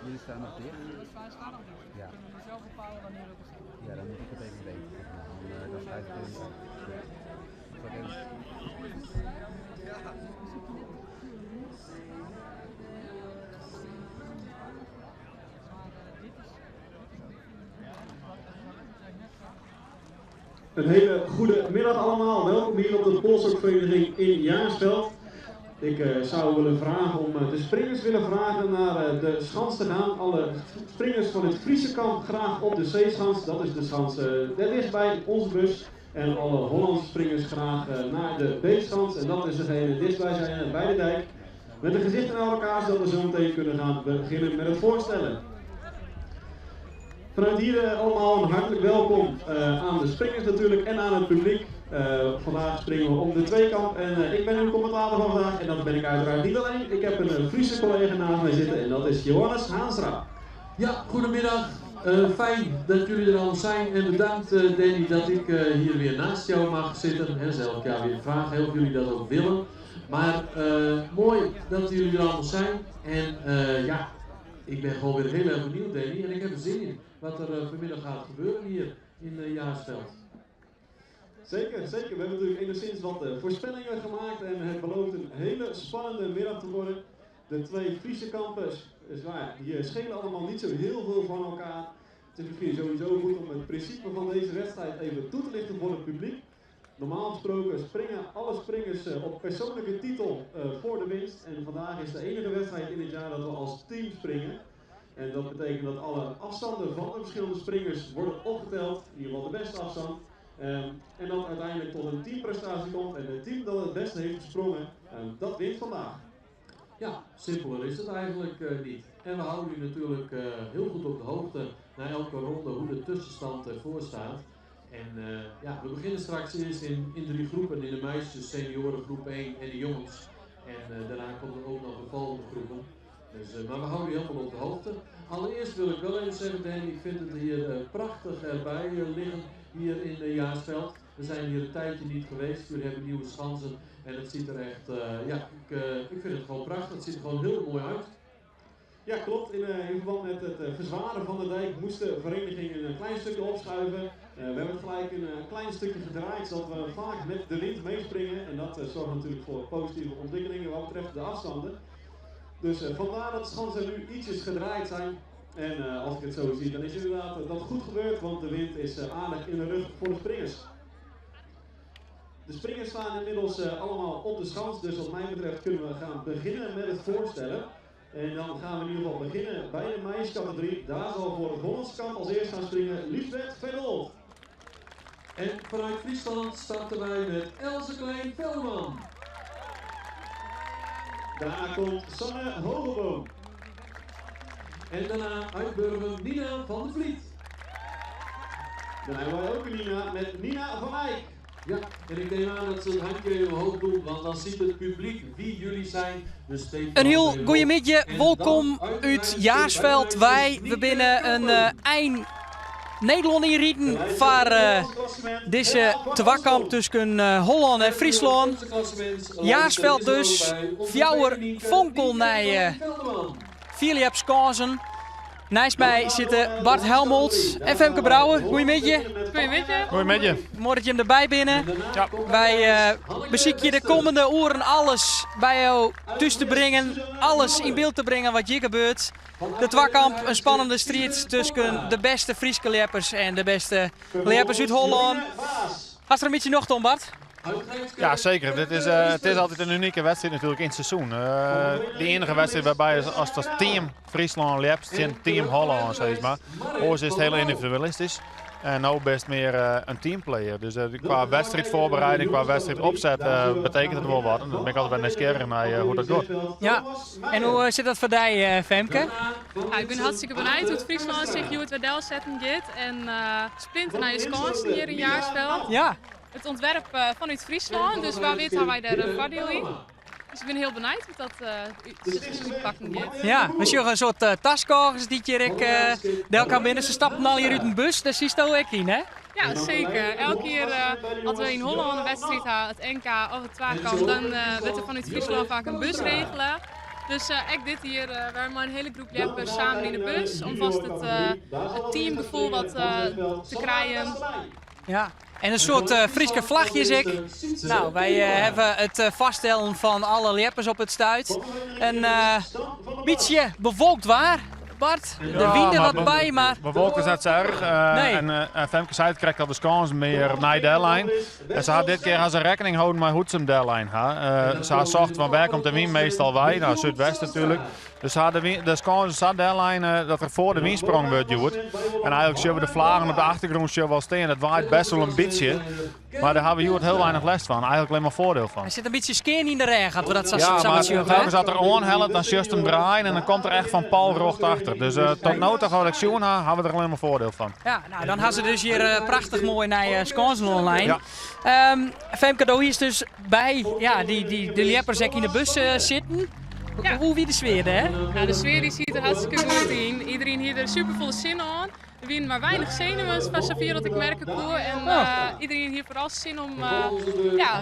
Jullie staan nog dicht? Wij staan nog dicht. Ja. Kunnen we zelf bepalen wanneer het is? Ja, dan moet ik het even weten. Dan sluit ik het Een hele goede middag allemaal. Welkom hier op de polshockvereniging in Jaarsveld. Ik zou willen vragen om de springers willen vragen naar de schans te gaan. Alle springers van het Friese kamp graag op de zeeschans. Dat is de schans daar dichtbij onze bus. En alle Hollandse springers graag naar de B-schans. En dat is degene dichtbij zijn bij de dijk. Met de gezichten naar elkaar, zodat we zo meteen kunnen gaan beginnen met het voorstellen. Vanuit hier allemaal een hartelijk welkom aan de springers natuurlijk en aan het publiek. Vandaag springen we om de tweekamp en ik ben uw commentator van vandaag en dat ben ik uiteraard niet alleen. Ik heb een Friese collega naast mij zitten en dat is Johannes Haanstra. Ja, goedemiddag. Fijn dat jullie er al zijn en bedankt Danny dat ik hier weer naast jou mag zitten en zelf elkaar weer vragen of jullie dat ook willen. Maar mooi dat jullie er allemaal zijn en ja, ik ben gewoon weer heel erg benieuwd Danny en ik heb er zin in wat er vanmiddag gaat gebeuren hier in Jaarsveld. Zeker, zeker. We hebben natuurlijk enigszins wat voorspellingen gemaakt en het belooft een hele spannende middag te worden. De twee Friese kampen, die schelen allemaal niet zo heel veel van elkaar. Het is misschien sowieso goed om het principe van deze wedstrijd even toe te lichten voor het publiek. Normaal gesproken springen alle springers op persoonlijke titel voor de winst. En vandaag is de enige wedstrijd in het jaar dat we als team springen. En dat betekent dat alle afstanden van de verschillende springers worden opgeteld, in ieder geval de beste afstand. En dat uiteindelijk tot een teamprestatie komt en het team dat het beste heeft gesprongen, dat wint vandaag. Ja, simpeler is het eigenlijk niet. En we houden u natuurlijk heel goed op de hoogte na elke ronde hoe de tussenstand ervoor staat. En ja, we beginnen straks eerst in 3 groepen, in de meisjes, senioren groep 1 en de jongens. En daarna komen er ook nog de volgende groepen. Dus, maar we houden u helemaal op de hoogte. Allereerst wil ik wel even zeggen, Danny, ik vind het hier prachtig erbij liggen, hier in Jaarsveld. We zijn hier een tijdje niet geweest, jullie hebben nieuwe schansen en het ziet er echt, ja, ik vind het gewoon prachtig, het ziet er gewoon heel mooi uit. Ja, klopt. In verband met het verzwaren van de dijk moest de vereniging een klein stukje opschuiven. We hebben gelijk een klein stukje gedraaid, zodat we vaak met de wind meespringen. En dat zorgt natuurlijk voor positieve ontwikkelingen wat betreft de afstanden. Dus vandaar dat de schansen nu ietsjes gedraaid zijn. En als ik het zo zie, dan is inderdaad dat goed gebeurd, want de wind is aardig in de rug voor de springers. De springers staan inmiddels allemaal op de schans, dus wat mij betreft kunnen we gaan beginnen met het voorstellen. En dan gaan we in ieder geval beginnen bij de meisjescategorie. Daar zal voor het Hollandse kamp als eerst gaan springen Liesbeth Verlof. En vanuit Friesland starten wij met Else Klein-Velman. Daarna komt Sanne Hogeboom. En daarna uitburger Nina van de Vliet. Dan hebben wij ook een Nina met Nina van Eyck. Ja, en ik neem aan dat ze het handje in omhoog doen, want dan ziet het publiek wie jullie zijn. Dus een heel goeie middag, welkom uit Jaarsveld. We binnen een eind Nederland inrieten voor deze tweekamp tussen Holland en Friesland. Jaarsveld dus, fjouwer vonkel naar Philips Kansen. Naast mij zitten Bart Helmholtz en Femke Brouwer. Goedemiddag. Goedemiddag. Goedemiddag. Mooi dat je hem erbij binnen. Ja. Wij bezieken je de komende uren alles bij jou thuis te brengen. Alles in beeld te brengen wat hier gebeurt. De tweekamp, een spannende strijd tussen de beste Friese leppers en de beste leppers uit Holland. Had er een beetje nog, Tom, Bart? Ja, zeker. Het is altijd een unieke wedstrijd natuurlijk in het seizoen. De enige wedstrijd waarbij als het team Friesland lept, team Holland zeg maar. Oors is het heel individualistisch. En nu best meer een teamplayer. Dus qua wedstrijdvoorbereiding, qua wedstrijdopzet betekent het wel wat. En dan ben ik altijd wel nieuwsgierig naar hoe dat gaat. Ja, en hoe zit dat voor jou, Femke? Ja, ik ben hartstikke benieuwd hoe het Friesland zich hoe het wedel zetten gaat. En sprinten naar je kansen hier in Jaarsveld. Ja. het ontwerp vanuit Friesland. Dus waar weet wij daar voordeel in. Dus ik ben heel benieuwd wat dat pakken gaat. Ja, we zien een soort taskogers die hier kan binnen. Ze stappen al hier uit een bus, daar zie je ook in, hè? Ja, zeker. Elke keer als we in Holland een wedstrijd hebben, het NK of het twaarkamp, dan wordt er vanuit Friesland vaak een bus regelen. Dus echt dit hier, waar maar een hele groep leppers samen in de bus, om vast het teamgevoel wat te krijgen. Ja, en een soort Friese vlagjes ik. Nou, wij hebben het vaststellen van alle leppers op het stuit. Een beetje bewolkt waar, Bart. De wind er wat bij, maar... Bewolkt is net zo erg. Nee. En Femke zei het krijgt al de kans meer naar de deadline. En ze had dit keer ze rekening houden met hoe ze een deadline had. Ze had zocht van waar komt de wind meestal bij, nou Zuidwest natuurlijk. Dus ze hadden de kans deadline dat er voor de windsprong wordt duwt. En eigenlijk zien we de vlagen op de achtergrond wel staan. Het waait best wel een beetje. Maar daar hebben we hier heel weinig les van. Eigenlijk alleen maar voordeel van. Er zit een beetje skeen in de regen, hadden we dat zo Ja, maar zien. telkens dat er aanhellen, dan just hem draaien en dan komt er echt van Paul rocht achter. Dus tot nu toe gaan we hebben we er alleen maar voordeel van. Ja, nou dan gaan ze dus hier prachtig mooi naar Skansen online. Ja. Femke, daar is dus bij de leppers in de bus zitten. Ja. Hoe wie de sfeer, hè? Nou, de sfeer die ziet er hartstikke goed in. Iedereen hier er super volle zin aan. Er zijn maar weinig zenuwen van Xavier dat ik merk koer. En iedereen hier vooral zin om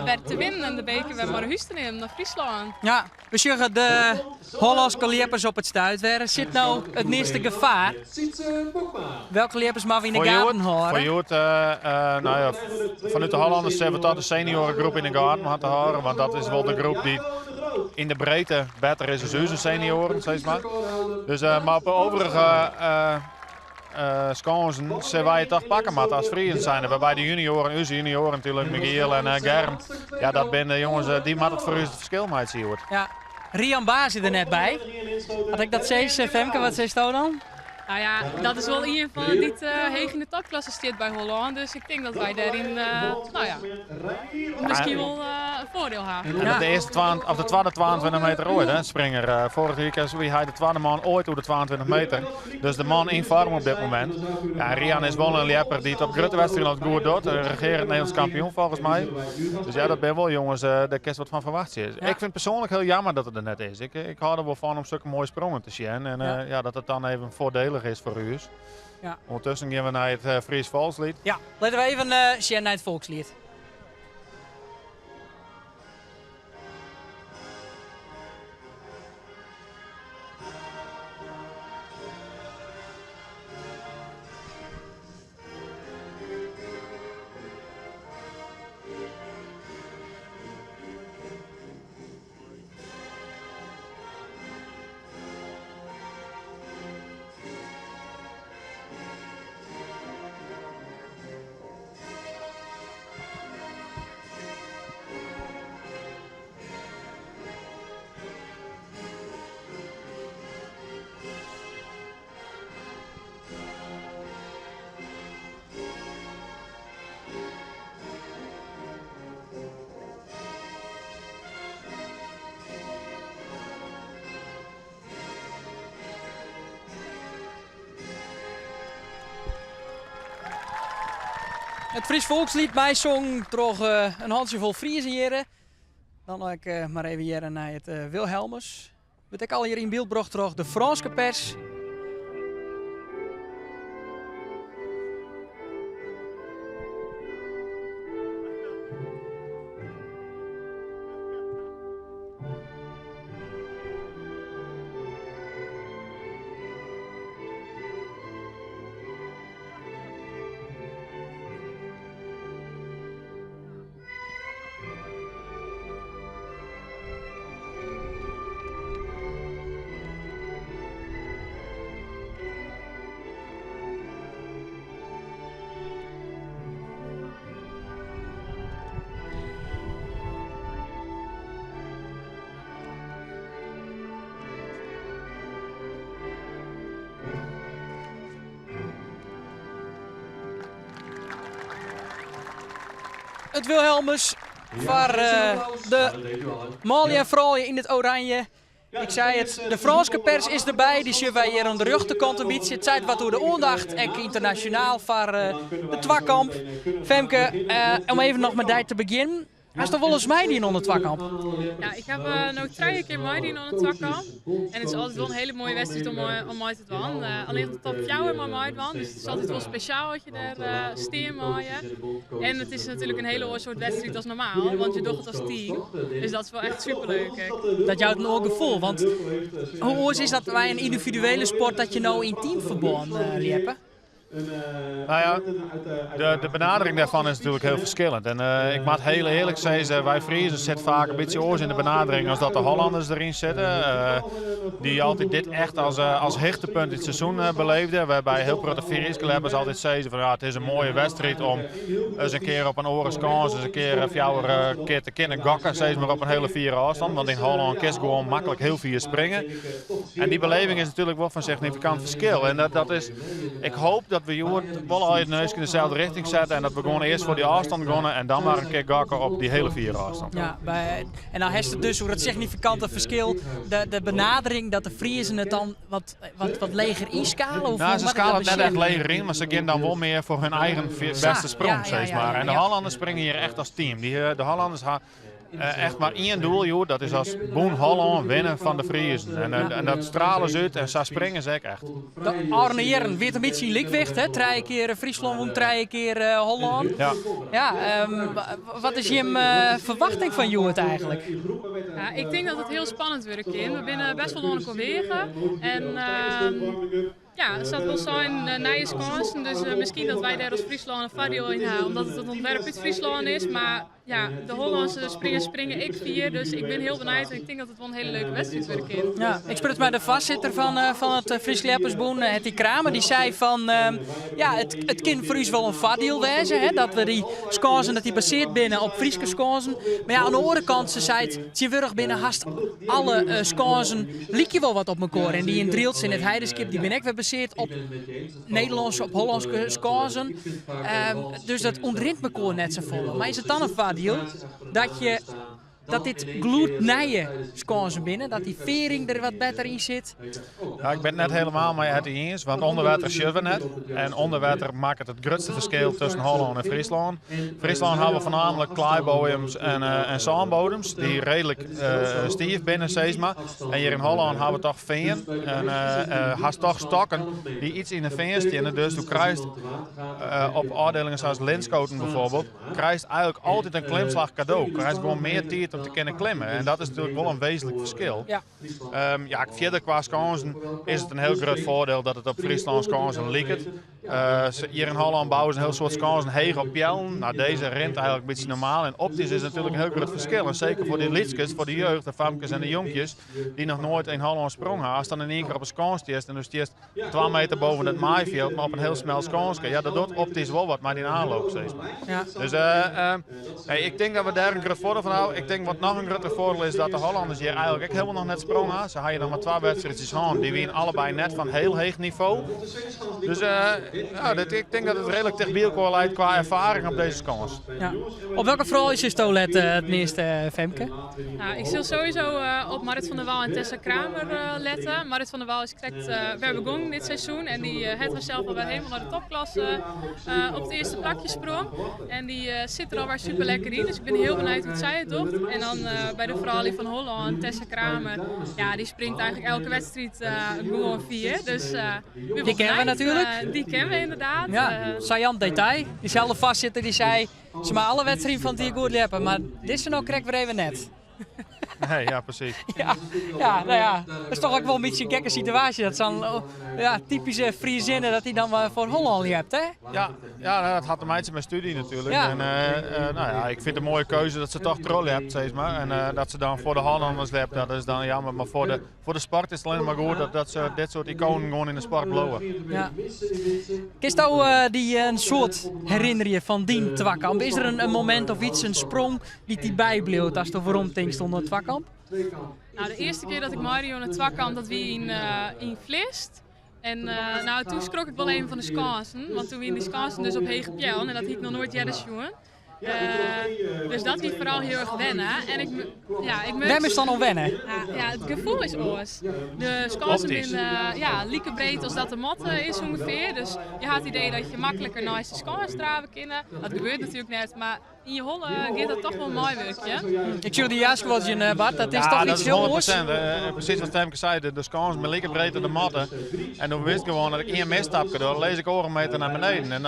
weer te winnen en de beker weer maar naar huis te nemen, naar Friesland. Ja, we zeggen de Hollandse leppers op het stuit. Waar zit nou het meeste gevaar? Welke leppers maar we in de gaten houden? Voor Joet, vanuit de Hollanders hebben we tot de seniorengroep in de gaten moeten houden. Want dat is wel de groep die in de breedte beter is dan onze senioren, zeg maar. Dus, maar op de overige skansen zullen wij het toch pakken maar als Friesen zijn. Waarbij de junioren, onze junioren natuurlijk, Michiel en Germ. Ja, dat zijn de jongens die het voor ons het verschil maakt zien wordt. Ja, Rian Baas zit er net bij. Had ik dat steeds, Femke, wat zei je dan? Nou ja, dat is wel een van die heeg in de topklasse zit bij Holland. Dus ik denk dat wij daarin misschien wel een voordeel hebben. En de tweede 22 meter ooit, hè, springer. Vorige week was hij de tweede man ooit op de 22 meter. Dus de man in vorm op dit moment. Ja, Rian is wel een lepper die het op grote wedstrijden al goed doet. Regerend Nederlands kampioen volgens mij. Dus ja, dat ben wel jongens, daar kun je wat van verwacht. Ja. Ik vind het persoonlijk heel jammer dat het er net is. Ik hou er wel van om zulke mooie sprongen te zien. En dat het dan even voordelig is voor u. Ja. Ondertussen gaan we naar het Fries Volkslied. Ja, laten we even zien naar het volkslied. Het Fries volkslied bijzong door een handjevol Friese heren. Dan ga ik maar even hier naar het Wilhelmus. Wat ik al hier in beeld bracht door de Franse pers. Het Wilhelmus voor de Malia en vrouwen in het oranje. Ik zei het, de Franse pers is erbij, die zien wij hier aan de rechterkant een beetje. Het zei wat door de aandacht, ook internationaal, voor de twakamp. Femke, om even nog met die te beginnen. Hij is toch wel eens meidien aan de twakamp? Ja, ik heb nog 3 keer meidien aan de twakamp. En het is altijd wel een hele mooie wedstrijd om mee te doen. Alleen de top 4 maar mee te dus het is altijd wel speciaal dat je daar steen maaien. En het is natuurlijk een hele soort wedstrijd als normaal, want je doet het als team. Dus dat is wel echt superleuk. Dat jou het een gevoel, want hoe is dat bij een individuele sport dat je nou in teamverband liepen? Nou ja, de benadering daarvan is natuurlijk heel verschillend. En ik moet heel eerlijk zeggen, wij Friesen zitten vaak een beetje oors in de benadering als dat de Hollanders erin zitten. Die altijd dit echt als hechtepunt in het seizoen beleefden. Waarbij heel grote Friesen hebben ze altijd zeggen van ja, het is een mooie wedstrijd om eens een keer op een oren kans, eens een keer keer te kunnen gokken, steeds maar op een hele vierde afstand. Want in Holland kun je gewoon makkelijk heel vier springen. En die beleving is natuurlijk wel van significant verschil. En dat is, ik hoop dat we wel al je neus in dezelfde richting zetten en dat we gewoon eerst voor die afstand gaan en dan maar een keer gokken op die hele vierde afstand. Ja, en dan heeft het dus over het significante verschil, de benadering dat de Friesen het dan wat leger inschalen? Nou, ze schalen het net echt leger in, maar ze gaan dan wel meer voor hun eigen beste sprong, zeg maar. En de Hollanders springen hier echt als team. De Hollanders echt maar één doel, joh, dat is als Boen Holland winnen van de Friesen. En dat stralen ze uit en zo springen ze echt. De Arne Jeren weet een beetje in likwicht, hè? 3 keer Friesland, 3 keer Holland. Ja, wat is je verwachting van Joert eigenlijk? Ja, ik denk dat het heel spannend wordt. We zijn best wel onder wegen. En ja, het staat wel zo in nieuwe kansen. Dus misschien dat wij daar als Friesland een voordeel in hebben, omdat het een ontwerp uit Friesland is. Maar ja, de Hollandse springen ik 4, dus ik ben heel benieuwd en ik denk dat het wel een hele leuke wedstrijd wordt. Ja, ik spreek met de vastzitter van het Fries Leppersboen, Hetty Kramer, die zei van ja, het kan voor ons wel een voordeel wezen, hè, dat we die skansen, dat die baseerd binnen op Frieske skansen. Maar ja, aan de andere kant, ze zei het, je binnen haast alle skansen liek je wel wat op elkaar. En die in Driels in het Heidenskip, die ben ik weer baseerd op Nederlandse, op Hollandse skansen. Dus dat ontrint elkaar net zo vol. Maar is het dan een voordeel dat dit gloednijen skansen binnen, dat die vering er wat beter in zit? Ja, ik ben het net helemaal met het eens, want onder water schuiven net. En onder water maakt het grootste verschil tussen Holland en Friesland. Friesland hebben we voornamelijk kleibodems en zandbodems, die redelijk stief binnen, zeg maar. En hier in Holland hebben we toch veen en haast toch stokken die iets in de veen staan. Dus je krijgt op afdelingen zoals Linschoten bijvoorbeeld, krijgt eigenlijk altijd een klimslag cadeau. Je krijgt gewoon meer tijd om te kunnen klimmen. En dat is natuurlijk wel een wezenlijk verschil. Ja. Verder qua skansen is het een heel groot voordeel dat het op Friesland skansen lijkt. Hier in Holland bouwen ze een heel soort skansen heeg op pjellen. Nou, deze rent eigenlijk een beetje normaal. En optisch is het natuurlijk een heel groot verschil. En zeker voor die liedjes, voor de jeugd, de famkes en de jonkjes, die nog nooit in Holland sprongen. Als dan in één keer op een skans is en dus die is 2 meter boven het maaiveld, maar op een heel snel skansje. Ja, dat doet optisch wel wat maar die aanloop steeds maar. Ja. Dus ik denk dat we daar een groot voordeel van houden. Ik denk wat nog een groter voordeel is dat de Hollanders hier eigenlijk ook helemaal nog net sprongen. Ze hadden nog maar 2 wedstrijdjes aan. Die winnen allebei net van heel hoog niveau. Dus ik denk dat het redelijk tegen elkaar leidt qua ervaring op deze kans. Ja. Op welke vrouw is je stolet het meeste, Femke? Nou, ik zal sowieso op Marit van der Waal en Tessa Kramer letten. Marit van der Waal is correct weer begonnen dit seizoen. En die heeft zelf al weer helemaal naar de topklasse op het eerste plakje sprong. En die zit er alweer super lekker in. Dus ik ben heel benieuwd hoe zij het doet. En dan bij de vrouw van Holland, Tessa Kramer. Ja, die springt eigenlijk elke wedstrijd gewoon 4. Dus die kennen we natuurlijk. Die kennen we inderdaad. Ja, saillant detail. Diezelfde vastzitter die zei, ze maar alle wedstrijden van die goed leppen. Maar dit is er nou correct weer even net. Nee, ja, precies. Nou ja, dat is toch ook wel een beetje een gekke situatie. Dat zijn typische Friezinnen dat hij dan voor Holland hebt, hè? Ja, dat had een meidje met studie natuurlijk. Ja. En ik vind het een mooie keuze dat ze toch trollen hebt, zeg maar. En dat ze dan voor de Hollanders hebt, dat is dan jammer. Maar voor de sport is het alleen maar goed dat ze dit soort iconen gewoon in de sport blowen. Ja. Is nou die een soort herinnering van die twakamp? Is er een moment of iets, een sprong die bijbleef als er waarom denk stond op twakamp? Nou, de eerste keer dat ik Mario naar twakamp, dat we in Vlist. En toen schrok ik wel even van de skansen, want toen we in die skansen dus op hege pjel en dat had ik nog nooit jaren jongen. Dus dat is vooral heel erg wennen. En ik Wem is dan al wennen? ja, het gevoel is oors. De scans zijn liekerbreed als dat de mat is ongeveer. Dus je had het idee dat je makkelijker naast de scans draven kunnen. Dat gebeurt natuurlijk net, maar in je holle gaat dat toch wel een mooi werkje. Ik zie die jaarschwaltje, Bart, dat is toch dat iets is heel oors? 100%. Precies wat Femke zei, de scans met lekker breed de matten. En dan wist ik gewoon dat ik één misstapje doe, dan lees ik oren meter naar beneden. En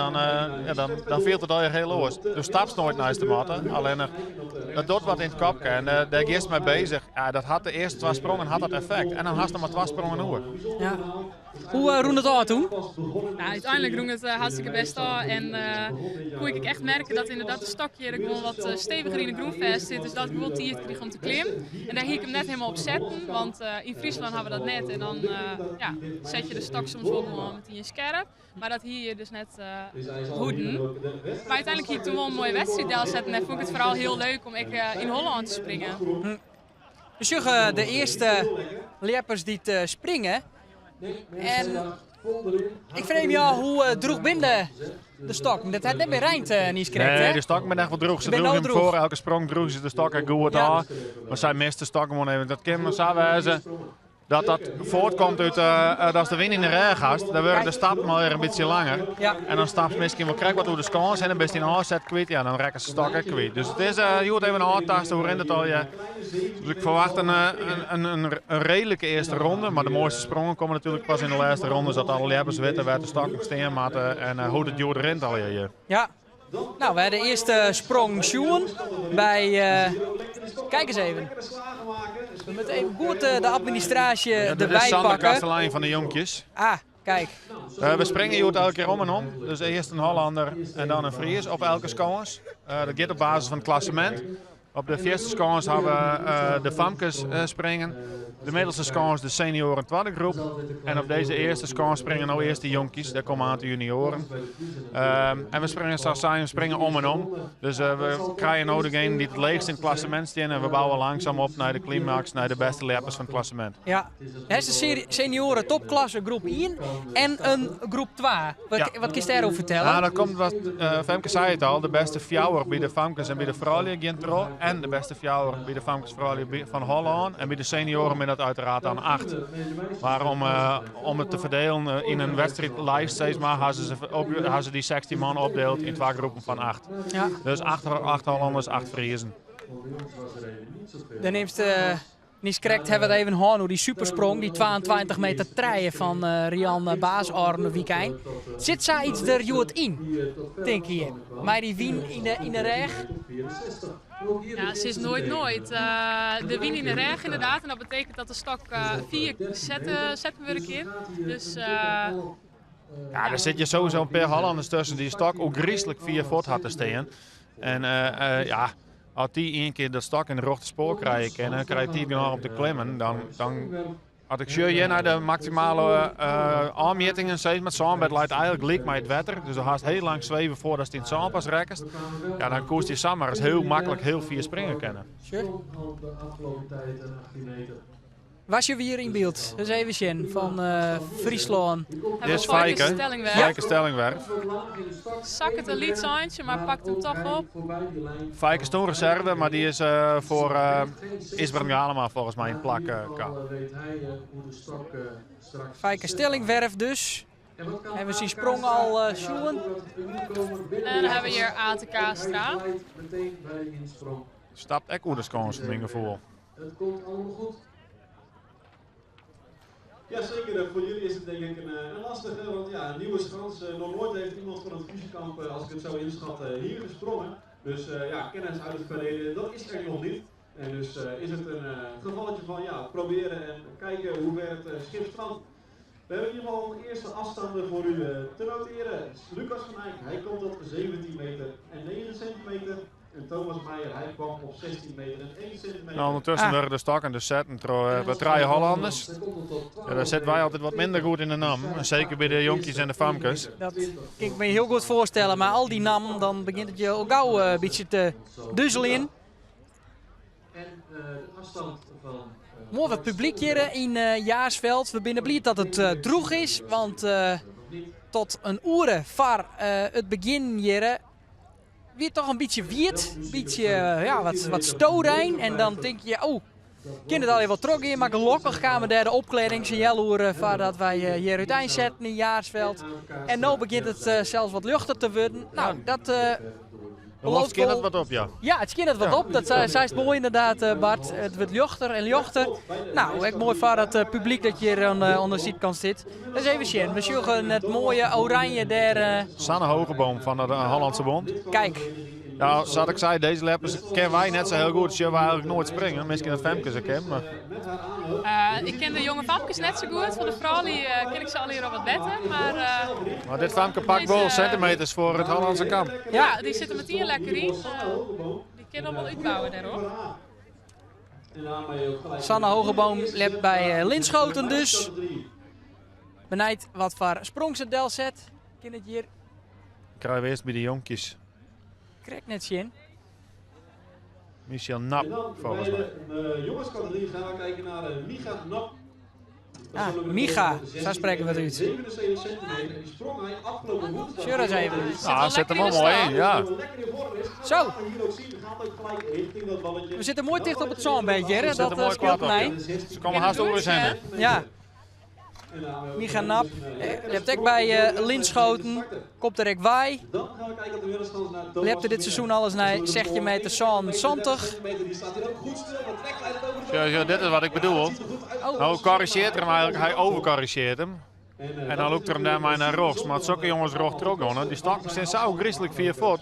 dan viel het al heel oors. Dus staps nooit naast de matten. Alleen dat doet wat in het kopje en daar is mee bezig. Ja, dat had de eerste 2 sprongen had dat effect. En dan had er maar 2 sprongen over. Ja. Hoe roen het al toen? Nou, uiteindelijk roeng het hartstikke best al. En kon ik echt merken dat inderdaad de stokje er gewoon wat steviger in de groenvest zit. Dus dat ik wel tiert kreeg om te klimmen. En daar hiek ik hem net helemaal op zetten. Want in Friesland hebben we dat net. En dan zet je de stok soms wel gewoon meteen scherp. Maar dat hier dus net hoeden. Maar uiteindelijk hiek ik toen wel een mooie wedstrijd zetten. En vond ik het vooral heel leuk om in Holland te springen. Dus de eerste leppers die te springen. En ik vreem je hoe droeg binnen de stok. Dat had net meer Rijnt niet gekregen. Nee, de stok ben echt wel droeg. Ze droeg hem voor elke sprong droeg ze de stok en goed aan. Maar zij mist de stok gewoon even. Dat kan maar zo wijzen dat voortkomt uit als de wind in de regen gaat. Dan wordt de stap maar weer een beetje langer. Ja. En dan stapt ze misschien wel krijg wat door de scans en dan ben je een aanzet kwijt. Ja, dan rekken ze stok ook kwijt. Dus het is, je moet even aantasten hoe rent het al. Ja. Dus ik verwacht een redelijke eerste ronde. Maar de mooiste sprongen komen natuurlijk pas in de laatste ronde. Zodat alle leppers weten waar de stok op steen matten en hoe het duur rent al hier. Ja. Nou, we hebben de eerste sprong Sjoen bij... kijk eens even. We moeten even goed de administratie erbij pakken. Dit is Sander Kastelein van de Jonkjes. Ah, kijk. We springen hier elke keer om en om. Dus eerst een Hollander en dan een Fries op elke scans. Dat gaat op basis van het klassement. Op de eerste scans hebben we de Famkes springen. De middelste scans de senioren tweede groep. En op deze eerste scans springen nou eerst de jonkies. Daar komen aan de junioren. En we springen om en om. Dus we krijgen nou degene die het leegst in het klassement staan. En we bouwen langzaam op naar de climax, naar de beste leppers van het klassement. Ja, het is een senioren topklasse groep 1 en een groep 2. Wat kun je daarover vertellen? Nou, dat komt wat Femke zei het al. De beste fjouwer bij de Famkes en bij de vrouwen Gintro. En de beste fjouwer bij de Famkes vrouwen van Holland. En bij de senioren met dat uiteraard aan 8. Maar om het te verdelen in een wedstrijdlijst, steeds maar, hebben ze die 16 man opdeeld in 2 groepen van 8. Ja. Dus 8 Hollanders, 8 Friezen. Dan neemt niet correct hebben we het even gehad, die supersprong, die 22 meter treien van Rian Baasarne Wiekijn. Zit zij iets er Joet in, denk je? Maar die wien in de reg? Ja, ze is nooit. De wien in de reg inderdaad. En dat betekent dat de stok 4 zetten we in. Dus... ja, daar zit je sowieso een paar Hollanders tussen die stok ook griezelig 4 voet had te staan. En ja... Als die 1 keer dat stok in de rechte spoor krijgt en dan krijgt die weer op te klimmen, dan had ik je naar de maximale aanmetingen steeds met zandbed leidt eigenlijk leek mij het wetter. Dus dan haast heel lang zweven voordat je in het zand pas rekst. Ja, dan koest je samen eens heel makkelijk heel 4 springen kennen. Sure. Was je weer in beeld? Dat is even zien van Friesland. Dit is Fijke Stellingwerf. Zak het een liedzaantje, maar pakt hem toch op. Fijke is toen reserve, maar die is voor Isbert Galema volgens mij in plak. Fijke Stellingwerf dus. En we zien sprong al Sjoen. En dan hebben we hier ATK Stra. Stapt echt oederskans van mijn gevoel. Het komt allemaal goed. Ja, zeker. Voor jullie is het denk ik een lastige, want ja, een nieuwe schans. Nog nooit heeft iemand van het fusiekamp, als ik het zo inschat, hier gesprongen. Dus ja, kennis uit het verleden, dat is er nog niet. En dus is het een gevalletje van ja, proberen en kijken hoe ver het schip strandt. We hebben in ieder geval de eerste afstanden voor u te noteren. Lucas van Eyck, hij komt op 17 meter en 9 centimeter. En Thomas Meijer, hij kwam op 16 meter en 1 centimeter. Nou, ondertussen werden de stokken dus zetten we 3 Hollanders. Ja, daar zitten wij altijd wat minder goed in de nam. Zeker bij de jonkies en de famkes. Dat kan ik me heel goed voorstellen, maar al die nam, dan begint het je ook gauw een beetje te duzzelen in. En de afstand van... Mooi wat publiek hier in Jaarsveld. We zijn blij dat het droeg is, want tot een uur voor het begin hier weer toch een beetje wierd. Een beetje wat stoorijn. En dan denk je, oh, kind het al even wat trok in, maar gelukkig gaan we daar de opkleding signaal horen voordat wij hier uiteen zetten in Jaarsveld. En nu begint het zelfs wat luchter te worden. Nou, dat Loopt kind het wat op, ja. Ja, het skint het wat op. Dat zei het mooi inderdaad, Bart. Het wordt luchter en luchter. Nou, ook mooi voor het publiek dat je hier onder de zijkant zit. Dat is even zien. We zien het mooie oranje daar. Sanne Hogeboom van de Hollandse Bond. Kijk. Ja, zoals ik zei, deze leppers kennen wij net zo heel goed. Dus je wil eigenlijk nooit springen. Misschien dat Femke ze kent, maar... Ik ken de jonge Famkes net zo goed. Van de vrouw ken ik ze al hier al wat beter. Maar dit Femke pakt wel centimeters voor het Hollandse kamp. Ja, die zitten met hier lekker in. Die kunnen wel uitbouwen daarop. Sanne Hogeboom lept bij Linschoten dus. Benijd wat voor sprong ze del zet. Ken het hier. Krijgen we eerst bij de jonkjes. Krijg net zien. Michel Nap, volgens mij. De jongenscategorie gaan we kijken naar Micha Nap. Micha, zo spreken we het uit. 77 centimeter. Die sprong hij afgelopen woensdag. Sure eens even. Ah, zet hem al mooi in, ja. Zo. We zitten mooi dicht op het zoonbeetje, hè? Dat scheelt mij. Ze komen haast over zijn. Ja. Micha Nap, je hebt ook bij Linschoten, komt er ook bij. Je hebt er dit seizoen alles naar, zeg je met de Zon 20. Ja, dit is wat ik bedoel. Nou corrigeert er hem eigenlijk, hij overcorrigeert hem. En dan loopt er hem daarmee naar rechts. Maar het zulke jongens recht terug die stak misschien zo griezelig 4 voet.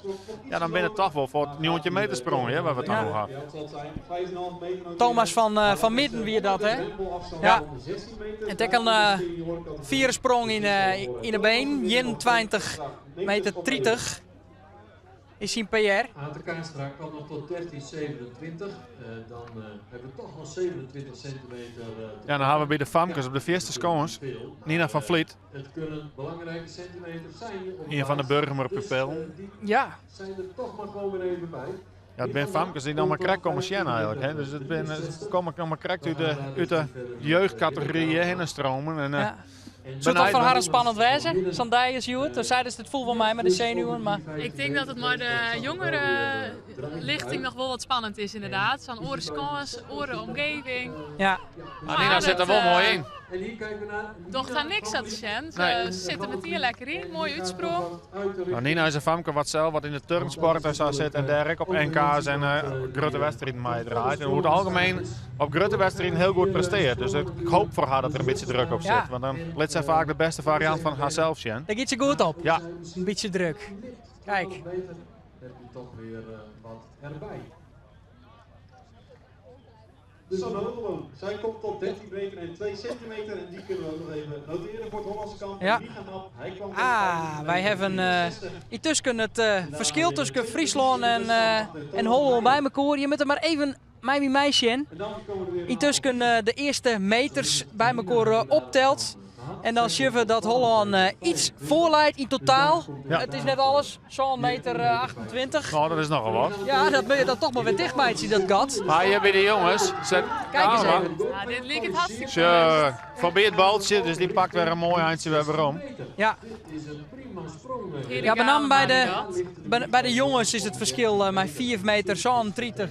Ja, dan ben je toch wel voor het nieuwtje meter sprongen, waar we het aan gaan. Thomas van Midden weer dat, hè? Ja. En tek een 4 sprong in de been, 21 meter 30. Is zijn PR. ATK strak kan nog tot 13,27. Dan hebben we toch nog 27 centimeter. Ja, dan hebben we bij de Famkes op de eerste scores. Nina van Vliet. Het kunnen belangrijke centimeters zijn. Een van de Burgermerpupil. Ja. Zijn er toch maar gewoon weer even bij. Ja, het zijn Famkes die nog maar krek komen zien eigenlijk. Hè. Dus het komen nog maar krek uit de jeugdcategorieën heen stromen. En, ja. Zou het toch voor haar een spannend wezen? Sandai is Joet, dan zeiden ze het voel van mij met de zenuwen. Maar... Ik denk dat het maar de jongere lichting nog wel wat spannend is inderdaad. Zo'n oren scans, oren omgeving. Ja. Maar Nina zit er wel mooi in. En hier kijken we naar... Doch daar niks aan te zien. Ze zitten met hier lekker in, mooi uitsprong. Nou, Nina is een Famke wat in de turnsport en zo zit en daar op NK's en grote wedstrijden mee draait. En hoe het algemeen op grote wedstrijden heel goed presteert. Dus ik hoop voor haar dat er een beetje druk op zit. Ja. Want dan laat zij vaak de beste variant van haarzelf zien. Daar gaat ze goed op. Ja. Een beetje druk. Kijk. Heb je toch weer wat erbij. Dus Sanne Hogeboom, zij komt tot 13 meter en 2 centimeter en die kunnen we ook nog even noteren voor het Hollandse kamp. Ja. Micha Nap, hij kwam Wij hebben intussen het verschil tussen Friesland en Holland bij elkaar. Je moet er maar even mij meisje in. Intussen de eerste meters bij elkaar optelt. En dan zien we dat Holland iets voorleidt in totaal. Ja. Het is net alles, zo'n meter 28. Nou, dat is nogal wat. Ja, dat ben je dan toch maar weer dicht meidje, dat gat. Maar hier bij de jongens, Kijk eens even. Ja, dit leek het hartstikke Ze probeert het baltje, dus die pakt weer een mooi eindje weer waarom. Ja. Ja, bij de jongens is het verschil maar 4 meter, zo'n 30.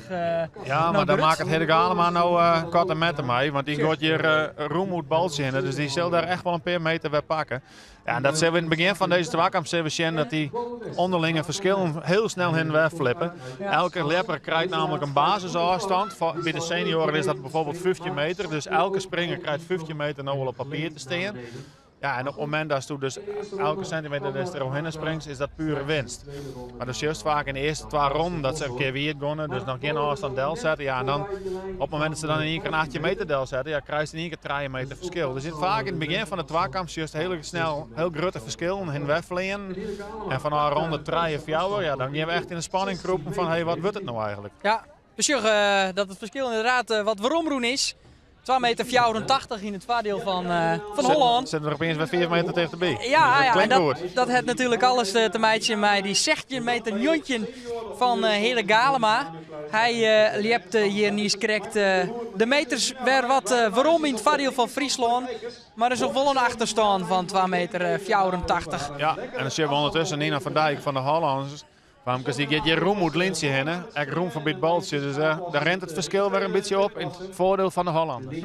Ja, maar dan maakt het hele allemaal nou kort en met mij, want die gaat hier roem baltje in, dus die zal daar echt wel een paar meter weer pakken. Ja, en dat zien we in het begin van deze tweekamp zien dat die onderlinge verschillen heel snel heen wegflippen. Elke lepper krijgt namelijk een basisafstand. Bij de senioren is dat bijvoorbeeld 15 meter, dus elke springer krijgt 15 meter nou wel op papier te staan. Ja, en op het moment dat je dus elke centimeter dat je eromheen springt, is dat pure winst. Maar dus juist vaak in de eerste 2 ronden dat ze een keer weer gonnen, dus nog geen afstand del zetten. Ja, en dan op het moment dat ze dan in één keer een 8 meter del zetten, ja, krijg je in één keer 3 meter verschil. Dus vaak in het begin van de tweekamp juist heel snel heel grote verschillen heen wegvliegen. En van een ronde 3 of 4, ja, dan gaan we echt in de spanning roepen van hey, wat wordt het nou eigenlijk? Ja, we zien dat het verschil inderdaad wat waaromroen is. 2,84 meter in het voordeel van Holland. Zitten er opeens weer 4 meter tegenbij. Ja, en dat heeft natuurlijk alles te maken met die 16 meter jontje van Hele Galema. Hij liept hier niet correct de meters weer wat waarom in het voordeel van Friesland. Maar er is nog wel een achterstand van 2,84 meter. Ja, en dan zien we ondertussen Nina van Dijk van de Hollanders. Famkes die gaat je roem moet Linsje heen, ik roem van het baltje. Dus daar rent het verschil weer een beetje op in het voordeel van de Hollanders.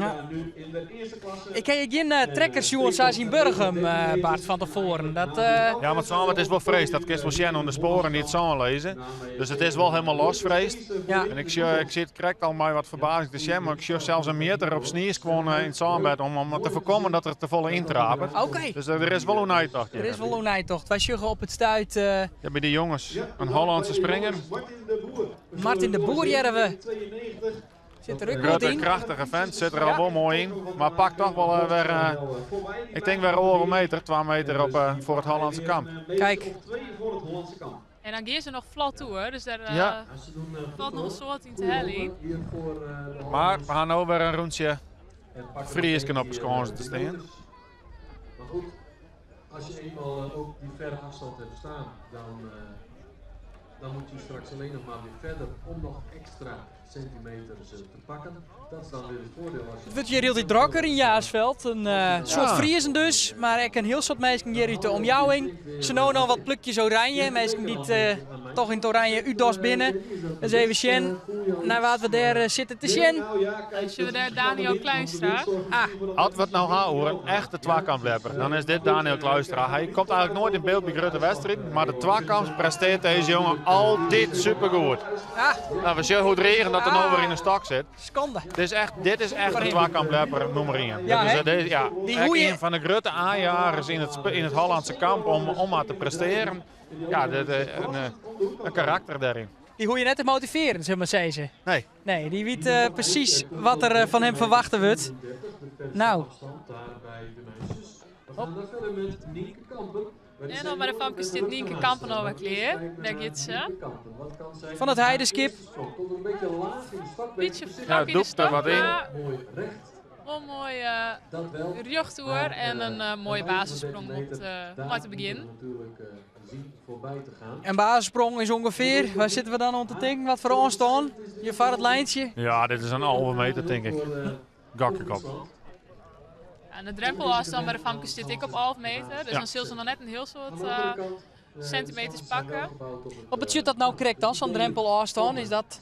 Ik heb je geen trekkers zoals in Burgum, Bart, van tevoren. Dat, Ja, maar het is wel vrees. Dat kun je wel aan de sporen niet zo lezen. Dus het is wel helemaal losvreesd. Ja. En ik zit correct al maar wat verbazing te zien, maar ik zie zelfs een meter op sneeuw gewoon in het zandbed om te voorkomen dat er te volle intrapen. Oké. Dus er is wel een uittocht. Er is wel een eindtocht. Wij sjuggen op het stuit. Ja, bij die jongens, een Hollandse springer. Martin de Boer jaren we. Zit er ook goed Grote, in. krachtige vent, zit er al wel mooi in. Maar pakt toch wel weer, ik denk weer een meter, 2 meter op, voor het Hollandse kamp. Kijk. En dan gaan ze nog vlot toe, hoor. Dus daar Ja. valt nog een soort in te helling. Maar we gaan nu weer een rondje Friesken op de schoonste te staan. Maar goed, als je eenmaal ook die verre afstand hebt staan, dan moet je straks alleen nog maar weer verder om nog extra centimeters te pakken. Dat is dan weer het voordeel als je... Het wordt hier heel drokker in Jaarsveld. Een soort Friesen dus, maar ik een heel soort mensen hier uit de omjouwing. Ze nou nog wat plukjes oranje, mensen die toch in het oranje Udos binnen. Dus even zien naar wat we daar zitten te zien. Dan zien we daar Daniel Kleinstra. Als we het nou gaan over een echte twakamplepper, dan is dit Daniel Kluistra. Hij komt eigenlijk nooit in beeld bij grote wedstrijden, maar de twakamp presteert deze jongen altijd supergoed. Nou, we zien hoe het regent dat er nou weer in een stok zit. Seconde. Dit is echt een twakamplepper nummer 1. Ja, Dus, hè? die echt goeie- een van de grote aanjagers in het Hollandse kamp om maar te presteren. Ja, een karakter daarin. Die hoor je net te motiveren, zeg maar zeggen. Nee. Nee, die weet precies wat er van hem verwacht wordt. Nou. We gaan dan verder met Nienke Kampen. En dan bij de Famkes zit Nienke Kampen over kleer. Daar gaat ze. Van het heidenskip. Komt er een beetje laag in de stok. Beetje Ja, vlak in de doekt er stok. wat in. Maar Mooi recht. wel mooi Dat wel. rugtoer en een mooie basissprong om te beginnen. Natuurlijk zien voorbij te gaan. En basissprong is ongeveer, waar zitten we dan om te denken? Wat voor ons staan? Je vaart het lijntje. Ja, dit is een halve meter denk ik. Gakkekop. En de drempelafstand bij de Famkes zit ik op 1,5 meter. Dus Ja. dan zullen ze nog net een heel soort centimeters pakken. Wat betekent dat nou correct dan, zo'n drempel afstaan? Is dat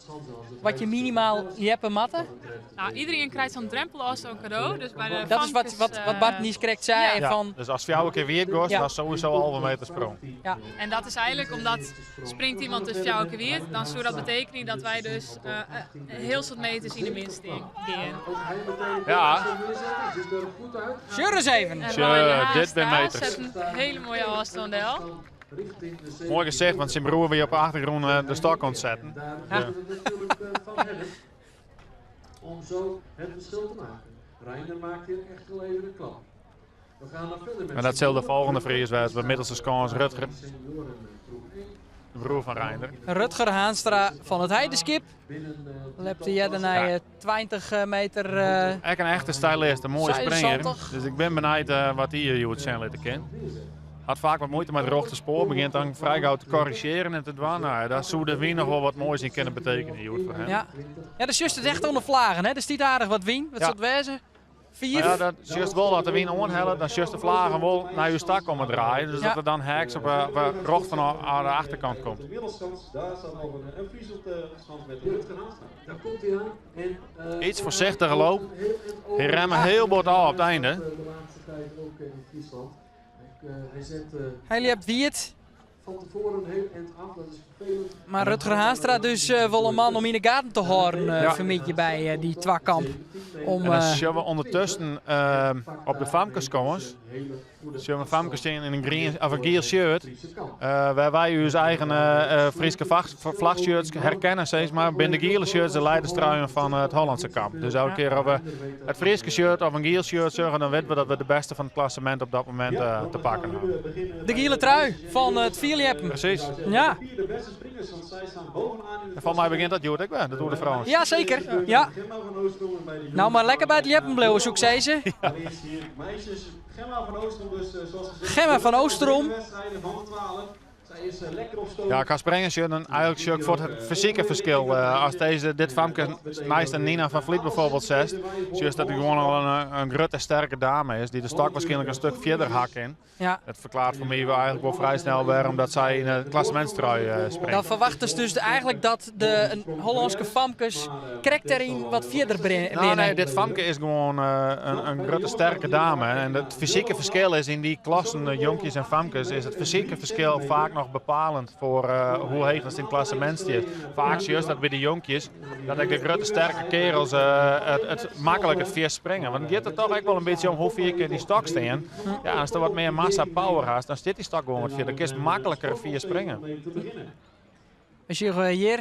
wat je minimaal je hebt matten? Nou, iedereen krijgt zo'n drempelafstand cadeau. Dus bij de Dat is Famkes, wat Bart niet correct zei. Ja, Van, dus als voor jou een keer weer gaat, Ja. dan is sowieso een halve meter sprong. En dat is eigenlijk omdat springt iemand dus jou keer weer, dan zou dat betekenen dat wij dus een heel soort meters in de minsting gaan. Ja, Sjur eens even. En Tja, Ryan dit ben Haastra meters. zet een hele mooie afstand al. mooi gezegd, want zijn broer weer op de achtergrond de stok kon zetten. Daar willen we natuurlijk van hebben. Om zo het verschil te maken. Reiner maakt hier echt wel even een klap. We gaan dan verder met... En dat zal de volgende Fries zijn, bij middelste scoors Rutger, senioren groep 1. de broer van Reinder. Rutger Haanstra van het heidenskip. Lepte jij daarna 20 meter. Ik een echte stylist, een mooie springer. 76. Dus ik ben benieuwd wat hij hier het zijn laten kennen. Had vaak wat moeite met het rechte spoor, begint dan vrij gauw te corrigeren en te doen. Nou, daar zou de wien nog wel wat moois in kunnen betekenen, Joet, voor hem. Ja, de zus is echt onder vlagen. Hè? Dus niet aardig wat wien. Wat Ja. zou het wezen? 4? Maar ja, dat juist wel dat de wien onhellen, dan juist de vlagen wel naar je stak komen draaien. Dus Ja. dat er dan heks op rocht van aan de achterkant komt. De middelschans, daar staat nog een Fries op de schans met Rutger Haanstra. Daar komt hij aan. En, Iets voorzichtiger loop. Hij remmen heel bot af op het einde. De laatste tijd ook in Friesland. Hij zet Hij hebt wiet. van tevoren een heel eind af, dat is vervelend. Maar Rutger Haanstra dus wel een man om in de gaten te houden, vermied je bij die twakamp. Om, En dan zien we ondertussen op de Famkes-komers. Zien we Famkes in een geel shirt. Waar wij onze eigen Friese vlagshirts herkennen, steeds maar. Binnen de gele shirts de leiderstruien van het Hollandse kamp. Dus elke keer op het Friese shirt of een geel shirt zeggen, dan weten we dat we de beste van het klassement op dat moment te pakken hebben. de gele trui van het Vierlieppen. Precies. Ja. De beste springers, want zij staan bovenaan in En van mij begint dat Joet ook wel, dat doen de vrouwen. Ja, zeker. Ja. Gemma van Oostrom bij de Nou, maar lekker bij het Lieppen blijven, zoek ze. Eerst hier meisjes. Gemma van Oostrom dus, zoals gezegd. Gemma van Oostrom. De wedstrijden van de 12. Zij Hij is lekker op stoom. Ja, qua springen zie je dan eigenlijk zie je ook voor het fysieke verschil. Als dit famke naast een Nina van Vliet bijvoorbeeld zegt, zie je dat hij gewoon al een grote sterke dame is die de stok waarschijnlijk een stuk verder hakken in. Ja. Het verklaart voor mij wel eigenlijk wel vrij snel weer omdat zij in het klassementstrui springt. Dan verwachten ze dus eigenlijk dat de Hollandse famkes karakterin wat verder brengen. Nou, nee, dit famke is gewoon een grote sterke dame. En het fysieke verschil is in die klassen, jonkies en famkes, is het fysieke verschil vaak nog bepalend voor hoe heeg het in het klassement staat. Vaak zie je dat bij de jonkies, dat ik de grote sterke kerels het makkelijk het vier springen. Want het gaat er toch echt wel een beetje om hoe vier keer die stok staan. Ja, als er wat meer massa power haast, dan zit die stok gewoon wat vier. Dan kun je makkelijker vier springen. We zien hier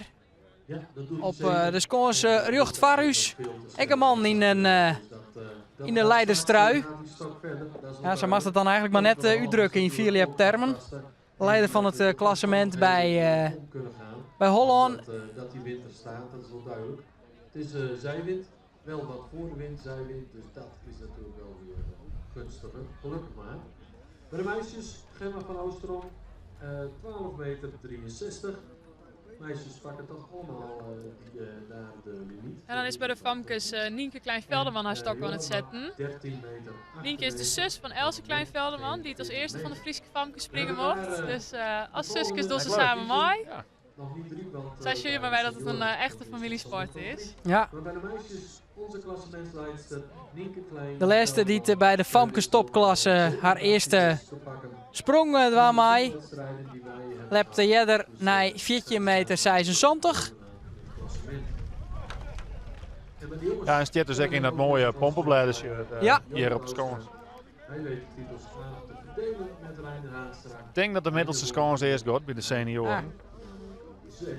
op de scones Rjocht Varus. Ik een man in een leiderstrui. Ja, ze mag het dan eigenlijk maar net uitdrukken in Philippe termen. Leider van het klassement bij Holland. Dat die wind er staat, dat is wel duidelijk. Het is zijwind, wel wat voor de wind, zijwind, dus dat is natuurlijk wel weer gunstiger. Gelukkig maar. Bij de meisjes, Gemma van Oosterom, 12 meter 63. Meisjes pakken toch allemaal daar de limiet. En dan is bij de famkes Nienke Klein-Velderman haar stok aan het zetten. 13 meter. Nienke is de zus van Else Klein-Velderman, die het als eerste van de Friese famkes springen mocht. Dus als zusjes doen ze samen mooi. Nog niet 3, want... Zij zien maar bij dat het een echte familiesport is. Ja. Maar bij de meisjes, onze klassementsleidster Nienke Klein... De laatste die bij de famkes topklasse haar eerste sprong kwam mij. Lepte jeder naar 14 meter 76. Ja, en stiert dus ook in dat mooie pompenbladdershirt hier op de scones. Hij weet de titels te verdelen met Reiner Haanstra. Ik denk dat de middelste scones eerst gaat bij de senioren.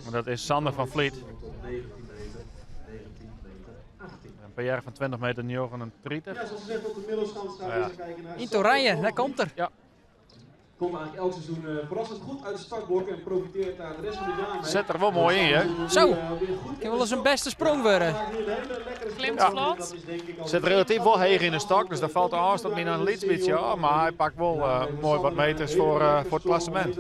Maar dat is Sander van Vliet. Tot 19 meter, 19 meter, 18. Een PR van 20 meter 39. Ja, zoals gezegd op de middelschans gaan we eens kijken naar... In Toranje, daar komt er. Ja. Komt eigenlijk elk seizoen verrassend goed uit de startblok en profiteert daar de rest van het jaar mee. Zet er wel mooi in, hè? Zo, ik wil eens een beste sprong worden. Klimt vlot. Zit relatief wel heeg in de stok, dus daar valt de afstand niet aan een lietsbietje. Ja, maar hij pakt wel mooi wat meters voor het klassement.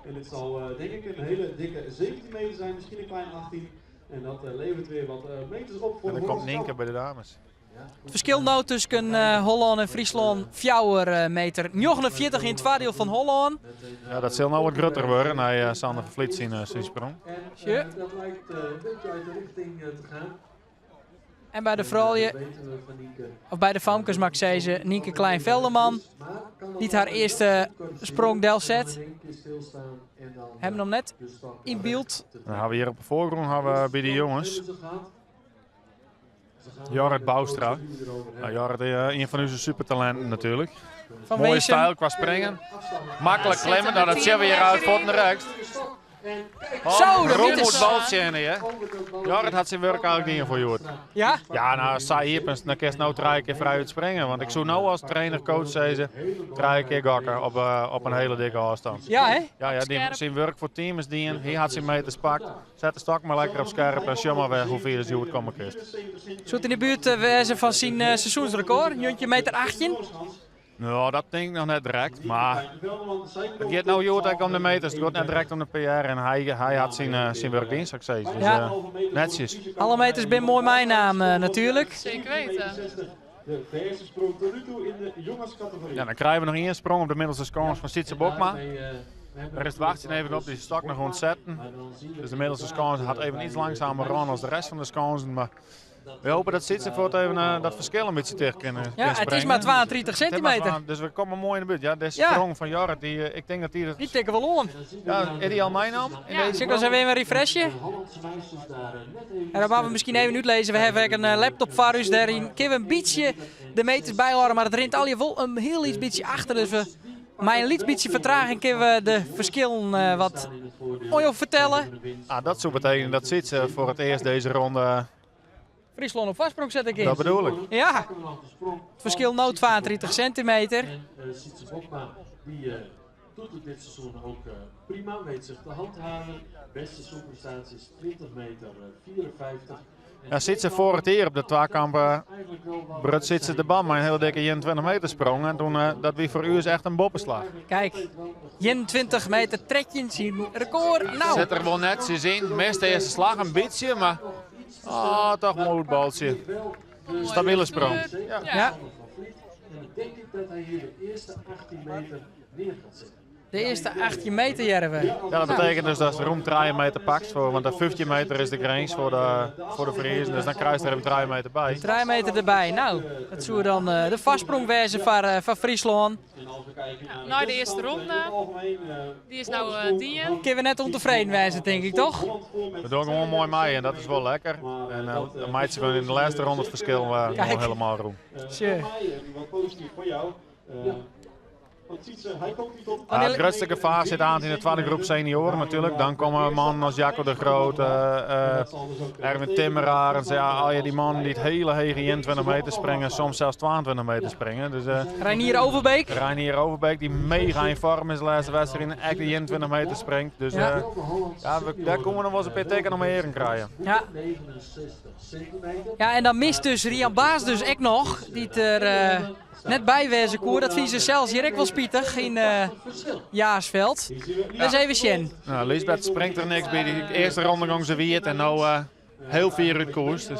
En het zal denk ik een hele dikke 17 meter zijn, misschien een klein 18. En dat levert weer wat meters op voor En de dan komt Hollandse Nienke bij de dames. Het verschil nou tussen Holland en Friesland 4 meter 49 in het voordeel van Holland. Ja, dat zal nou wat groter worden naar Sander van Vliet zien sprong. En dat lijkt een beetje uit de richting te gaan. En bij de vrouwen, of bij de famkes mag ik zeggen, Nienke Klein-Velderman. Niet haar eerste sprong delzet. Hebben hem net in beeld. Dan hebben we hier op de voorgrond bij de jongens. Jorrit Boustra. Ja, Jorrit is een van onze supertalenten natuurlijk. Van Mooie Weesum. stijl qua springen. Makkelijk klimmen, nou, dat zien we hier uit voor de rechts. Zo, dat Roem is- moet baltje in, hè? Jorrit had zijn werk eigenlijk niet voor Jorrit. Ja? Ja, nou, als zij hier bent, dan kun je nou 3 keer vrij uit springen. Want ik zou nou als trainer, coach zeggen, 3 keer gokken op een hele dikke afstand. Ja, hè? Ja, die, zijn werk voor team is die. Hij had zijn meters pakt. Zet de stok maar lekker op scherp en show maar weg hoeveel je het komen kust. Zoet in de buurt wezen van zijn seizoensrecord. Jontje meter 18. Nou, dat denk ik nog net direct. Maar het gaat nou Jood om de meters. Het gaat net direct om de PR. En hij had zijn werk in, zou ik zeggen. Dus Ja. netjes. Alle meters ben mooi mijn naam natuurlijk. Zeker weten. De verse sprong tot nu toe in de jongenscategorie. Ja, dan krijgen we nog één sprong op de middelste scores van Sietse Bokma. Daar is het wachten even op die stok nog ontzetten. Dus de middelste scores had even iets langzamer run als de rest van de scores. Maar we hopen dat Sietse voor het even dat verschil een beetje tegen kunnen Ja, het is maar 32 centimeter. Dus we komen mooi in de buurt. Ja, deze Ja. sprong van Jorrit, ik denk dat die... Die tikken wel om. Ja, is die al mijn naam? Ja, dus ik wil ze weer een refreshje. En dan gaan we misschien even uitlezen. We hebben een laptop voor u. Daarin kunnen we een beetje de meters bijhouden. Maar het rent al je vol een heel iets beetje achter. Dus we met een iets beetje vertraging kunnen we de verschillen wat mooi vertellen. Ah, dat zou betekenen dat Sietse voor het eerst deze ronde... Friesland op vastsprong zet ik in. Dat bedoel ik. Ja, het verschil nou 32 centimeter. En Sietse Bokma, die doet het dit seizoen ook prima, weet zich te handhaven. Beste zoekprestatie is 20 meter 54. Ja, zit ze voor het hier op de tweekamp. Brut zit ze de band met een heel dikke 21 meter sprong. En toen, dat wie voor u is echt een boppenslag. Kijk, 21 meter trekje zien record. Nou, Zit er wel netjes in. Mist de eerste slag een beetje, maar toch een mooi baltje. Stabiele sprong. ja, En dan denk ik dat hij hier de eerste 18 meter neer gaat zetten. de eerste 18 meter Jerwe. Ja, dat betekent dus dat ze rond 3 meter pakt. Want de 15 meter is de grens voor de Vriezen. Dus dan krijg je er een 3 meter bij. 3 meter erbij. Nou, dat zou dan de vastsprong wezen van Friesland. Nou, de eerste ronde, die is nou Dien. Kunnen we net ontevreden wezen, denk ik, toch? We doen gewoon mooi mee en dat is wel lekker. En dan maakt ze in de laatste ronde het verschil nog helemaal rond. Sure. Wat positief voor jou. Want ziet ze, hij komt niet tot Het grootste gevaar zit aan in de tweede groep senioren natuurlijk. Dan komen mannen als Jacco de Groot, Erwin Timmeraar. En al die mannen die het hele hege 21 meter springen, soms zelfs 22 meter springen. Dus, Reinier Overbeek. Reinier Overbeek die mega in vorm is de laatste wedstrijd in echt de 21 meter springt. Dus daar komen we nog wel eens een paar teken om heren krijgen. Ja. Ja, en dan mist dus Rian Baas dus echt nog. Die er net bij wezen koer. Dat vinden ze zelfs hier ook wel spietig in Jaarsveld. Dat is even Sjen. Nou, Lisbeth springt er niks bij. De eerste ronde ging ze wierd en nu heel vier uit koers. Dus.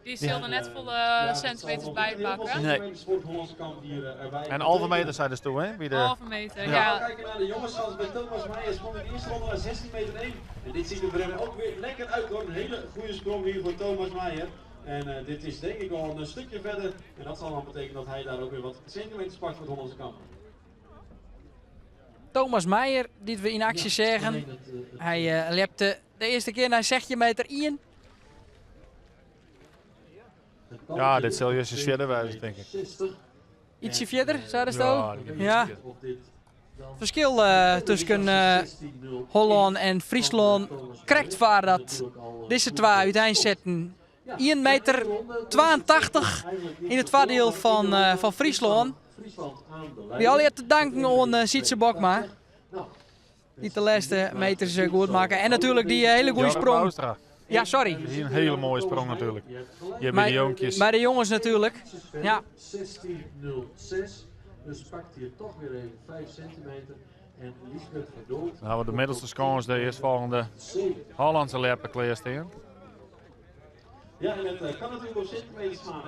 Die zullen net volle centimeters bijpakken. Nee. En halve meter zijn dus toe, hè? Bij de... Halve meter, ja. Kijken naar de jongens zoals bij Thomas Meijer sprong in de eerste ronde naar 16 meter 1. En dit ziet er voor hem ook weer lekker uit hoor. Een hele goede sprong hier voor Thomas Meijer. En dit is denk ik al een stukje verder. En dat zal dan betekenen dat hij daar ook weer wat centimeters pakt voor de Hollandse kant. Thomas Meijer, die we in actie zeggen. Hij lepte de eerste keer naar 16 meter 1. Ja, dit zal je eens verder wijzen, denk ik. Ietsje verder, zou dat Ja, zo? die kan Ja. Verschil tussen Holland en Friesland krijgt waar dat deze twee uiteindelijk zetten 1 meter 82 in het voordeel van Friesland. Die al te danken aan Sietse Bokma. Die de laatste meters goed maken. En natuurlijk die hele goede sprong. Ja, sorry. Dat is een hele mooie sprong natuurlijk. Je hebt bij de jongetjes. Bij de jongens natuurlijk. Ja. 16.06. Dus pakt hier toch weer even 5 centimeter. En Lisbeth Verdood. Dan hebben we de middelste scores de eerstvolgende Hollandse lepper klaarstaan. Ja, en het kan natuurlijk op centimeters gaan.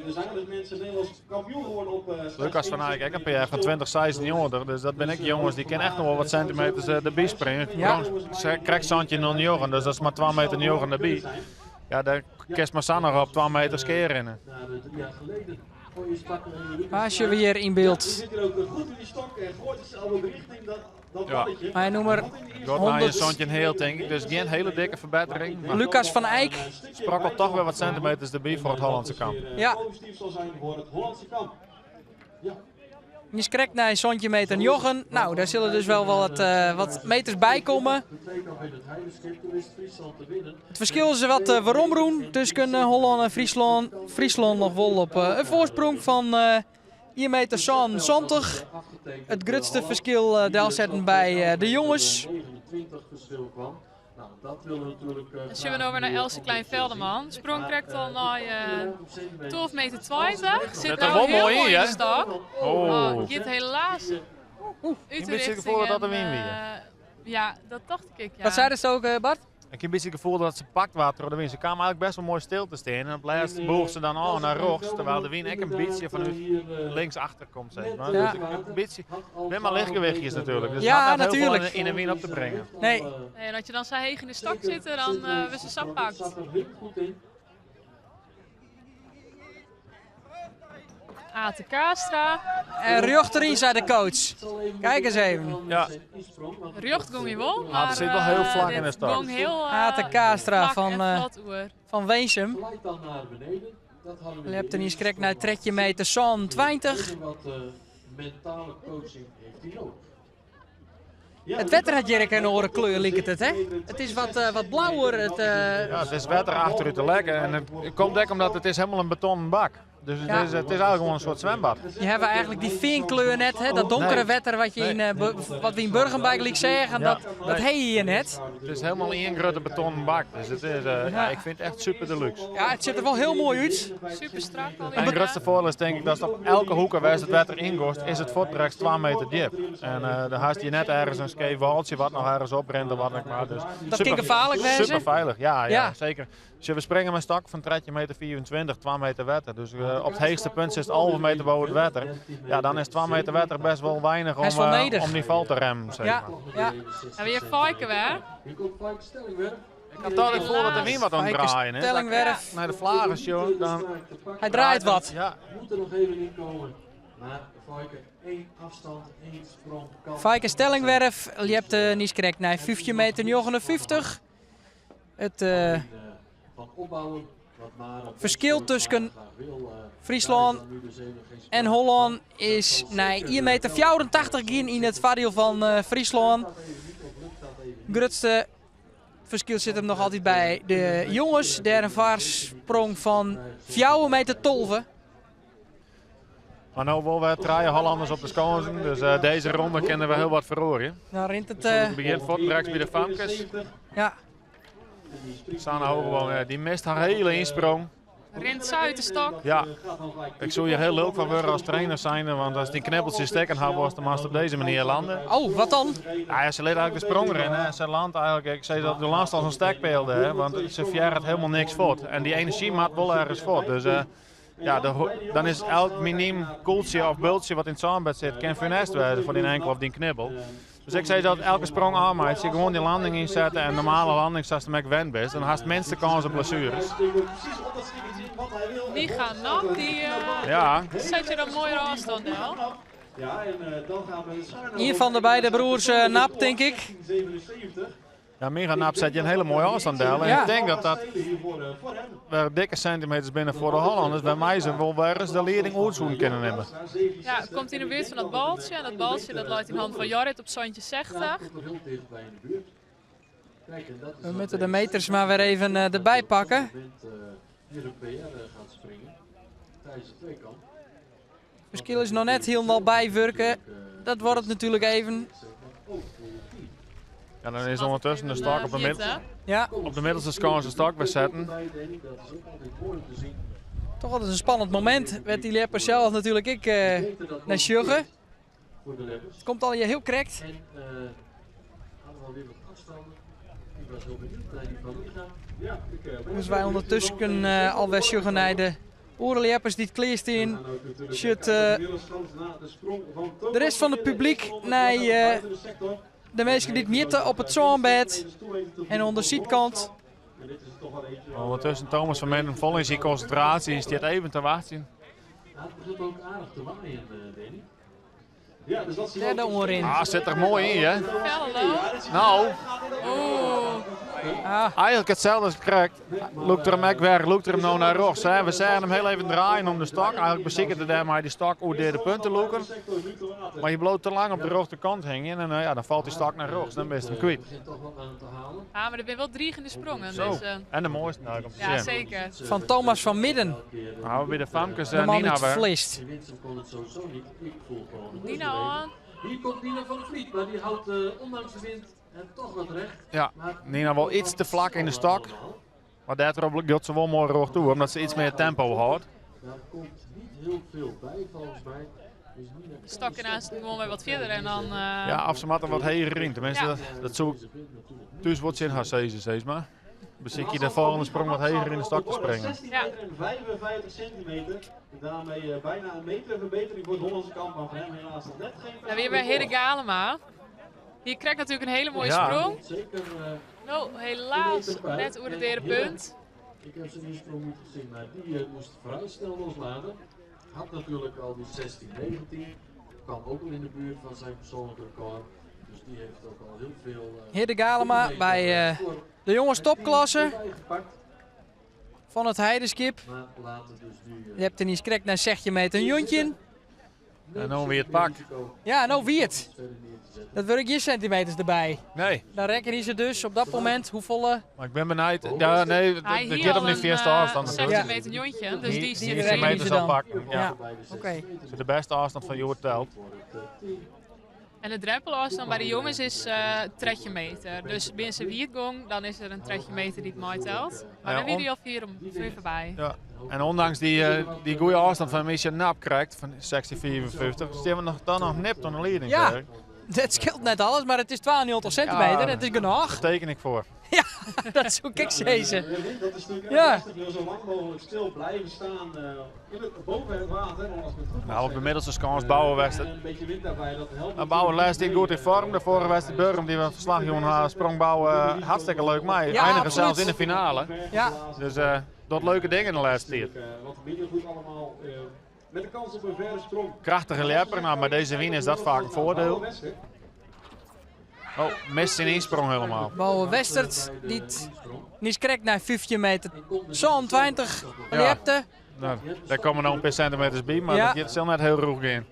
Er zijn dat mensen Nederlands kampioen geworden op... Lucas van Eyck, ik heb een van 2016 jonger, dus dat ben ik jongens, die kennen echt nog wel wat centimeters erbij springen. Ja. Krijgt Santje nog niet jonger, dus dat is maar 2 meter jonger erbij. Ja, daar kerst maar Sanne nog op 2 meter keer in. Paasje weer in beeld. Die zit hier ook goed in die stok en gooit zichzelf ook richting dat Ja. balletje. Mijn nummer Gaat naar je Santje een heel, denk ik, dus geen hele dikke verbetering. Maar Lucas van Eyck. sprokkelt toch weer wat centimeters erbij voor het Hollandse kamp. Ja. Positief zal zijn voor het Hollandse kamp. Je krijgt naar een zontje meter en Jochen. Nou, daar zullen dus wel wat meters bij komen. Het verschil is wat veromroen tussen Holland en Friesland. Friesland nog wel op een voorsprong van 1 meter 70. Het grootste verschil deel zetten bij de jongens. Dan zien we over naar Else Klein-Velderman. Sprong krijgt al naar 12 meter 20. Zit er nou wel heel mooi in, mooi in hè? de stok. Oh. Gaat helaas uit de beetje het richting. gevoel dat er win en, weer. ja, dat dacht ik. Ja. Wat zei dat ook, Bart? Ik heb een beetje het gevoel dat ze pakt water door de wind. Ze kwamen eigenlijk best wel mooi stil te staan. En op het laatst boog ze dan al naar rechts, terwijl de wind echt een beetje vanuit links achter komt. Zeg maar. Ja. Dus ik heb een beetje, met maar lichtgewichtjes natuurlijk. Dus Ja, het gaat net heel natuurlijk. veel in de wind op te brengen. Nee. En als je dan zo heeg in de stok zit, dan wist ze sap pakt. Ate Kastra. En Rjocht erin, zei de coach. Kijk eens even. Ja. Rjocht gong je wel, Ja, maar het zit wel heel vlak dit in de stok. gong heel Ate Kastra vlak en van, vlot oer. van Weensum. Je hebt een inskrek naar het trekje meter 20. Wat mentale coaching heeft hij nodig. Het wetter had Jerk een oren kleur, lijkt het, hè? Het is wat blauwer. Ja, het is wetter achteruit te lekken. En het komt ook omdat het is helemaal een betonnen bak. Dus Ja. het is eigenlijk gewoon een soort zwembad. Je hebt eigenlijk die veenkleur net, hè? Dat donkere Nee. wetter wat, wat we in Burgenbijk zeggen, Ja. dat heb je hier net. Het is helemaal één grote betonnen bak. Dus het is, ja, ik vind het echt super deluxe. Ja, het ziet er wel heel mooi uit. Super strak al. En het grootste voordeel is denk ik dat het op elke hoek waar het wetter ingoost, is het voortrechts 2 meter diep. En dan haast je net ergens een scheef waaltje wat nog ergens oprent of wat dan maar. Dus Dat kan gevaarlijk wezen. Super veilig, ja, Ja. zeker. Dus we springen met stak van 13,24 meter, 2 meter wetter. Dus op het hoogste punt is het 1,5 meter boven het wetter. Ja, dan is 2 meter wetter best wel weinig Hij is wel neder. om die val te remmen. Zeg Ja, maar. ja. En weer Fijke hè? Hier komt Fijke Stellingwerf. Ik had toch het gevoel dat er weer wat aan het Fijke draaien is. Stellingwerf. Naar de vlagen, joh. Dan Hij draait wat. Ja, Moet er nog even in komen. Maar Fijke, 1 afstand, 1 sprong. kan. Fijke Stellingwerf, je hebt niet correct, nee, 15 meter 59. Het Van opbouwen. Wat maar op verschil tussen Friesland en Holland is 1,84 meter in het voordeel van Friesland. Het grootste verschil zit hem nog altijd bij de jongens. Daar een vaarsprong van 4,12 meter. maar nou wel weer 3 Hollanders op de scoren. Dus deze ronde kennen we heel wat verloren. Nou rint het, Het begint voortrechts bij de Famkes. ja, Sana Hogewoon, die mist haar hele insprong. Rint ze uit de stok. Ja, ik zou je heel leuk van worden als trainer zijn, want als die knippeltjes stekken had, was de maast op deze manier landen. oh wat dan? Ja, ze leed eigenlijk de sprong erin. Hè. Ze landt eigenlijk, ik zei dat de laatste als een stekpeelde, hè, want ze verjaart helemaal niks voort. En die energie maakt wel ergens voort. Dus ja, dan is elk miniem koeltje of bultje wat in het zandbed zit, kan funest worden voor die enkel of die knibbel. Dus ik zei dat elke sprong aanmaakt, je gewoon die landing inzetten en normale landing zoals je gewend bent. Dan haast minste kans op blessures. Die gaan nat, die Ja, zet je dan mooier afstand wel. Ja, en dan gaan we schuin Een van de beide broers Nap, denk ik. 77. ja, mega nap zet je een hele mooie afstand delen. En Ja. ik denk dat dat Voor hem. weer dikke centimeters binnen voor de Hollanders. Bij mij zijn wel weer eens de leiding uitzoen kunnen hebben. Ja, het komt in de buurt van dat baltje. En dat baltje dat laat in de hand van Jarrit op zandje 60. Komt er heel dichtbij in de buurt. Kijk, en dat is We moeten de meters maar weer even erbij pakken. hier de PR gaat springen. Tijdens de tweekant. Het verschil is nog net helemaal bijwerken. Dat wordt het natuurlijk even. Ja, dan is ondertussen de stok Ja, op de middelste score stok weer zetten. Dat is ook altijd mooi om te zien. toch altijd een spannend moment. Werd die lepper zelf natuurlijk ik naar Sjugge. Voor de leppers. Het komt al hier heel correct. En hadden we alweer wat afstanden. Ik was heel benieuwd naar die van Liga. Ja, Dus wij ondertussen kunnen alweer Sjugge naar de oerleppers die het kleerst in. Shit, de rest van het publiek naar de mensen die het mitten op het zonnebed en onder de zijkant. Ondertussen Thomas van Menden vol in zijn concentratie. Is die het even te wachten. Ja, het begint ook aardig te waaien, Danny. Ja, dus dat Derde onderin. Ah, zit er mooi in, hè? Hallo. Nou, Oeh. eigenlijk hetzelfde als correct. Loopt er hem ook weg, loopt er hem nou naar rechts. Hè? We zeggen hem heel even draaien om de stok. Eigenlijk beziekerde hij maar die stok hoe de punten lopen. Maar je bloot te lang op de rechterkant hangen en ja, dan valt die stok naar rechts. Dan ben je hem kwijt. begint toch wat aan te halen. Ja, maar er zijn wel 3 in de sprongen. Zo. Dus, En de mooiste nou, om te ja, zien. zeker. Van Thomas van Midden. Nou, bij de Famkes De man Nina uit weer. Vlist. Die Winsum kon het sowieso niet. Ik voel gewoon. Nina aan. Hier komt Nina van der Vliet, maar die houdt ondanks de wind en toch wat recht. Ja, Maar Nina wel iets te vlak in de stok. Maar daarop gaat ze wel mooi recht toe, omdat ze iets meer tempo houdt. daar komt niet heel veel bij volgens mij. Dus Nina De stok ernaast gewoon weer wat verder en dan... Ja, of ze moet er wat heger in. Tenminste, Ja. dat zou ik dus wat in haar zeggen, steeds maar. Beziek je de volgende sprong wat heger in de stok te springen. 16 meter en 55 centimeter. En daarmee bijna een meter verbetering voor het Hollandse kamp. Maar voor hem helaas nog net geen. Ja, weer bij Hidde Galema. Hier krijgt natuurlijk een hele mooie Ja. sprong. zeker. Nou, helaas net over het derde punt. Ik heb zijn insprong niet gezien, maar die moest vrij snel loslaten. Had natuurlijk al die 16-19. Kwam ook al in de buurt van zijn persoonlijke record. Dus die heeft ook al heel veel. Hidde Galema bij de jongens topklasse van het Heideskip. Maar laten dus nu. Je hebt er niet correct naar zeg je met een jontje. En dan weer het pak. Ja, nou wie het. Dat wil ik je centimeters erbij. Nee, Dan rekenen ze dus op dat moment hoeveel... maar ik ben benieuwd. Ja, nee, Hij dat hier gaat al om die een eerste afstand. 60 Ja. meter jontje, dus die die zit rekenen meter ze zal dan. pakken. Ja. Ja, oké. Dus de beste afstand van Joert telt. En de drempelafstand bij de jongens is tretje meter. Dus binnen zijn wierdgong, dan is er een tretje meter die het mooi telt. Maar Ja, dan weer die al vier voorbij. Ja. En ondanks die goede afstand van Misha Nap krijgt, van 60-54, staan we dan nog nipt aan de leiding. Ja. zeg ik. Het scheelt net alles, maar het is 92 centimeter. Ja. Het is genoeg. Daar teken ik voor. Dat zoek ik zezen. Dat is natuurlijk Ja. lastig. Je wil zo lang mogelijk stil blijven staan boven het water. En als het goed Nou, op is, de middelste kans bouwen we en een beetje wind daarbij, dat helpt. En bouwen laatst die goed in vorm. De vorige wedstrijd Burgum die we verslag jongen sprongbouwen hartstikke leuk mee. Ja, Eindigen absoluut. zelfs in de finale. Ja. Dus dat leuke dingen de laatste tijd. Wat minder goed allemaal. Met de kans op een verre sprong. Krachtige lepper, nou bij deze wien is dat vaak een voordeel. Oh, mist zijn insprong helemaal. Bouwen Westert, die krijgt naar 15 meter. Zo'n 20 Ja. lepte. Nou, daar komen nog een paar centimeters bij, maar Ja. dat zal net heel roeg in.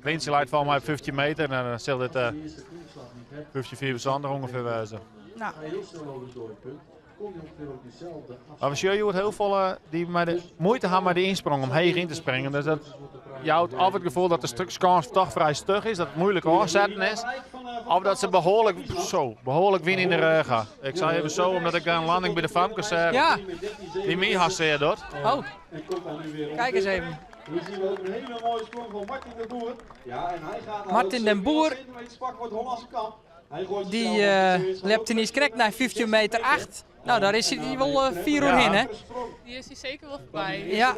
Lintje leidt van mij op 15 meter en dan zal dit 54 ongeveer wezen. Nou, Maar we zien je heel veel die met de moeite hebben met de insprong om heen in te springen. Dus dat, je houdt af het gevoel dat de stukskans toch vrij stug is, dat het moeilijk aanzetten is. Of dat ze behoorlijk win in de rug gaan. Ik zei even zo, omdat ik een landing bij de Famkes ja. die mij hasseer doet. Oh, kijk eens even. Hier zien we ook een hele mooie sprong van Martin den Boer. Ja, en hij gaat Martin den Boer, die lepte niet krijgt naar 15 meter 8. Nou, daar is hij wel 4 uur in, hè? Die is hij zeker wel voorbij. Ja,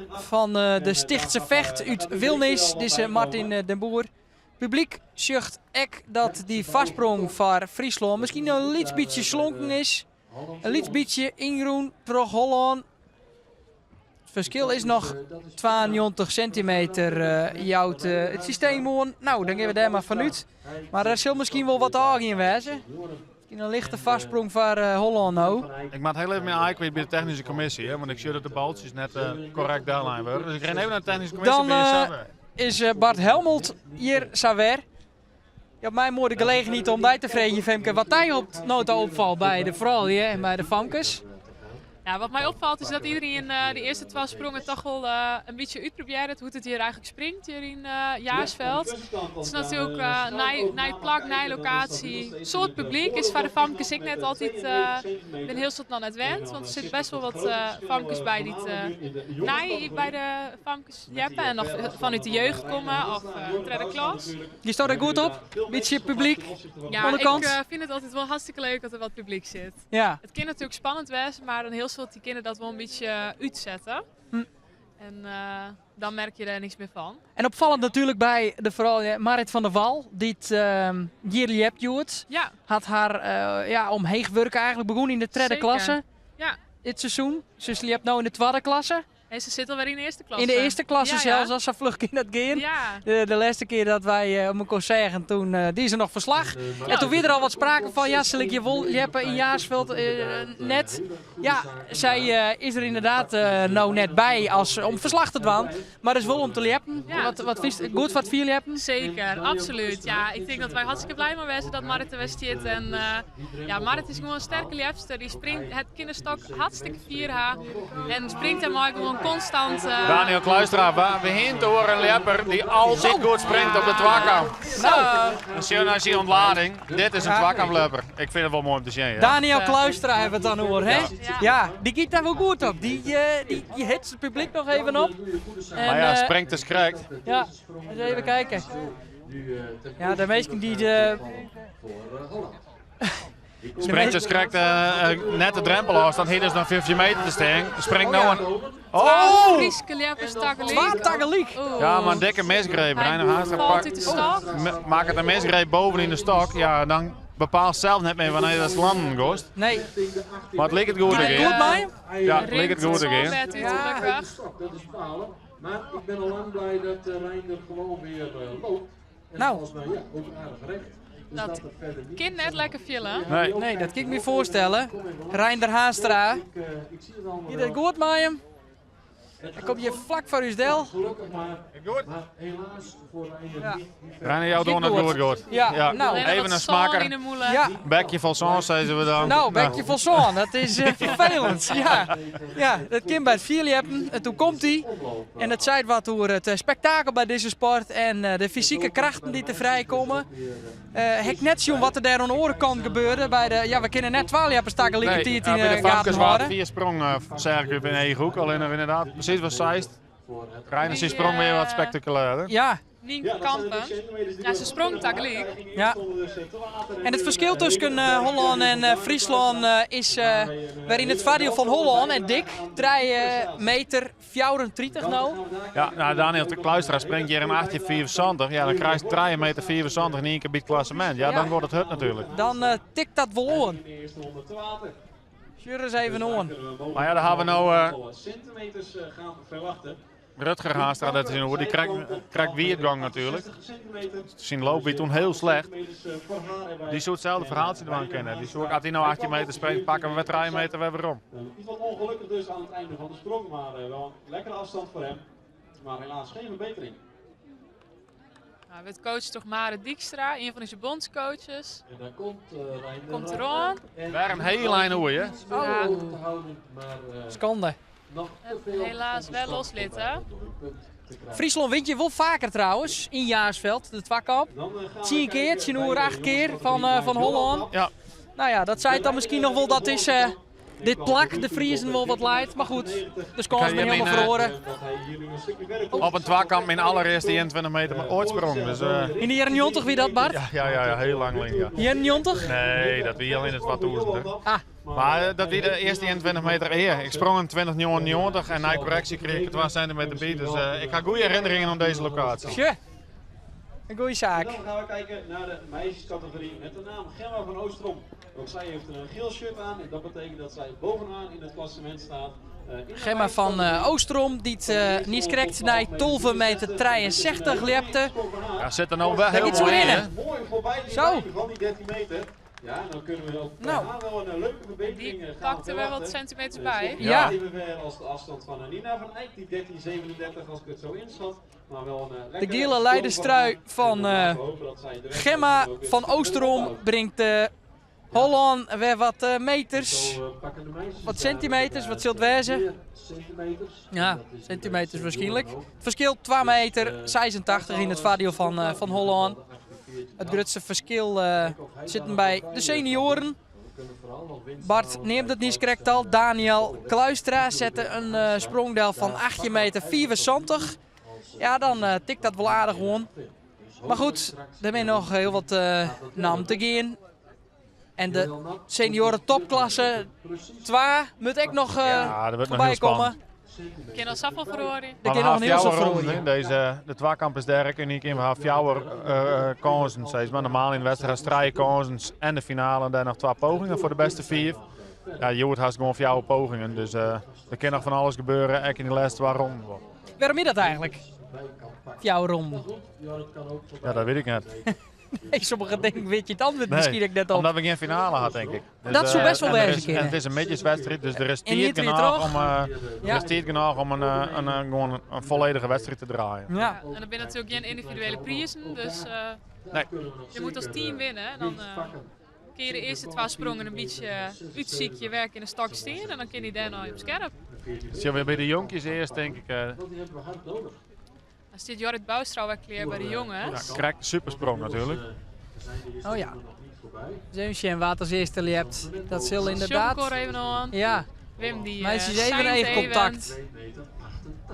van de Stichtse Vecht uit Wilnis, dit is Martin den Boer. Publiek zucht ek dat die vastsprong van Friesland misschien een liets beetje slonken is. Een liets beetje ingroen, terug Holland. Het verschil is nog 92 centimeter jouwt het systeem gewoon. Nou, dan gaan we daar maar vanuit. Maar er zal misschien wel wat aan in wezen. Misschien een lichte vastsprong van Holland nou. Ik maak heel even mijn eye bij de technische commissie, hè, want ik zie dat de baltjes net correct deadline worden. Dus ik ren even naar de technische commissie. Dan, bij jezelf. Is Bart Helmond hier saver. Je hebt mij mooi de gelegenheid om daar te vragen, Femke, wat hij op nota opvalt bij de vrouwen en bij de Famkes. Ja, wat mij opvalt is dat iedereen de eerste 12 sprongen toch wel een beetje uitprobeert hoe het hier eigenlijk springt hier in Jaarsveld. Het is natuurlijk naar plak, naar locatie. Soort publiek is voor de Famkes ik net altijd ben heel soort nog net wend, want er zitten best wel wat Famkes bij die het bij de Famkes jeppen en nog vanuit de jeugd komen of derde klas. Je staat er goed op, beetje publiek. Ja, onderkant. ik vind het altijd wel hartstikke leuk dat er wat publiek zit. Ja. Het kan natuurlijk spannend wezen, maar dan heel soort die kinderen dat wel een beetje uitzetten. Hm. En dan merk je er niks meer van. En opvallend natuurlijk bij de vrouw Marit van der Wal, die het hier hebt Joert. Ja, Had haar omheen werken eigenlijk begonnen in de tweede Zeker. klasse ja. dit seizoen. Dus je hebt nou in de tweede klasse. En ze zit alweer in de eerste klasse. In de eerste klasse Ja, zelfs, ja. als ze vlug in dat gaan. Ja, De laatste keer dat wij om kon zeggen, toen die is er nog verslag. En toen weer er al wat sprake van, ja, zal ik je vol jeppen in Jaarsveld net. Ja, zij is er inderdaad nou net bij om verslag te doen. Maar dat is wel om te jeppen. Ja. Wat vies, goed wat vier jeppen? zeker. Absoluut. Ja, ik denk dat wij hartstikke blij mee zijn dat Marit er west zit. En ja, Marit is gewoon een sterke liefste. Die springt het kinderstok hartstikke vierha. En springt hem maar gewoon constant. Daniel Kluistra, we hinten horen een lepper die altijd goed springt op de twakkamp. Nou, Een zie ontlading. Dit is een twakkamplepper. Ik vind het wel mooi om te zien. Ja. Daniel Kluistra hebben we het dan hoor, hè? Ja. Ja, die giet daar wel goed op. Die hitst het publiek nog even op. En, Maar ja, springt is correct. ja, eens even kijken. Ja, de meesten die de... Springt is correct net de drempel af, dan hier is nog 15 meter te staan. Springt nou een... Oh! Frieske lippers, takkeliek. Zwaar takkeliek. Ja, maar een dikke misgreep. Hij Reiner Haastra valt uit de stok. maakt het een misgreep boven in de stok. Ja, dan bepaalt zelf net meer wanneer dat landen goost. Nee, Maar het leek het goed goed again. mij? Ja, het leek het goed Zo again. bed Ja. gelukkig. Dat is balen. Maar ik ben al lang blij dat Reiner gewoon weer loopt. En Nou. volgens mij, ja, ook aardig recht. Dus Dat er verder niet. kind net lekker villen. Nee. Nee, dat kan ik me voorstellen. Reinder Haastra. Ik zie het allemaal Je wel. dat goed met hem? Dan kom je vlak voor uw del. Gelukkig maar helaas voor Ja. Rennen jou door naar het goed. Ja, nou, Alleen even wat een zon smaker. in de moelen. ja. Bekje vol zon, zeiden we dan. Nou, bekje vol zon, dat is vervelend. Ja, dat kan bij het vierlippen. En toen komt hij. En het zei wat over het spektakel bij deze sport en de fysieke krachten die te vrijkomen. Hek net zien wat er daar aan de orenkant gebeurde. Bij de, ja, we kunnen net 12 jaar per stakken liggen die het in bij de de gaten Famkes waren houden. 4 sprongen, zeg ik in één hoek. Alleen nog inderdaad, precies wat Zeist. Reiner zijn sprong weer wat spectaculairder. Ja, Nienke Kampen. Ja, ze sprong tegelijk. ja. En het verschil tussen Holland en Friesland is weer in het vaardiel van Holland en Dick 3 meter 34 nou. Ja, nou Daniel de Kluistra springt hier in 1874. Ja, dan krijg je 3 meter 74 in één keer bij het klassement. Ja, dan wordt het hut natuurlijk. Dan tikt dat wel aan. Stuur eens even aan. Maar ja, dan hebben we nou centimeters gaan verwachten. Rutger Haastra dat zien hoe die krijgt weergang natuurlijk. Zijn loop weer toen heel slecht. Die zou hetzelfde verhaaltje ervan kennen. Die zou, als hij nou 18 meter springt, pakken we weer 3 meter weer om. Iets wat ongelukkig dus aan het einde van de sprong, maar wel een lekkere afstand voor hem. Maar helaas geen verbetering. Nou, werd coach toch Mare Dijkstra, een van onze bondscoaches. En daar Komt er aan. Weer een hele lijn hoe je. Ja, te houden, maar Schande. nog te veel. helaas wel loslitten. Friesland wint je wel vaker trouwens, in Jaarsveld, de twakkamp. 10 keer, 10 uur, 8 keer van Holland. Ja. Nou ja, dat zei dan misschien nog wel, dat is dit plak, de Friesen wel wat leidt. Maar goed, de kans ben helemaal verloren. Op een twakamp in allereerste 21 meter maar ooit sprong. Dus, In de jaren 90 wie dat, Bart? ja, heel lang geleden. Ja. Jaren 90? Nee, dat wie al in het 2000. Ah, Maar dat wie de eerste 21 meter eer. Ik sprong in 2090 en na correctie kreeg ik 12 centimeter bij. Dus ik ga goede herinneringen aan deze locatie. tje. Een goeie zaak. Dan gaan we kijken naar de meisjescategorie met de naam Gemma van Oostrom. Ook zij heeft een geel shirt aan en dat betekent dat zij bovenaan in het klassement staat. Gemma van Oostrom, die het niet correct naar 12 meter 63 lepte. Ja, zit er nou wel heel iets mooi in. winnen. hè? Mooi voorbij die Zo. lijn van die 13 meter. Ja, dan kunnen we ook bij Nou. haar wel een leuke verbetering Die gaan pakte wel wat verwachten. centimeters bij. Ja. Even ver als de afstand van Nina van Eyck, die 13:37 als ik het zo inschat. Maar wel een lekkere gele sprong leiderstrui van haar. We hopen dat zij de wedstrijd Gemma ook weer van goed Oostrom ophoudt. brengt Holland weer wat meters. Zo, pakken de meisjes Wat daar centimeters, ook, wat zult wezen? 4 centimeters. Ja, Dat is centimeters een waarschijnlijk. beetje Het verschil 2 meter 86 in het vaardiel van Holland. Het grootste verschil zit bij de senioren. Bart neemt het niet correct al. Daniel Kluistra zette een sprongdel van 8 meter 74. Ja, dan tikt dat wel aardig gewoon. Maar goed, er zijn nog heel wat naam te gaan. En de senioren topklasse 2 moet ik nog Ja, dat wordt nog voorbij heel spannend. komen. Ik ken al zoveel verloren. Er kan nog een heel soort ronde. verrooien. Deze, de twakamp is derk uniek in. We hebben 4 kansen. Zeg maar. Normaal in de wedstrijd 3 kansen en de finale. En dan nog 2 pogingen voor de beste 4. Ja, je wordt gewoon 4 pogingen. Dus er kan nog van alles gebeuren. Ook in de laatste 2 ronden. Waarom is dat eigenlijk? Jouw ronde. Ja, dat weet ik net. Nee, sommige dingen weet je het antwoord misschien ook net op. Omdat we geen finale had, denk ik. Dus, Dat zou best wel en er wezen is- kunnen. en het is een midjeswedstrijd, dus er is En niet tijd weer genoeg terug. om, er Ja. is tijd genoeg om gewoon een volledige wedstrijd te draaien. Ja. En dan ben je natuurlijk geen individuele prijzen, dus Nee. je moet als team winnen. En dan kun je de eerste 2 sprongen een beetje uitziek je werk in de stok staan en dan kun je daarna op scherp. Zullen we bij de jonkjes eerst, denk ik, Dan zit Jorrit Bouwstra weer klaar bij de jongens. krijgt de supersprong natuurlijk. Oh ja. Zeusje en wat als eerste hebt. Dat zal inderdaad. Sjokor even aan. Ja. Wim die Meisjes schijnt even contact.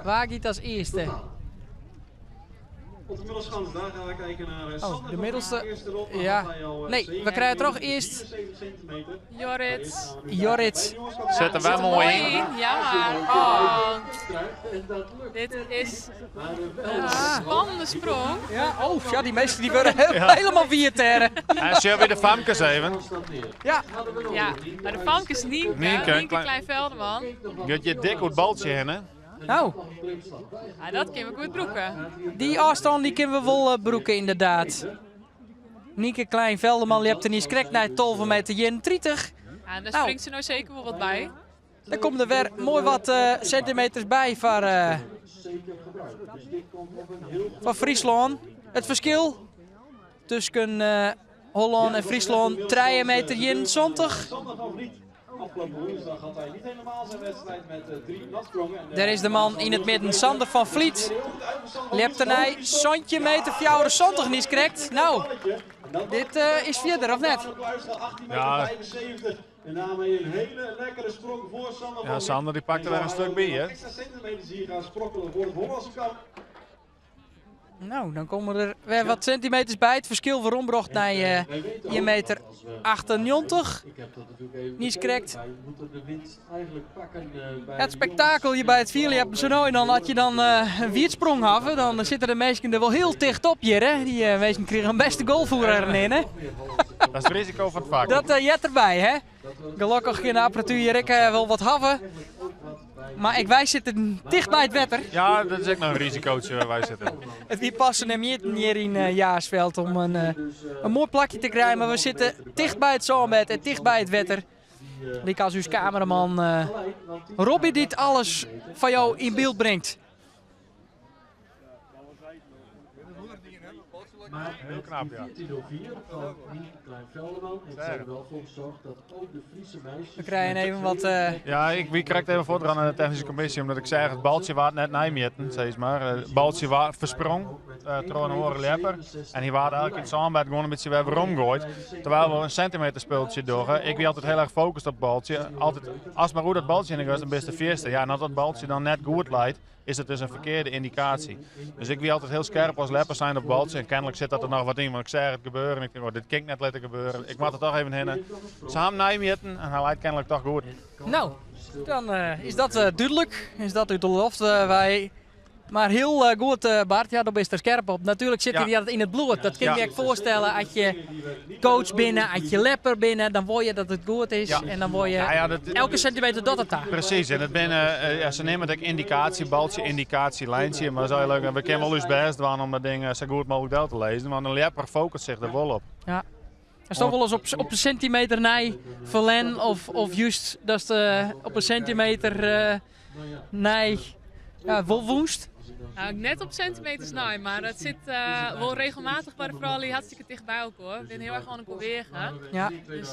Waar gaat als eerste? Op de middelschans, daar gaan we kijken naar Sander de van middelste. Haar, eerste erop, Ja. had hij al, Nee, 7 we krijgen toch meter, eerst 74 centimeter. Jorrit. Jorrit. Zet er wel Zit er mooi in. Ja maar. Oh, dit is een spannende sprong. Ja, oh ja, die meesten die worden helemaal vierterren. En zullen we de famkes even? Ja, Ja, maar de Vank is Nienke. Nienke, Nienke Klein-Velderman. Gaat je dik het baltje in, hè? nou, Ja, dat kunnen we goed broeken. die afstand die kunnen we wel broeken inderdaad. Nieke Klein-Velderman, je hebt er niet correct naar 12 meter 30. Ja, en daar Nou. springt ze nou zeker wel wat bij. Dan komen er weer mooi wat centimeters bij van Friesland. Het verschil tussen Holland en Friesland 3 meter 21. Afgelopen woensdag had hij niet helemaal zijn wedstrijd met 3 natsprongen. Daar is de man in het midden, Sander van Vliet. Leptenij, centimeter fjouwer, zondag niet correct. Nou, dit is verder, of net? Ja. En daarmee een hele lekkere sprong voor Sander. Ja, Sander die pakt er weer een stuk bij, hè? Extra centimeters hier gaan sprokkelen voor het Hollandse kamp. Nou, dan komen er weer wat centimeters bij. Het verschil van Rombrocht naar 1 meter 98. Niet correct. Het spektakel hier bij het vieren hebben zo nooit. Dan had je dan een wiertsprong hebben. Dan zitten de meesten er wel heel dicht op hier. Hè? Die meesten kregen een beste goalvoerder erin. Hè? Dat is het risico van het vak. Dat jet erbij, hè? Gelukkig in de apparatuur hier ik wel wat hebben. Maar wij zitten dicht bij het wetter. Ja, dat is ook nog een risicootje waar wij zitten. Het wie passen hem hier in Jaarsveld om een mooi plakje te krijgen. Maar we zitten dicht bij het zonnebed en dicht bij het wetter. Ik als uw cameraman Robbie dit alles van jou in beeld brengt. Maar heel knap, ja. 1404 van Nienke Klein-Velderman heeft er wel voor gezorgd dat ook de Friese meisjes... We krijgen even wat... Ja, wie krijgt even voor aan de technische commissie, omdat ik zeg, het baltje waard net nijmeten, zeg maar. Het baltje waard versprong, door een horen lepper. En die waard eigenlijk in het zandbed gewoon een beetje weer omgooid. Terwijl we een centimeter speeltje door. Ik ben altijd heel erg gefocust op het baltje. Altijd, als maar hoe dat baltje in was, dan best de eerste. Ja, en als dat baltje dan net goed leidt, is het dus een verkeerde indicatie. Dus ik wil altijd heel scherp als lepper zijn op het baltje. En kennelijk zit dat er nog wat in, want ik zeg het gebeuren. En ik denk, oh, dit kan ik net laten gebeuren. Ik moet er toch even heen. Samen nijmeten en hij leidt kennelijk toch goed. Nou, dan is dat duidelijk. Is dat uit de loft. Wij... Maar heel goed, Bart. Ja, daar ben je er scherp op. Natuurlijk zit hij in het bloed. Dat kan je je voorstellen als je coach binnen, als je lepper binnen, dan word je dat het goed is. Ja. En dan word je elke centimeter dat het daar. Precies. En het binnen, ze nemen het ook indicatie, baltje, indicatie, lijntje. Maar zo leuk. We kunnen wel eens best doen om dat ding zo goed mogelijk uit te lezen. Want een lepper focust zich er wel op. Ja. Er staat wel eens op een centimeter nij verlen of juist dat is op een centimeter nij woest. Nou, net op centimeters naai, maar het zit wel regelmatig bij de vrouwen hartstikke dicht bij elkaar hoor. Ik ben heel erg aan het bewegen. Ja. Dus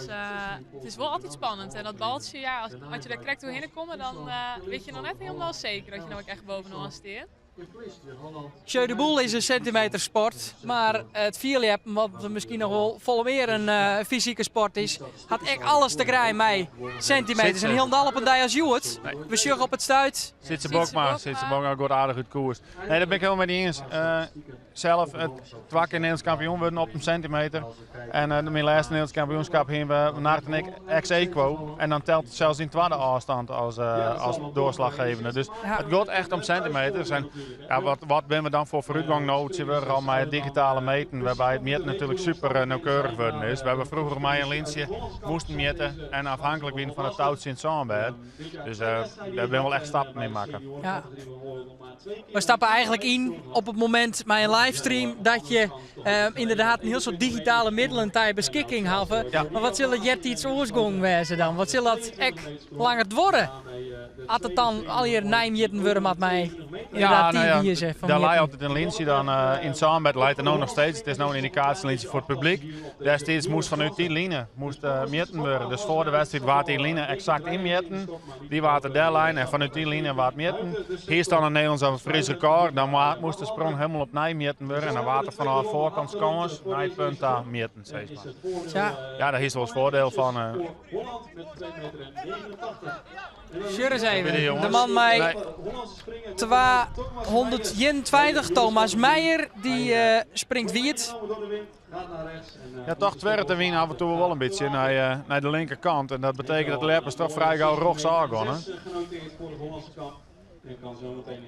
het is wel altijd spannend. En dat baltje, ja, als je daar correct doorheen komt, dan weet je nog net helemaal zeker dat je nou ook echt bovenaan staat. Jeu de Boel is een centimeter sport, maar het vierleppen, wat misschien nog wel vol meer een fysieke sport is, had echt alles te krijgen met centimeters. En heel dal op een dag als Juwet. We sjuggen op het stuit. Zit ze Bokma goed aardig uit koers. Nee, daar ben ik helemaal mee eens. Zelf het twee keer Nederlands kampioen worden op een centimeter. En mijn laatste Nederlands kampioenschap gingen we naar de ex-equo. En dan telt het zelfs in tweede afstand als doorslaggevende. Dus het gaat echt om centimeters. En ja, wat ben we dan voor vooruitgang nodig? We al met digitale meten, waarbij het meten natuurlijk super nauwkeurig worden is. We hebben vroeger mij een lintje moesten meten en afhankelijk zijn van het touwtje in het zandbed. Dus daar ben we wel echt stappen in maken. Ja. We stappen eigenlijk in op het moment met een livestream dat je inderdaad een heel soort digitale middelen ter beschikking hebben. Ja. Maar wat zal het jet iets oorsprong wezen dan? Wat zal dat echt langer worden? Had het dan al je nijmjetten worden met mij inderdaad TV is van daar leidt altijd een lintje dan in het zandbed leidt er nou nog steeds. Het is nou een indicatielintje voor het publiek. Destijds moest vanuit die lijnen meten worden. Dus voor de wedstrijd waard die lijnen exact inmeten. Die waard de lijn en vanuit die lijnen waard meten. Hier staat een Nederlands of een Fries record. Dan moest de sprong helemaal op nij meten worden. En dan water vanaf de voorkant komens, naar het punt daar meten. Ja, daar is wel eens voordeel van. Sure eens even. De man mij 221, Thomas Meijer, die springt wiet. Ja, toch twerren te winnen af en toe wel een beetje naar de linkerkant. En dat betekent dat de leppers toch vrij gauw rechts aangaan.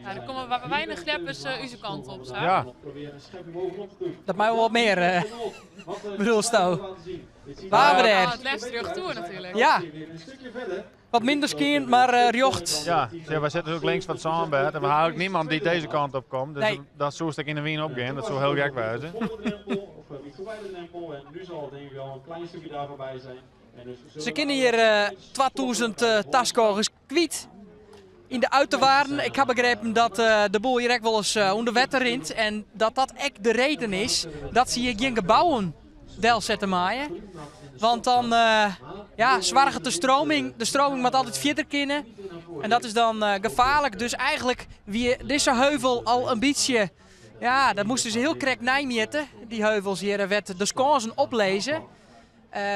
Ja, er komen weinig leppers onze kant op. Zo. Ja. Dat mij wel wat meer bedoel Sto. Waar we er? Het les terug toe natuurlijk. Ja. Wat minder skiën, maar rjocht. Ja, wij zitten ook links van het zandbed. En we hebben ook niemand die deze kant op komt. Dus dat zou ik in de wien opgaan. Dat zou heel gek wezen. Nu zal het denk ik wel een klein stukje daar voorbij zijn. Ze kunnen hier 2000 taskogers kwijt in de uiterwaarden. Ik heb begrepen dat de boel hier echt wel eens onder wetter rint. En dat echt de reden is dat ze hier geen gebouwen del zetten maaien. Want dan zwaarget de stroming. De stroming moet altijd verder kunnen. En dat is dan gevaarlijk. Dus eigenlijk wie deze heuvel al een beetje... Ja, dat moesten ze heel krek nijmeten. Die heuvels hier werd de sconsen oplezen.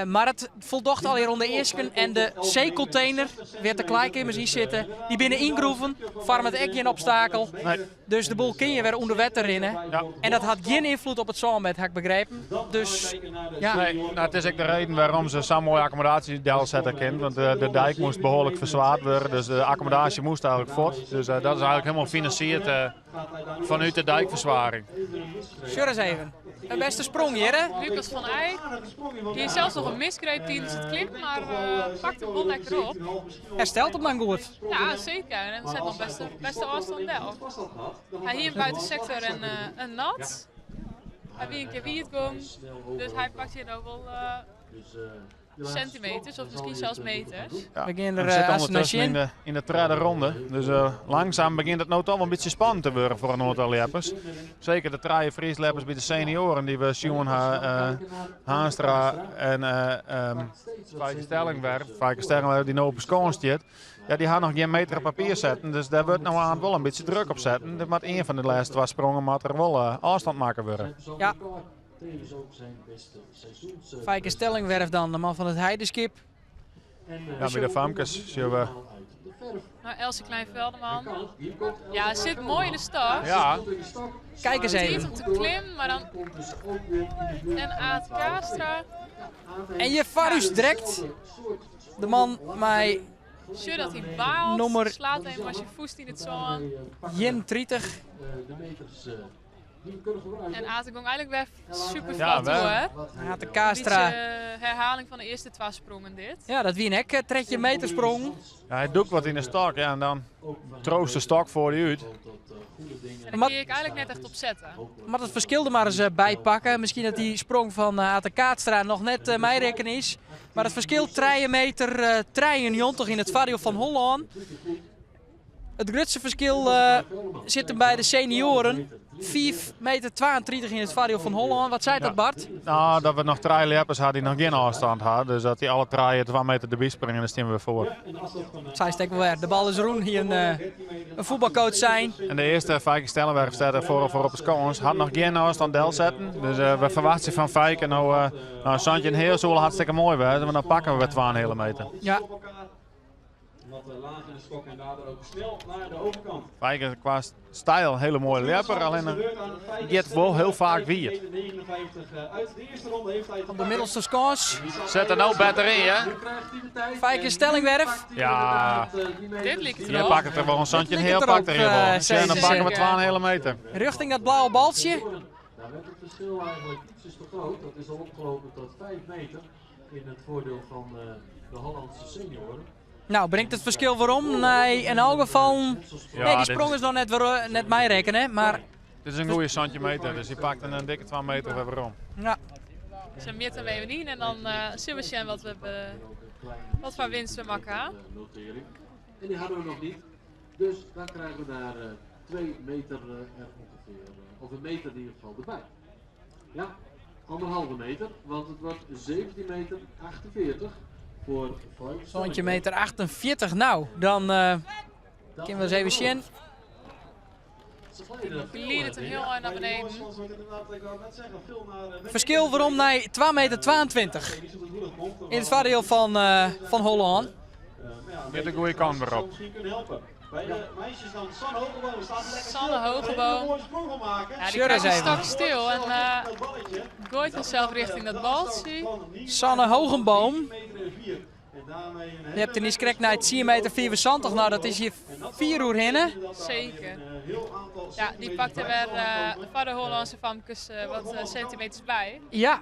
Maar het voldocht al hier onder eerste en de C-container werd er gelijk in zien zitten. Die binnen ingroeven, vormen het echt geen obstakel. Nee. Dus de boel kun je weer onder wetter rennen. Ja. En dat had geen invloed op het zandbed, heb ik begrepen. Dus ja. Nee, nou, het is ook de reden waarom ze zo'n mooie accommodatiedel zetten kind. Want de dijk moest behoorlijk verzwaard worden, dus de accommodatie moest eigenlijk voort. Dus dat is eigenlijk helemaal gefinancierd vanuit de dijkverzwaring. Sure eens even. Een beste sprong hier, hè? Lucas van Eyck, die is zelfs nog een misgreep tijdens het klim, maar pakt hem wel lekker op. Herstelt hem dan goed? Ja, zeker. En het zet nog beste afstand wel. Hij hier buiten sector en een nat. Hij wie een keer wie het komt, dus hij pakt hier ook wel centimeters of misschien zelfs meters. Ja, We gaan we er zitten als ondertussen in de derde ronde. Dus langzaam begint het nou toch wel een beetje spannend te worden voor een aantal leppers. Zeker de traaie vriesleppers bij de senioren die we Sjoen Haanstra en Fijke Stellingwerf die nou op scoren staat. Ja, die gaan nog geen meter op papier zetten, dus daar wordt nou aan wel een beetje druk op zetten. Er moet één van de laatste 2 sprongen moet er wel afstand maken worden. Ja. Fijke Stellingwerf dan, de man van het Heideskip. Ja, bij de Famkes zien we. Nou, Elsie Klein-Velderman. Ja, zit mooi in de start. Ja, Kijk eens Niet even. om te klimmen, maar dan... En Aad Kastra. En je Varus direct. De man mij Sure dat hij baalt. Nummer- Slaat hem als je voest in het zon. Jen 30. En Aad ging eigenlijk weer super Ja, vlot wel. hoor. Hij had de Beetje Kastra. herhaling van de eerste 2 sprongen dit. Ja, dat wie een hek. Tredje metersprong. ja, hij doet wat in de stok ja, en dan troost de stok voor die uit. En daar Maar- kun je eigenlijk net echt op zetten. Maar het verschil er maar eens bijpakken. Misschien dat die sprong van Ate Kaatstra nog net meerekenen is. Maar het verschil 3 meter 93 in het vario van Holland. Het grootste verschil zit hem bij de senioren. 4 meter 32 in het vario van Holland. Wat zei dat Bart? Nou, dat we nog 3 leppers hadden die nog geen afstand hadden. Dus dat die alle 3 2 meter erbij springen, dan staan we voor. Zij steekt wel weer. De bal is roen. Hier een voetbalcoach zijn. En de eerste Fijke Stellenberg staat er voor op de scones. Had nog geen afstand del zetten. Dus we verwachten van Fijke nou Santje en Heel zullen hartstikke mooi zijn. Maar dan pakken we weer 2 hele meter. Ja. Wat laag in de stok en daardoor ook snel naar de overkant. Fijke qua stijl hele mooie lepper. Alleen die gaat wel heel vaak weer. Uit de eerste ronde heeft hij Op de middelste scores. Zet er nou beter in, hè? Fijke Stellingwerf. Ja, Dit ligt er je wel. pakt het er wel een Santje en Dit Heel ligt er pakt er ook, hier wel. Ja, dan zeker. pakken we 2 hele meter. Richting dat blauwe baltje. Daar werd het verschil eigenlijk iets te groot. Dat is al opgelopen tot 5 meter in het voordeel van de Hollandse senioren. Nou, brengt het verschil waarom? Nee, in elk geval... Nee, die dit sprong is nog net mij rekenen. Maar Dit is een goede Santje meter, dus die pakt een dikke 2 meter weer waarom. ja, Ze meer dan we niet en dan zullen we zien wat voor winst we maken. Notering. En die hadden we nog niet. Dus dan krijgen we daar 2 meter er ongeveer, of een meter in ieder geval erbij. Ja, 1,5 meter, want het wordt 17 meter 48 voor Fijke zoontje meter 48. Nou, dan kunnen we eens even zien. Jullie het hem heel hard naar beneden. Verschil waarom naar 2 meter 22. In het vario van Holland. Dit een goede kant weer op. Misschien kunnen helpen. Bij de meisjes dan Sanne Hogeboom staat lekker Sanne Hogeboom. Ja, die Sure krijgt een eens stok even. stil en gooit zichzelf richting dat baltje. Sanne Hogenboom. Je hebt er niet correct naar het 10 meter 74. Nou, dat is hier 4 uur hinnen. Zeker. Ja, die pakt er weer van de Hollandse famkes wat centimeters bij. Ja.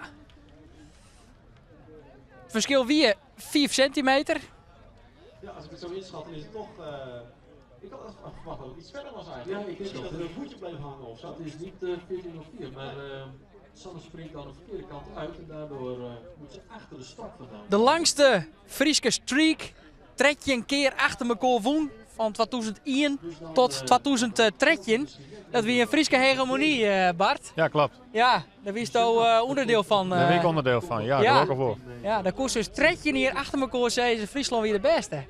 Verschil weer 5 centimeter. Ja, als ik het zo inschat, is het toch. Ik had verwacht dat het iets verder was eigenlijk. Ja, ik Misschien denk dat dat er een voetje bleef hangen of zo. Het is niet 14 of 4, maar Sanne springt aan de verkeerde kant uit en daardoor moet ze achter de start vandaan. De langste Frieske streak trek je een keer achter elkaar woen. Van 2001 tot 2013. Dat wie een Frieske hegemonie, Bart. Ja, klopt. Ja, daar wist je onderdeel van. Daar ben ik onderdeel van. Ja, daar ook al voor. Ja, daar kost dus trekje hier achter elkaar zeggen Friesland weer de beste.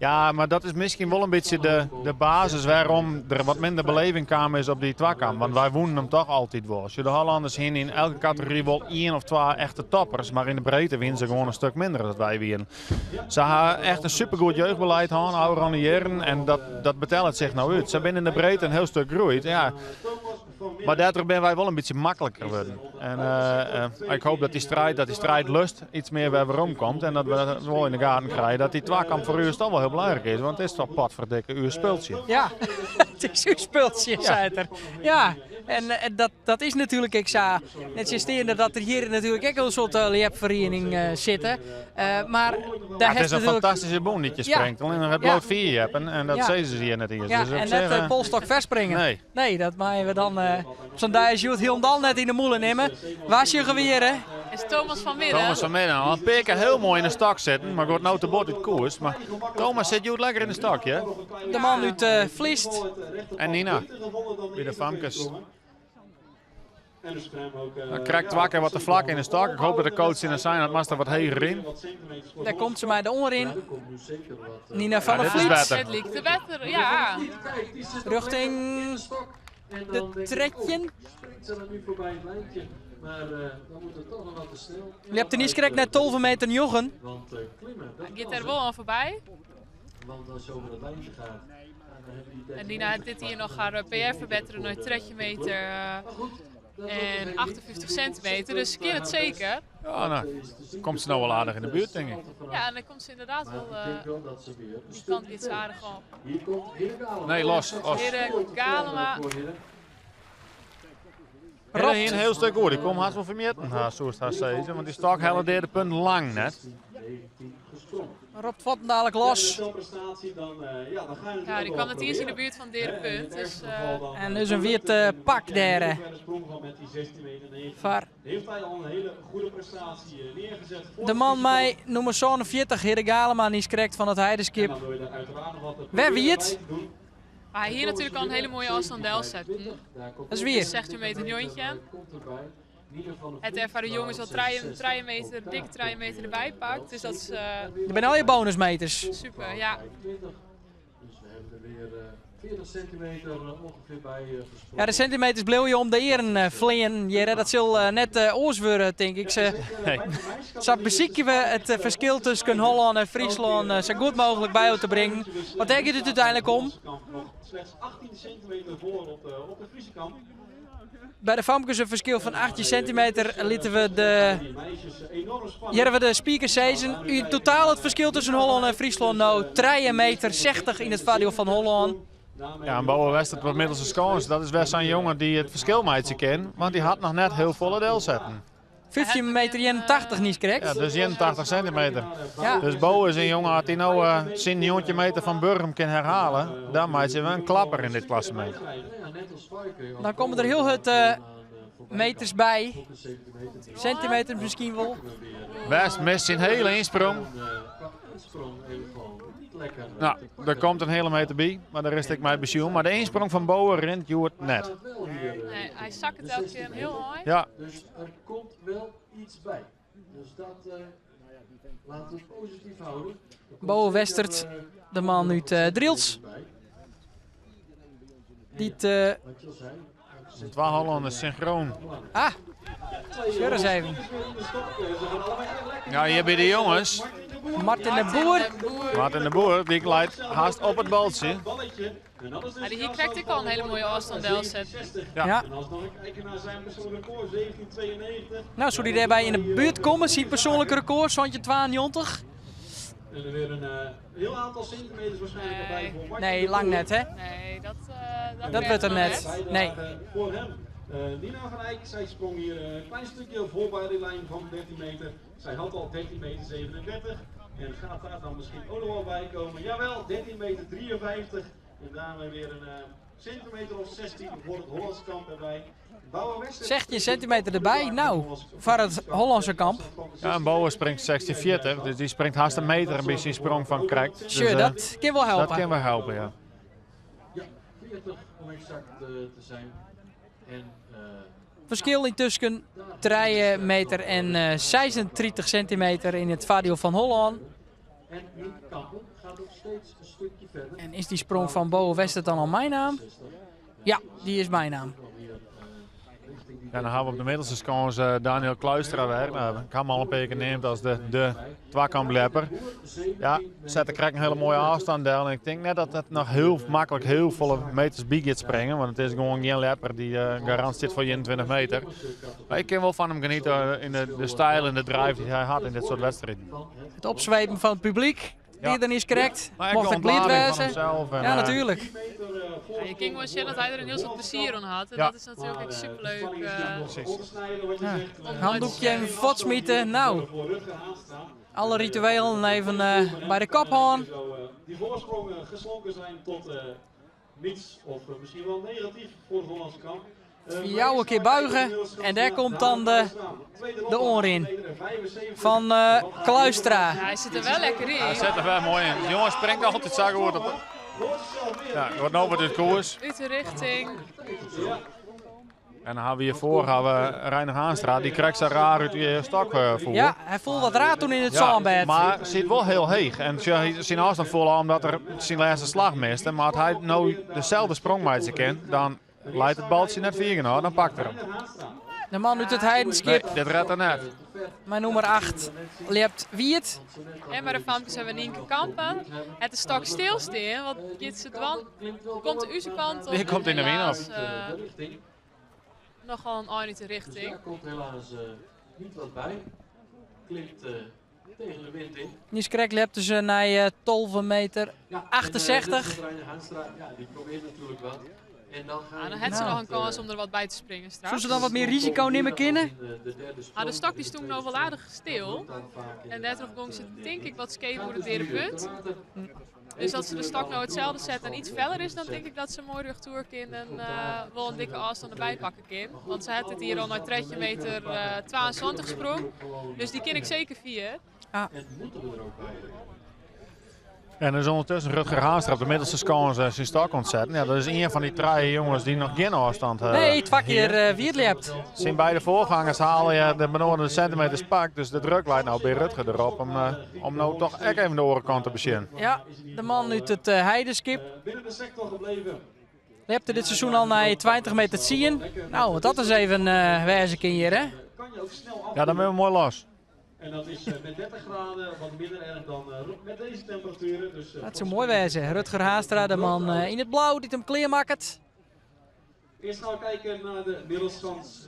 Ja, maar dat is misschien wel een beetje de basis waarom er wat minder beleving kwam is op die twakkamp. Want wij woenen hem toch altijd wel. Als je de Hollanders heen in elke categorie wel 1 of 2 echte toppers. Maar in de breedte winnen ze gewoon een stuk minder dan wij winnen. Ze hebben echt een supergoed jeugdbeleid gehad, oude aan de jaren. En dat betelt zich nou uit. Ze zijn in de breedte een heel stuk groeit. Ja. Maar daardoor ben wij wel een beetje makkelijker geworden. En ik hoop dat die strijdlust iets meer weer waarom komt. En dat we dat wel in de gaten krijgen. Dat die twakkamp voor u toch wel heel belangrijk is. Want het is toch potverdikke uw speeltje. Ja, het is uw speeltje, zei er. Ja, en dat is natuurlijk, ik zou net insteren dat er hier natuurlijk ook een soort liepvereniging zitten. Maar daar het is een natuurlijk... fantastische boom die je springt. Alleen nog het bloot 4 hebben en dat zeggen ze hier net hier. Ja, dus en zeg, net polstok verspringen. Nee, dat maken we dan op zo'n dag Joet heel net in de moelen nemen. Waar is je geweer, hè? Is Thomas van Midden. Thomas van Midden. Een peker heel mooi in de stok zitten, maar gaat nou te bord uit koers. Maar Thomas zit goed lekker in de stok, hè? De man uit Vliest. En Nina, bij de famkes. En dus Dan krijgt Wakker wat te vlak in de stok. Ik hoop dat de coach in de zijn dat Master wat heger in. Daar komt ze mij de onderin. Nina van der dit is Vliet. beter. Het liep te beter, ja. Richting de trekje. Ze zijn nu voorbij het lijntje, maar dan moet het toch nog wat te snel. Je hebt er niet correct net 12 meter joggen. Want klimmen, dat Hij gaat er wel aan voorbij. want als je over het lijntje gaat, dan hebben die En Nina had dit hier nog haar PR verbeteren naar 3 meter en 58 centimeter. Dus ze keer het zeker. Ja, nou, komt ze nou wel aardig in de buurt, denk ik. Ja, en dan komt ze inderdaad wel dat ze weer. die kant iets aardig op. Hier komt Heren Galema. Nee, los. Heren Galema. Ja, hier een heel stuk goed. Ik kom haast wel vermeten, zoals het zeggen. Want die stok hele derde punt lang net. Rob Votten dadelijk los. Ja, die kwam net hier in de buurt van het derde punt. Dus, En dus een witte pak derde. Var. Heeft hij al een hele goede prestatie neergezet. De man mij nummer 47, Heren Galema, niet correct van het Heideskip. Waar wie het? maar hier natuurlijk al een hele mooie afstand zetten. Dat is weer. 16 meter jontje. Het ervaren jongens al 3 meter, dikke 3 meter erbij pakt. Dus dat is Je bent al je bonusmeters. super, ja. Dus we hebben er weer 40 centimeter ongeveer bij gesproken. Ja, de centimeters bleef je om de eren vleien. Jere, dat zal net oors worden, denk ik. Zo bezieken we het verschil tussen Holland en Friesland zo goed mogelijk bij jou te brengen. Wat denk je het uiteindelijk om? Slechts 18 centimeter voor op de Friese kant. Bij de famkes een verschil van 18 centimeter lieten we de speakers zeggen. In totaal het verschil tussen Holland en Friesland nou 3,60 meter in het vaardiel van Holland. Ja, en Bouwer Westert wat middelse scones. Dat is best zo'n jongen die het verschil meidje kent. Want die had nog net heel volle deel zetten. 15 meter 81 niet correct. Ja, dus 81 centimeter. Ja. Dus Bo is een jongen, als hij nou zijn 90 meter van Burgum kan herhalen, dan maakt hij wel een klapper in dit klassement. Dan komen er heel het meters bij. Centimeters misschien wel. West mist zijn hele insprong. Nou, er komt een hele meter bij, maar daar is ik mij bezoen. Maar de insprong van Boer rint Joert net. Nee, hij zakt het elke keer heel mooi. Ja. Dus er komt wel iets bij. Dus dat laten we positief houden. Bo Westert, de man uit Drils. Die het... Twee Hollanders synchroon. Ah, scheur eens even. Ja, hier bij de jongens. Martin de Boer. Martin de Boer, die leidt haast op het baltje. Ja, hier krijgt ik al een hele mooie afstand zetten. Ja. En als nog een kijken naar zijn persoonlijke record, 1792. Nou, zou die daarbij in de buurt komen? Ziet persoonlijke record, zontje 92. En er weer een heel aantal centimeters waarschijnlijk erbij voor Martin. Nee, lang net hè? Nee, dat Dat wordt er net. Nee. Voor hem. Nina van Eyck, zij sprong hier een klein stukje voor bij de lijn van 13 meter. Zij had al 13 meter 37. En gaat daar dan misschien ook nog wel bij komen? Jawel, 13 meter 53. En daarmee weer een centimeter of 16 voor het Hollandse kamp erbij. Zeg je centimeter erbij? Nou, voor het Hollandse kamp. Ja, en Bouwer springt 1640, dus die springt haast een meter een beetje sprong van krijgt. Dus, Sure, dat kan wel helpen. Dat kan wel helpen, ja. Ja, 40 om exact te zijn. En Verschil in tussen 3 meter en 36 centimeter in het Vadio van Holland. en Nick Kampen gaat nog steeds een stukje verder. En is die sprong van Bo Wester dan al mijn naam? Ja, die is mijn naam. Ja, dan gaan we op de middelste scones Daniel Kluistra weer. Nou, ik heb hem al een paar keer genoemd als de twakamp-lepper. Ja, zet de krek een hele mooie afstand daar. En ik denk net dat het nog heel makkelijk heel volle meters bij gaat springen. Want het is gewoon geen lepper die garant zit voor 21 meter. Maar ik kan wel van hem genieten in de stijl en de drive die hij had in dit soort wedstrijden. Het opzwepen van het publiek. Ja. Die dan is correct. Maar Mocht het leed wezen. En, Ja, natuurlijk. Ja, je kan gewoon zien dat hij er een heel soort plezier aan had. En Ja. dat is natuurlijk echt superleuk. Handdoekje en votsmieten. Nou, alle rituelen even bij de kop houden. Die voorsprong geslonken zijn tot niets of misschien wel negatief voor het Hollandse kamp. Jou een keer buigen. En daar komt dan de oor in. Van Kluistra. Ja, hij zit er wel lekker in. hij zet er wel mooi in. De jongen springt altijd zo goed op. Ja, het wordt nou wat het koers. Uit de richting. En dan hebben we hiervoor Reiner Haanstra. Die krijgt zijn raar uit die stok voor. Ja, hij voelt wat raar toen in het Ja, zandbed. maar zit wel heel heeg. En zijn afstand voelen omdat er zijn laatste slag miste. Maar als hij nou dezelfde sprongmeidje kent, dan leidt het baltje net 4 nou, dan pakt hij hem. De man uit het heidenskip, Nee, dit redt er net. mijn nummer 8, leert Wiert. En bij de famkes hebben we Nienke Kampen. Het is stok stilstaan, want Jitse Dwan komt de onze kant op. Die komt in de wind Helaas, op. nogal een eind richting. Daar komt helaas niet wat bij. Klimt tegen de wind in. Nies Krek leert ze naar 12 meter. Ja, 68. En, Reiner Haanstra, ja, die probeert natuurlijk wat. En dan gaan Ja, dan heeft ze nog een kans om er wat bij te springen straks. Zullen ze dan wat meer risico nemen kunnen? De stok die stond nog wel aardig stil. En daardoor gong ze denk ik wat skateboarden tegen de punt. Dus als ze de stok nou hetzelfde zet en iets feller is, dan denk ik dat ze een mooi rugtoer kan en wel een dikke afstand erbij pakken kan. Want ze had het hier al naar 3 meter 22 gesprong. Dus die ken ik zeker 4. En moeten we er ook bij. En er is ondertussen Rutger Haanstra op de middelste scones zijn stok ontzetten. Ja, dat is een van die 3 jongens die nog geen afstand hebben. Nee, 2 keer Wiert leert. Zijn beide voorgangers halen je de beneden centimeters pak. Dus de druk leidt nou bij Rutger erop om nou toch echt even de orenkant te beginnen. Ja, de man uit het heidenskip. Binnen de sector gebleven. Leert dit seizoen al naar 20 meter zien. Nou, want dat is even wijze hier, hè? Kan je ook snel af. Ja, dan ben we mooi los. En dat is met 30 graden wat minder erg dan met deze temperaturen. Dus, Dat is zo mooi wijze. Rutger Haastra, de man in het blauw die hem kleermaakt. Eerst gaan we kijken naar de middelschans.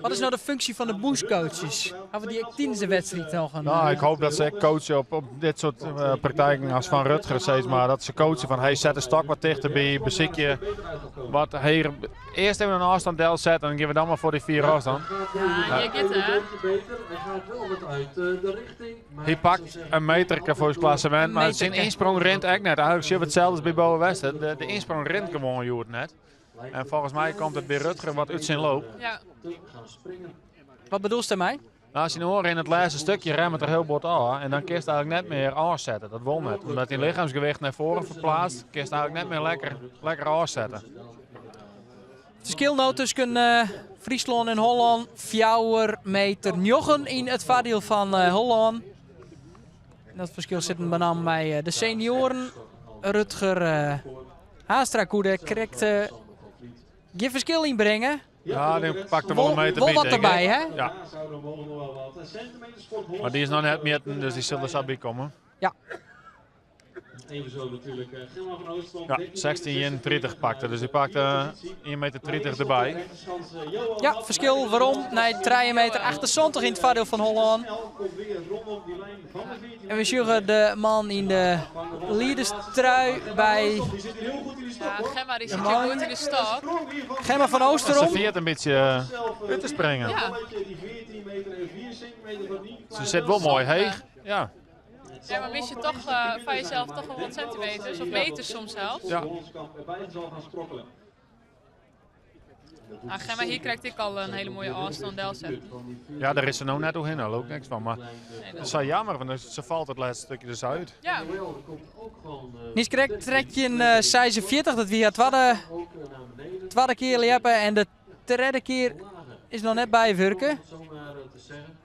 Wat is nou de functie van de boostcoaches? Hebben we die tijdens de wedstrijd nog een... Nou, ik hoop dat ze coachen op dit soort praktijken als van Rutger steeds. Maar dat ze coachen van, hey, zet de stok wat dichterbij, bezik je wat heer. Eerst even een afstand deel zetten en dan geven we dan maar voor die 4 afstand. Ja, je get hè. Beter. Hij gaat wel wat uit de richting. Maar Hij pakt een meter voor het klassement, maar zijn insprong rent echt net. Eigenlijk zie je hetzelfde als bij Boa Westen. De insprong rent gewoon Joert net. En volgens mij komt het bij Rutger wat uit zijn loop. Ja. gaan springen. Wat bedoelt je mij? Nou, als je nu hoort in het laatste stukje remt er heel bot aan en dan kun je het eigenlijk net meer aanzetten. Dat wil net. Omdat hij lichaamsgewicht naar voren verplaatst, kun je het eigenlijk net meer lekker aanzetten. Het verschil nou tussen Friesland en Holland, 4 meter 9 in het voordeel van Holland. Dat verschil zit met name bij de senioren. Rutger Haastra-Koede krijgt geen verschil inbrengen. Ja, die pakt er wel een meter Wel bij, wat denk ik. erbij, hè? Ja, zouden mogelijk nog wel wat centimeters voor het maar die is nog net meer, dus die zullen er zo bij komen. Even zo natuurlijk. Gilman van Oostland. Ja, 16,30 pakte, dus die pakte 1,30 meter erbij. Ja, verschil waarom? Nee, 3 meter 78 in het voordeel van Holland. En we zien de man in de leaderstrui bij Die zit hier heel goed in de stap. Ja, Gemma die zit hier goed in de stok. Gemma van Ze Oosterom. viert een beetje uit te springen. Ja. Die 14 meter en 4 centimeter van die. Ze zit wel mooi heeg. Ja. Ja, maar mis je toch van jezelf toch wel wat centimeters of meters soms zelfs? Ja. Erbij zal gaan sprokkelen. Ah, Gemma, hier krijg ik al een hele mooie afstand delset. Ja, daar is ze nou net doorheen, daar loopt niks van. Maar dat is wel jammer, want ze valt het laatste stukje dus uit. Ja, Nies trekt je een 46, dat wie het tweede keer liepen en de derde keer is nog net bij Vurken. Zomaar te zeggen.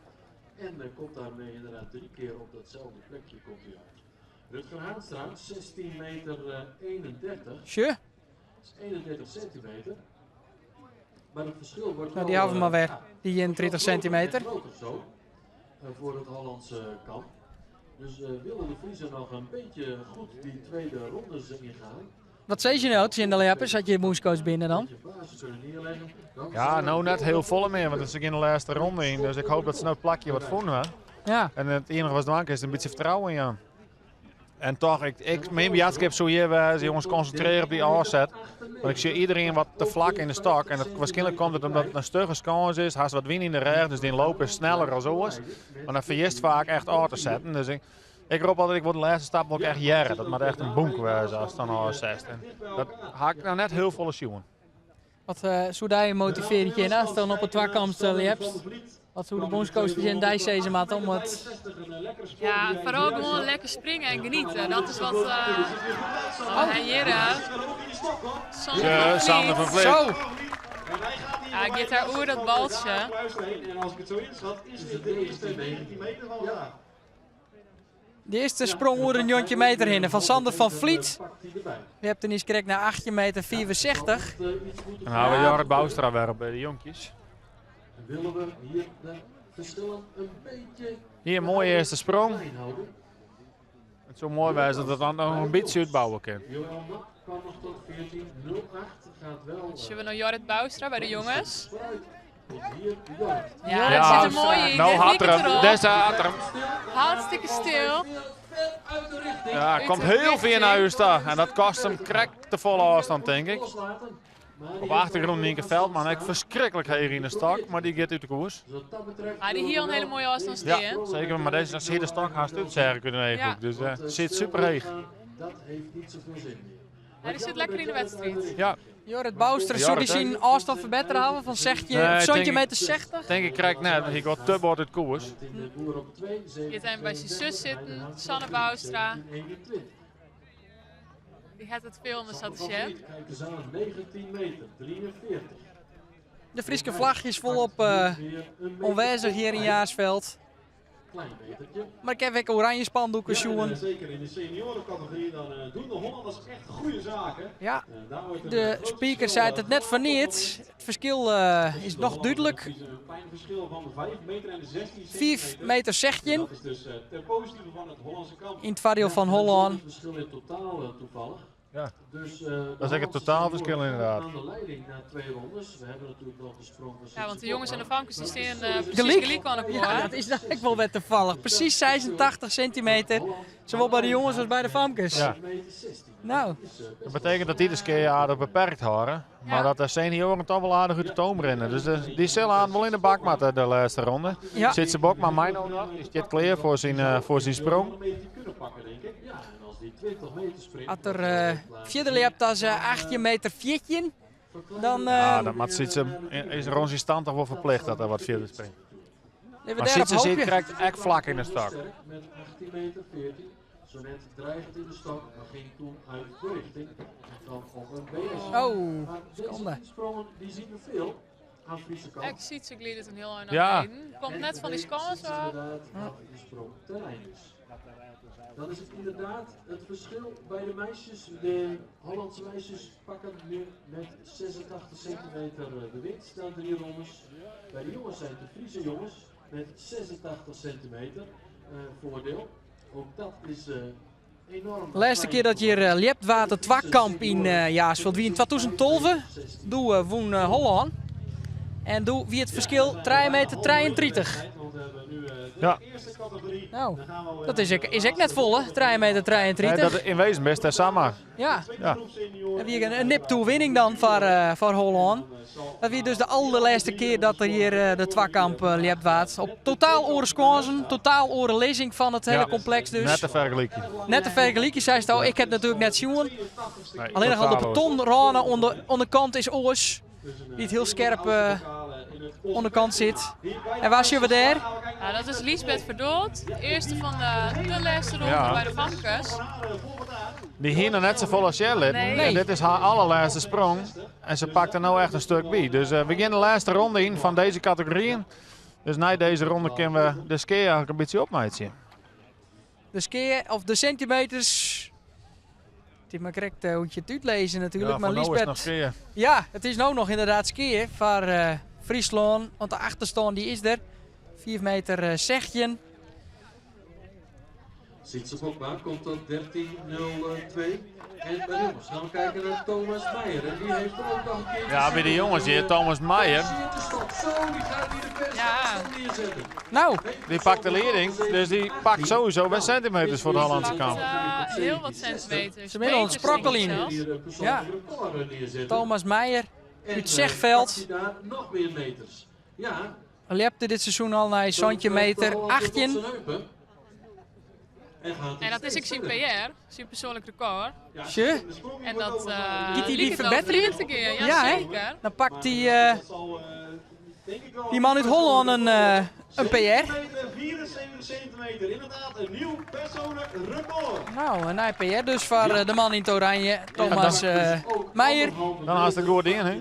En komt daarmee inderdaad 3 keer op datzelfde plekje komt hij uit. Rutger Haanstra, 16 meter 31. Tje, Dat is 31 centimeter. Maar het verschil wordt nou die houden we maar weer, die 31 centimeter. groter zo, voor het Hollandse kamp. Dus willen de Vriezen nog een beetje goed die tweede ronde ingaan. Wat zei je nou, in de liepen? Zat je Moeskoos binnen dan? Ja, nou net heel vol meer, want het is in de laatste ronde in. Dus ik hoop dat ze nou het plakje wat vonden. Ja. En het enige wat ze maken is een beetje vertrouwen in. Ja. En toch, mijn bejaardschap zo hier was, jongens concentreren op die aanzet. Want ik zie iedereen wat te vlak in de stok. En waarschijnlijk komt het omdat het een stugge kans is. Hij is wat win in de reg, dus die loop is sneller als zo is. Maar dan vergist vaak echt aan te zetten. Dus ik roep altijd, ik word de laatste stap ook echt jaren. Dat moet echt een bonk wezen als het dan aanzet. Dat haak ik nou net heel volle schoen. Wat zou je motiveren je naast dan op het twakamp liept? Wat zou de bondscoach in deze maat om het... ja, vooral gewoon lekker springen en genieten. Dat is wat hier Sander van Vliet. Zo! Ja, ik get daar oer dat baltje. En als ik het zo inschat, is het de eerste 19 meter van vandaag. De eerste sprong oer een jontje meter heen van Sander van Vliet. Je hebt er niet correct naar 8 meter 64. Dan houden we Jorrit Boustra weer bij de jonkjes. Willen we hier de verschillen een beetje Hier een mooie eerste sprong. klein houden. Het zou mooi zijn dat het dan nog een beetje uitbouwen kan. Joël Mak kan nog tot 14.08. Gaat wel. Zullen we naar Jorrit Boustra bij de jongens? Vooruit. Komt hier Jorrit. Ja, Ja, dat zit er mooi in. Nou Dit had liep er het hem. erop. Deze had er hem. Hartstikke stil. Uit de richting. Ja, komt heel veel naar huis staan. En dat kost hem correct de volle afstand, denk ik. Loslaten. Maar Op achtergrond Nienke Veldman, ik verschrikkelijk hier in de stok, maar die gaat uit de koers. wat dat betreft. Ah, die hier een hele mooie afstand Ja, staan. zeker, maar deze als hier de stok haast uit zeggen kunnen even. Ja. Dus zit super heeg. Dat heeft niet zoveel zin meer. Ja, die zit lekker in de wedstrijd. Ja, Jorrit Boustra, zou die zien afstand verbeteren houden van zeg je Nee, zo'n denk ik- meter 60? denk ik krijg net, ik word te bord uit koers. In de boer op 2, Je zijn bij zijn zus zitten, Sanne Boustra. Die gaat het filmen, zat de chef. Kijk eens aan, 19 meter, 43. De Frieske vlag is volop Weer een onwijzig hier in Jaarsveld. klein metertje. Maar ik heb ook oranje spandoeken sjoen. Zeker in de seniorencategorie, dan doen de Hollanders echt goede zaken. Ja, Daar wordt een de groot speaker verschil, zei het net van niet. Het verschil is nog duidelijk. Een klein verschil van 5 meter en 16 5 centimeter. meter zeg je Dat is dus ten positieve van het Hollandse kamp. in het vaartdeel van Holland. Het verschil in totaal toevallig. Ja. Dus, Dat is echt het totaalverschil inderdaad. Aan de leiding na 2 rondes. We hebben natuurlijk nog de sprong van Ja, want de jongens en de vankers die staan precies Gelijk? gelijk aan Ja, elkaar. dat is eigenlijk wel weer toevallig. Precies 86 centimeter. Zowel bij de jongens als bij de famkes. Ja. Nou, Dat betekent dat die de ski aardig beperkt houden. Maar Ja. dat de senioren toch wel aardig uit de toom rennen. Dus die zullen aan wel in de bak moeten de laatste ronde. ja. Zit ze bok, maar mijn ook nog. Die zit klaar voor zijn sprong. Een beetje kunnen pakken, denk ik. Ja, en als die 20 meter springt. Als er verder liept als 18 meter 14, dan Ja, dat moet is rond zijn stand toch wel verplicht dat er wat verder springt. hebben Maar we zit daar ze een zit, hoopje. krijgt echt vlak in de stok. Sterk met 18 meter 14. Zo net dreigend in de stok, maar ging toen uit de richting. En dan op een BS. Oh, Maar seconde. deze sprongen die zien we veel aan Friese kant. Ik zie ze gleden toen heel erg Ja. naar beneden. Komt net van die skans Ziet af. inderdaad dat de sprong terrein is. Dan is het inderdaad het verschil bij de meisjes. De Hollandse meisjes pakken nu met 86 centimeter de winst na 3 rondes. Bij de jongens zijn de Friese jongens met 86 centimeter voordeel. Ook dat is enorm. De laatste keer dat je hier liept, was het twakamp in Jaarsveld. Wie in 2012 doe woon Holland. En doe wie het verschil 3 meter 33. Want we hebben nu Ja. Nou, dat is ik net vol, hè? 3 meter 33. Nee, dat in wezen best is samen. Ja. Ja. En weer een nip-toewinning dan voor Holland. Dat weer dus de allerlaatste keer dat er hier de twakamp liept waard. Op totaal oren totaal oren lezing van het hele complex dus. Net te vergelijken. Net te vergelijken, zei ze al. Ik heb natuurlijk net zien. Nee, Alleen nog al de totaal betonranen onderkant is oors. Die het heel scherp onderkant zit. En waar zien we daar? Ja, dat is Liesbeth Verdold. De eerste van de laatste ronde Ja. bij de Famkes. Die hier nog net zo vol als Jellet. Nee. En dit is haar allerlaatste sprong. En ze pakt er nou echt een stuk bij. Dus we beginnen de laatste ronde in van deze categorieën. Dus na deze ronde kunnen we de ski eigenlijk een beetje opmeten. De skiën of de centimeters. Het is maar correct hoe je het uitlezen natuurlijk. Ja, Maar van nou is het nog Liesbeth, skiën. ja, het is nou nog inderdaad skiën voor Friesland. Want de achterstand die is er. 4 meter zegje. Sietse Bokma komt tot 13.02. En bij de jongens gaan we kijken naar Thomas Meijer. En die heeft er ook nog een keer. Ja, bij de jongens hier, Thomas Meijer. Zo, die gaat hier de beste Ja. neerzetten. Nou, Die pakt de leiding. Dus die pakt sowieso bij centimeters voor de Hollandse kant. Heel wat centimeters. Ze middel een Meters, sprokkeling. denk ik zelfs. Hier persoonlijk record neerzetten. Thomas Meijer En, uit Zegveld. pakt hij daar nog meer meters. Ja. Lepte dit seizoen al naar centimeter 18. En dat is ik zijn PR, zijn persoonlijk record. Tje, En dat Giet hij die liep het al verbetering? 40 keer, ja, Ja, hè? zeker. Dan pakt die man uit Holland een PR. 74 centimeter, inderdaad een nieuw persoonlijk record. Nou, een PR dus voor de man in het oranje, Thomas Meijer. Dan haast het goed in, hè?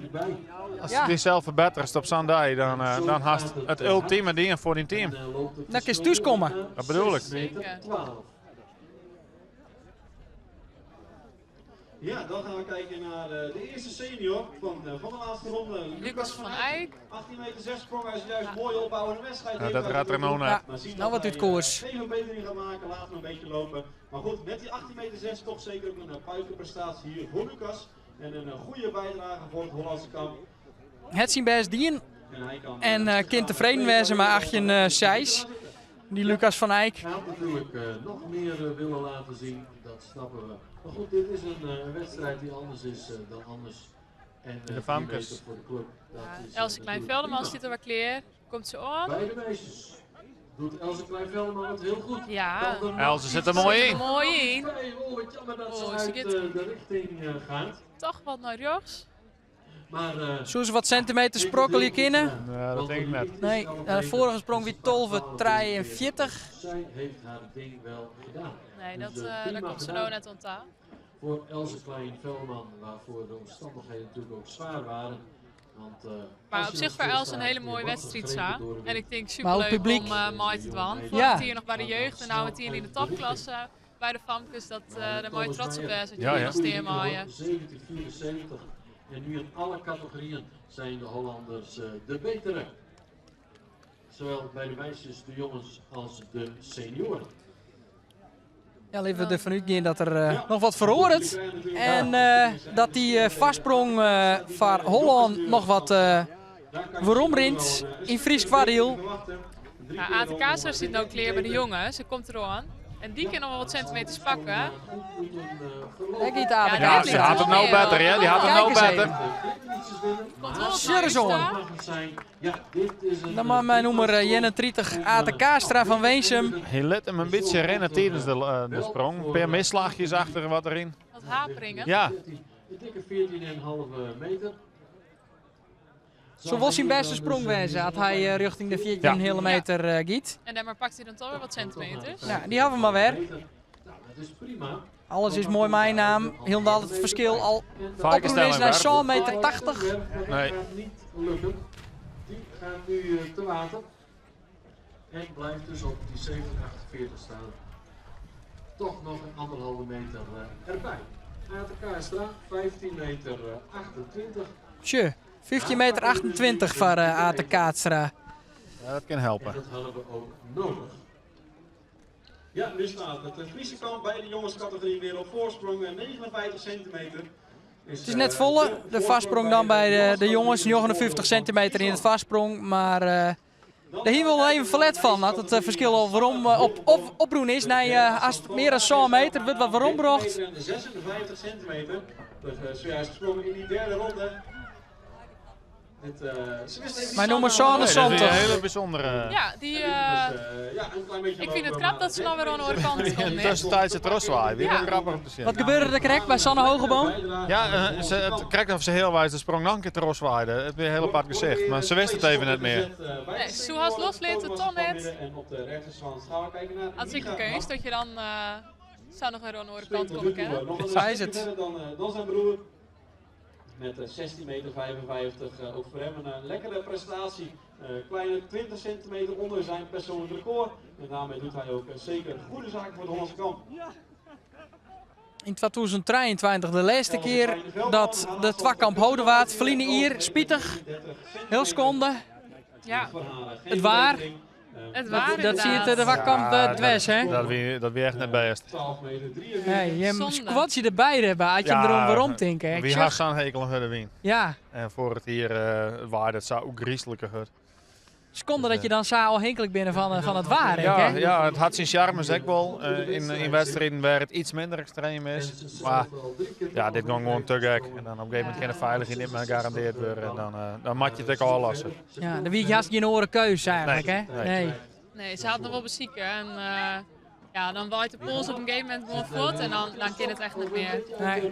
Als Ja. je die zelf verbetert op Sandai, dan haast het ultieme ding voor die team. Dat is thuiskomen. Dat bedoel ik. Ja, dan gaan we kijken naar de eerste senior van de laatste ronde. Lucas van Eyck. 18 meter 6 sprong, hij is juist mooi opbouwende wedstrijd. Ja, dat gaat er nou naar. Ja, Maar zien nou dat wat uit hij, koers. geen verbetering gaat maken, laten we een beetje lopen. Maar goed, met die 18 meter 6 toch zeker ook een puikenprestatie hier voor Lucas. En een goede bijdrage voor het Hollandse kamp. Het zien best dien. En hij kan En kind tevreden wezen maar Achjen Seis. Die Lucas van Eyck. Gaat natuurlijk nog meer willen laten zien, dat snappen we. Maar goed, dit is een wedstrijd die anders is dan anders. En De Famkes. 4 meter voor de club. Dat is, Elsie Klein-Veldeman zit er weer klaar. Komt ze aan? Beide meisjes doet Elsie Klein-Veldeman het heel goed. Ja. Kan er Else zit er mooi in. Mooi in. bij. Oh, wat jammer dat ze Oh, uit ze gaat- de richting gaat. Toch wat naar rechts. Maar, Zo ze wat centimeters sprokkel kennen. Ja, dat denk ik net. Nee, vorige sprong weer 12,43. zij heeft haar ding wel gedaan. Nee, Dus, daar prima komt ze gedaan nou net aan taal. Voor Else Klein-Veldeman, waarvoor de omstandigheden natuurlijk ook zwaar waren. Want, Maar als op je zich dan voor Els een stilstaat, hele je mooie wordt wedstrijd gegrepen zo. door een En ik denk Maar ook superleuk publiek. om mooi te doen. Ja. Vorig hier nog bij de jeugd en nou het hier in de topklasse bij de Famkes. Dat er mooi trots op is. Dat je Ja, hier ja. nog steer maaien. 1774. En nu in alle categorieën zijn de Hollanders de betere. Zowel bij de meisjes, de jongens als de senioren. Ja, laten we ervan uitgaan dat er nog wat verhoort. En dat die vastsprong van Holland nog wat veromrint in Fries Kwartiel. Ja, ATK zit nou klaar bij de jongens. Ze komt er aan. En die kan nog wel wat centimeters pakken. Kijk niet Ja, aan. Ja, die ze had het nou beter, hè? Die had het nou Kijk eens beter. Komt wel wat Sjerzon. naar Dan mag mijn nummer 31 ATK-stra van Weensum. Hij liet hem een beetje rennen tijdens de sprong. Per misslagjes achter wat erin. wat haperingen. Ja, Een dikke 14,5 meter. Zo was zijn beste sprong wezen. Had hij richting de 14 meter giet. En dan maar pakt hij dan toch weer wat centimeters. Ja, die hebben we maar weer. Nou, dat is prima. Alles is mooi mijn naam. Heel al het verschil al Vaker oproepen stellen is naar werk. 1,80 meter. 80. Nee. Dat gaat niet lukken. Die gaat nu te water. En blijft dus op die 7,48 staan. Toch nog een 1,5 meter erbij. ATK-stra 15 meter 28. Tje, 15 meter 28 voor ATK-stra. Ja, dat kan En helpen. dat hadden we ook nodig. Ja, nu staat het Friese kamp bij de jongenscategorie weer op voorsprong 59 centimeter. Het is net volle. De vastsprong dan bij de jongens. 59 centimeter in het vastsprong. Maar de hier wel even verlet van. Dat het verschil overom oproen is. Nee, als het meer dan 100 meter wordt wat waarom bracht. 56 centimeter. Dus zojuist gesprongen in die derde ronde. Wij noemen Sanne Dat is een 70. hele bijzondere. Ja, ik vind het knap dat ze nou weer aan de andere kant In komt. tussentijdse troswaai. Wie Ja. is grappig om te zien. Wat gebeurde er correct bij Sanne Hogeboom? Ja, het krijgt of ze heel wijs de sprong nog een keer troswaaide. Het weer een heel apart gezicht. Maar ze wist het even net meer. Nee, zoals losleed het toch net. Had ik gekeus dat je dan zou nog weer aan de andere kant komen kennen. Zo is het. Dan zijn broer. Met 16,55 meter ook voor hem een lekkere prestatie. Kleine 20 centimeter onder zijn persoonlijk record. En daarmee doet hij ook zeker goede zaken voor de Hollandse kamp. In 2023 de laatste keer dat de Twakamp Hodewaard verliezen hier, spietig, heel seconde. Ja, Het waar. het waren Dat zie je de Twakamp dwes, hè? Dat weer echt net best. 12 meter 43. Hey, je hebt Zonde. een squatje erbij hebben, had je hem erom waarom denken. Ik Wie zeg, had zo'n hekel aan Hudde wien? ja, En voor het hier waar, dat zou ook griezelijker hut. seconde dat je dan al hinkelijk binnen van het waar, hè? Ja, het had zijn charmes ook wel. In wedstrijden waar het iets minder extreem is. Maar ja, dit ging gewoon te gek. En dan op een gegeven moment geen veiligheid niet meer gegarandeerd worden. En dan moet je het ook al lassen. Ja, dan wie je haast geen oren keus eigenlijk, hè? Nee. Nee, ze hadden nog wel bezieken. En ja, dan waait de pols op een gegeven moment gewoon voort en dan kan het echt niet meer. Nee.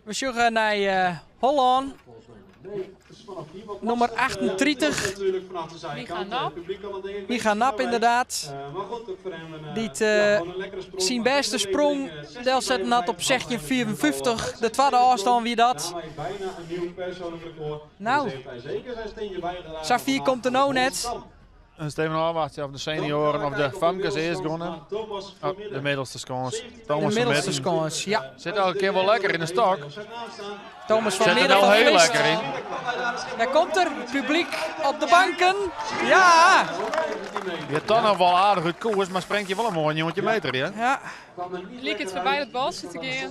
We zoeken naar Holland. Nummer 38. Die gaan nap. Die gaan nap inderdaad. Die zijn beste sprong. Del zetten dat op 16,54. De tweede afstand wie dat. Nou, Safir komt er nou net. En Steven Harwacht of de senioren of de Famkes eerst gewonnen. Oh, de middelste scores. De Thomas van middelste Midden. scores, ja. Zit elke keer wel lekker in de stok. Thomas van Zit er Midden nou van heel Vlist. lekker in. Daar komt er, publiek op de banken. Ja! Je hebt dan nog wel aardig uit koers, maar springt je wel een mooi jongetje meter, hè? Ja, Liek het voorbij het bal zitten keer.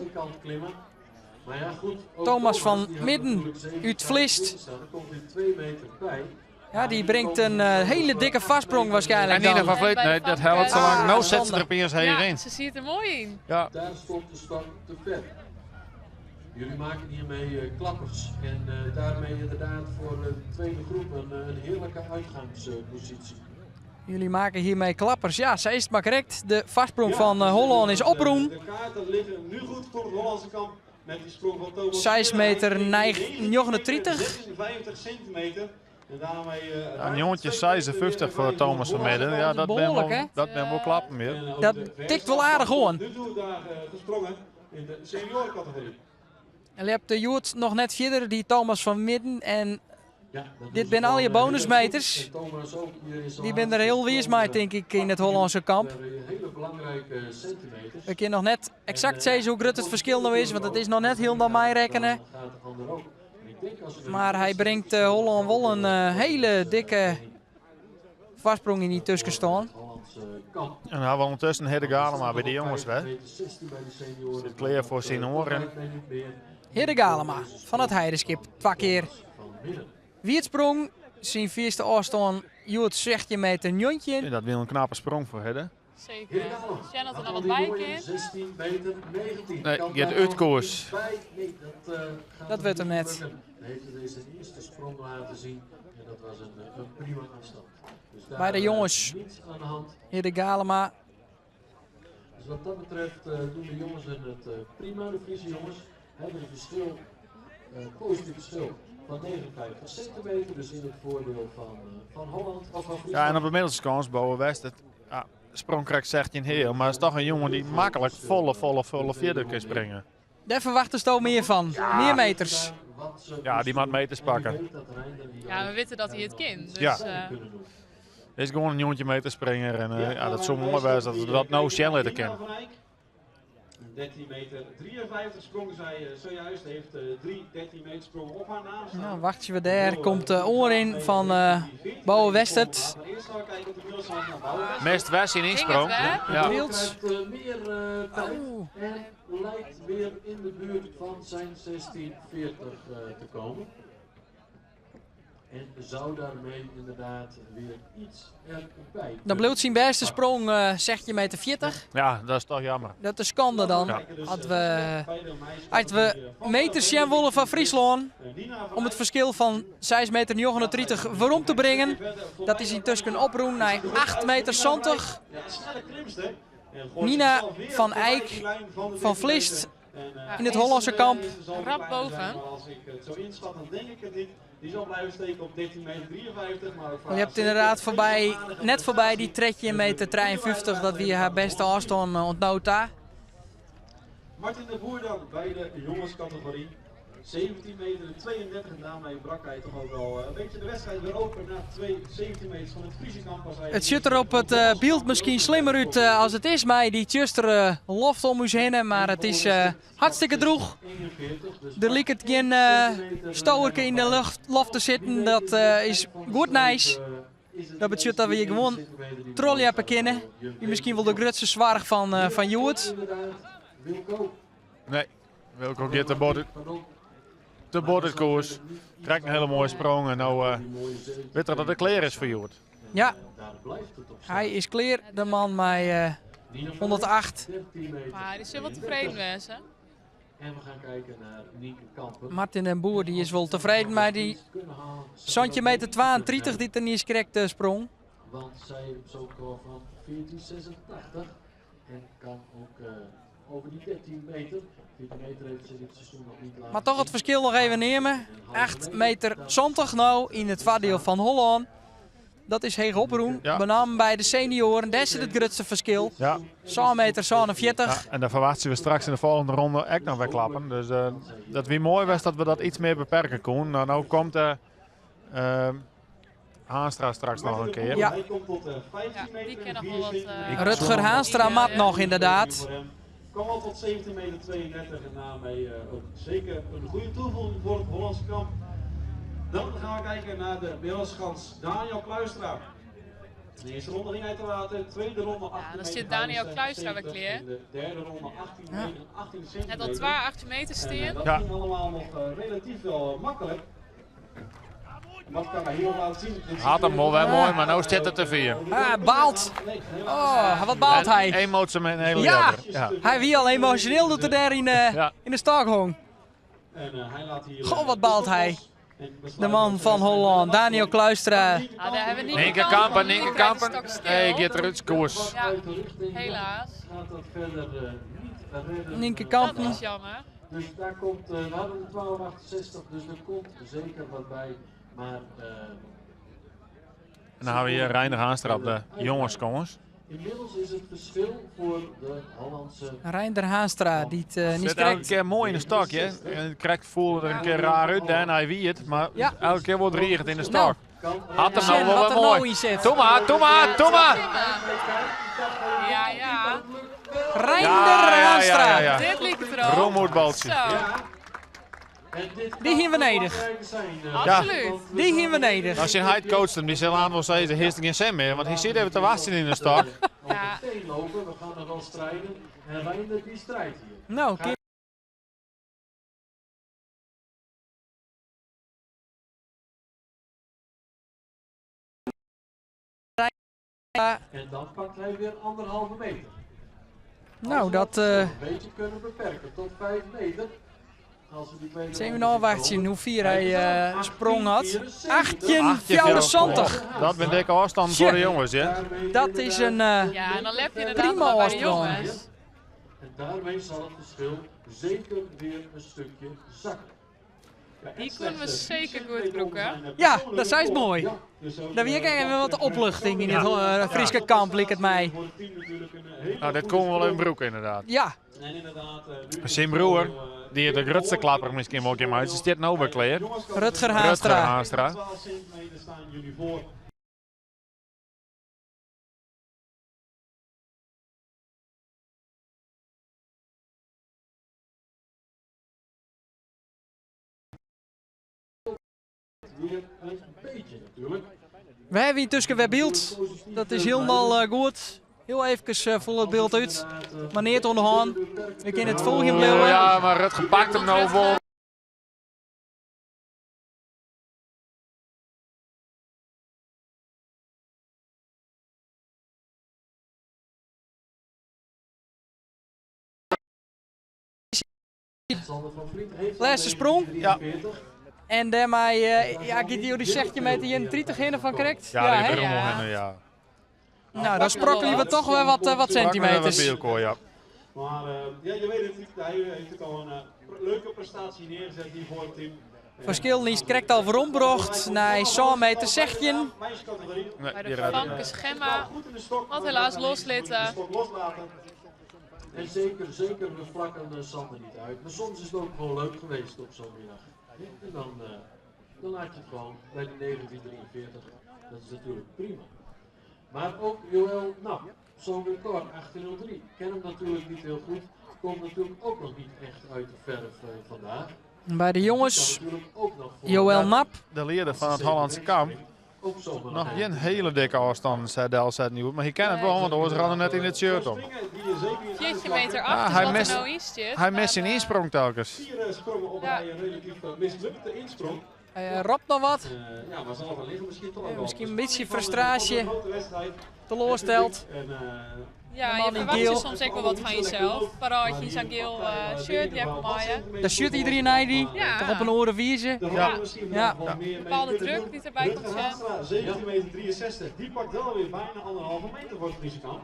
Thomas van Midden uit Vlist. Ja, die brengt een hele dikke vastsprong waarschijnlijk En Nina dan. van Vleet, nee, dat helpt zo lang. Nou zet ze er opeens heen Ja, in. ze ziet er mooi in. Ja. Daar stond de stap te ver. Jullie maken hiermee klappers en daarmee inderdaad voor de tweede groep een heerlijke uitgangspositie. Jullie maken hiermee klappers. Ja, zij is het maar correct. De vastsprong van Holland is oproen. De kaarten liggen nu goed voor het Hollandse kamp. Met die sprong van Thomas. 6 meter 39. 56 centimeter. En daarmee, Een jongetje 56 voor Thomas van Midden. Ja, dat Behoorlijk, ben wel klappen meer. Dat tikt wel aardig gewoon. Nu toe daar gesprongen in de seniorencategorie. En je hebt de Joet nog net verder, die Thomas van Midden. En Ja, dit zijn al je bonusmeters. En Thomas ook hier in zijn die ben er heel weers mee, denk ik, in het Hollandse kamp. hele belangrijke centimeters. We kunnen nog net exact zeggen hoe groot het verschil nou is, want het is nog net heel naar mij rekenen. Dan gaat de ander ook. En ik denk als we Maar hij brengt Holland wel een hele dikke vastsprong in die tussen staan. Hollandse kamp. En hij wil ondertussen een hele gale maar bij de jongens, hè? 16 bij de senioren. Zit kleer voor zijn oren. Hidde Galema van het Heideskip, 2 keer. Van midden. Wiertsprong, zijn eerste afstand, Joet 16 meter njontje. Dat wil een knappe sprong voor hebben. Zeker. Shannon er nog wat bij in. 16 meter 19. Nee, Kan je hebt daar uitkoers. nog bij? Nee, gaat Dat werd hem net. lukken. Hij heeft deze eerste sprong laten zien. En dat was een prima afstand. Dus daar, Bij de jongens. niets aan de hand. Hidde Galema. Dus wat dat betreft doen de jongens het prima. De Friese jongens hebben een verschil, positief verschil van 59 centimeter. Dus in het voordeel van Holland. Of van Ja, en op de middelste kans, Boven West, het sprong krijgt 16 heel. Maar het is toch een jongen die makkelijk volle vierde kan springen. Daar verwachten ze toch meer van. Meer meters. Ja, die moet meters pakken. Ja, we weten dat hij het kent. Dus, Ja. Het is gewoon een jongetje meterspringer. En ja, dat is zo mooi wijs dat we dat nou snel te kennen. 13 meter 53 sprong zij zojuist. Heeft 13 meter sprong op haar naam staan. Nou, wacht je we daar. Komt de oor in van Bouwe Westert. Laten we eerst wel kijken op de middelstand naar Bouwen. Meest West in insprong. Ging het, Ja. Wiels. Meer tijd en lijkt weer in de buurt van zijn 1640 te komen. En zou daarmee inderdaad weer iets erbij. Dan bleef zijn beste sprong 16,40 meter. Ja, dat is toch jammer. Dat is schande dan. Ja. Als we meters zien willen van Friesland, om het verschil van 6,39 meter waarom te brengen, dat is intussen een oproep naar 8,70 meter. Nina van Eyck van Vlist in het Hollandse kamp. Rap boven. Als ik het zo inschat, dan denk ik het niet. Die zal blijven steken op 13,53 meter. Je hebt inderdaad net voorbij die tredje in meter 53, dat wie haar beste afstand ontnoot daar. Martin de Boer dan bij de jongenscategorie. 17 meter 32 en daarmee brak hij toch ook wel een beetje de wedstrijd weer open na 17 meters van het Friese kamp. Het ziet er op het beeld misschien slimmer uit als het is, maar die tjuster loft om ons heen, maar het is hartstikke droeg. Er lijkt het geen stowerke in de loft te zitten, dat is goed nice. Dat betekent dat we hier gewoon trolley hebben kennen. Die misschien wel de grootste zwaar van Joert. Nee, Wilco gaat te bord het koers. Krijgt een hele mooie sprong en nou weet je dat het klaar is voor Joert. Ja, hij is klaar, de man met 108. Maar die is wel tevreden wezen. En we gaan kijken naar Nienke Kampen. Martin den Boer die is wel tevreden met die centimeter 32 die er niet is correct sprong. Want zij heeft zo'n score van 14,86 en kan ook over die 13 meter. 14 meter heeft ze dit seizoen nog niet laten. Maar toch het verschil nog even nemen. 8,70 meter nou in het vaardeel van Holland. Dat is heeg oproem. Ja. Benam bij de senioren, daar zit het grootste verschil. Ja. 1,47 meter. Ja, en daar verwachten we straks in de volgende ronde echt nog weer klappen. Dus dat wie mooi was dat we dat iets meer beperken konden. Nou komt Haanstra straks nog een keer. Ja. Hij komt tot 15 Ja, die meter. kan nog wel wat. Rutger Haanstra mat nog inderdaad. Kom al tot 17 meter 32 en daarmee ook zeker een goede toevoeging voor het Hollandse kamp. Dan gaan we kijken naar de Beelschans Daniel Kluistra. De eerste ronde ging hij te laten, tweede ronde 18 meter. Dan zit Daniel Kluistra weer klaar. De derde ronde 18 meter, 18 centimeter. Net al 18 meter steen. Dat Ja. ging allemaal nog relatief wel makkelijk. Wat kan hij hier nog laten zien? Had hem wel mooi, maar nu zit het te vier. Baalt. Oh, wat baalt hij. Emotie met een hele Ja. jammer. Ja. Hij wie al emotioneel doet er daar in de Stockholm. En hij laat hier, Goh, wat baalt hij. en De man van Holland, Daniel Kluistra. Ja, daar hebben we Nienke Kampen, Nienke Kampen. Hey, get er uit koers. Ja, helaas. Gaat dat verder niet redden. Nienke Dat Kampen. is jammer. Dus daar komt, we hadden de 12,68, dus er komt zeker wat bij. Maar En dan hebben we hier Reiner Haanstra op de jongenskomers. inmiddels is het verschil voor de Hollandse. Reinder Haanstra, die het niet Zit elke correct. keer mooi in de stok, hè? En het krijgt voelde er een keer raar uit, en hij wie het, maar Ja. elke keer wordt regend in de stok. Nou. Had hem Jen nou wel had weer er nou mooi. in zit. Doe maar, doe maar, doe maar! Ja, ja. Reinder Haanstra. ja. Dit liep het erop. Roemoedbaltje. Zo. Die hier beneden. Absoluut. Die hier beneden. Als je een height coacht hem, die zal aan wel zeggen, hij heeft geen cent meer, want hij zit even te wassen in de stok. Ja. Meteen lopen, we gaan nog wel strijden. En Reinder die strijdt hier. Nou, kijk. En dan pakt hij weer 1,5 meter. Nou, dat Een beetje kunnen beperken tot 5 meter. Als we die tweede zijn we ronde nou wachten zien hoe vier hij sprong had. 18,74. Dat ben dikke afstand voor de jongens, hè? Dat is een Ja, en dan lep je inderdaad prima wel bij de afsprong. jongens. En daarmee zal het verschil zeker weer een stukje zakken. Die kunnen we zeker goed broeken. Ja, dat zijn ze mooi. Dan weer even wat opluchting in het Friese kamp, lijkt het mij. Nou, dit komen we wel in broek inderdaad. Ja, Zijn broer, die de grootste klapper misschien wel een keer maar uit, is dit nou weer klaar. Rutger Rutger Haanstra. Haanstra. 12 centimeter staan jullie voor. Weer een beetje natuurlijk. We hebben intussen weer beeld. Dat is helemaal goed. Heel even voor het beeld uit. Wanneer het onderhand. We kunnen het volgende blijven. Ja, maar Rutger pakt hem nou vol. Sander van Vliet heeft Laatste sprong. 43. En daarmee gaat die 16 meter 31 in van correct? Ja, die hè? hebben we gewoon in, ja. Nou, dan sprokkelen we toch wel wat centimeters. Ja. Maar ja, je weet het niet, hij heeft het al een leuke prestatie neergezet hier voor het team. Verschil is correct al voorombracht naar 100 meter 16. Meisjescategorie. Bij de Famke Schemma, wat helaas loslitten. En zeker, we vlakken Sander niet uit. Maar soms is het ook gewoon leuk geweest op zo'n middag. En dan laat je het gewoon bij de 1943. Dat is natuurlijk prima. Maar ook Joël Nap, zo'n record 1803. Ken hem natuurlijk niet heel goed. Komt natuurlijk ook nog niet echt uit de verf vandaag. Bij de jongens, Kan natuurlijk ook nog voor Joël Nap. De leerder van het Hollandse kamp. ook zomaar Nog een geen hele dikke afstand, zei Del zet niet goed. Maar je kent het wel, want Oors hadden net in het shirt op. 4 meter Ah, af, hij dus wat mist- er nou in zit. Hij mist zijn insprong telkens. 4 sprongen op Ja. rij, een relatief mislukte insprong. Rob nog wat. Ja, maar zal er liggen misschien toch ook wel. Misschien een beetje frustratie. Een grote wedstrijd. Teleursteld. En, Ja, je man in verwacht je geel. soms ook wel wat van jezelf. Paraatje in zo'n geel shirt, die heb ik maaien. Daar shirt iedereen naar die. Ja. Toch op een oren viezen. ja. Ja. Bepaalde druk die erbij komt zetten. Haanstra, 17 meter 63. Die pakt wel weer bijna 1,5 meter voor het Friese kamp.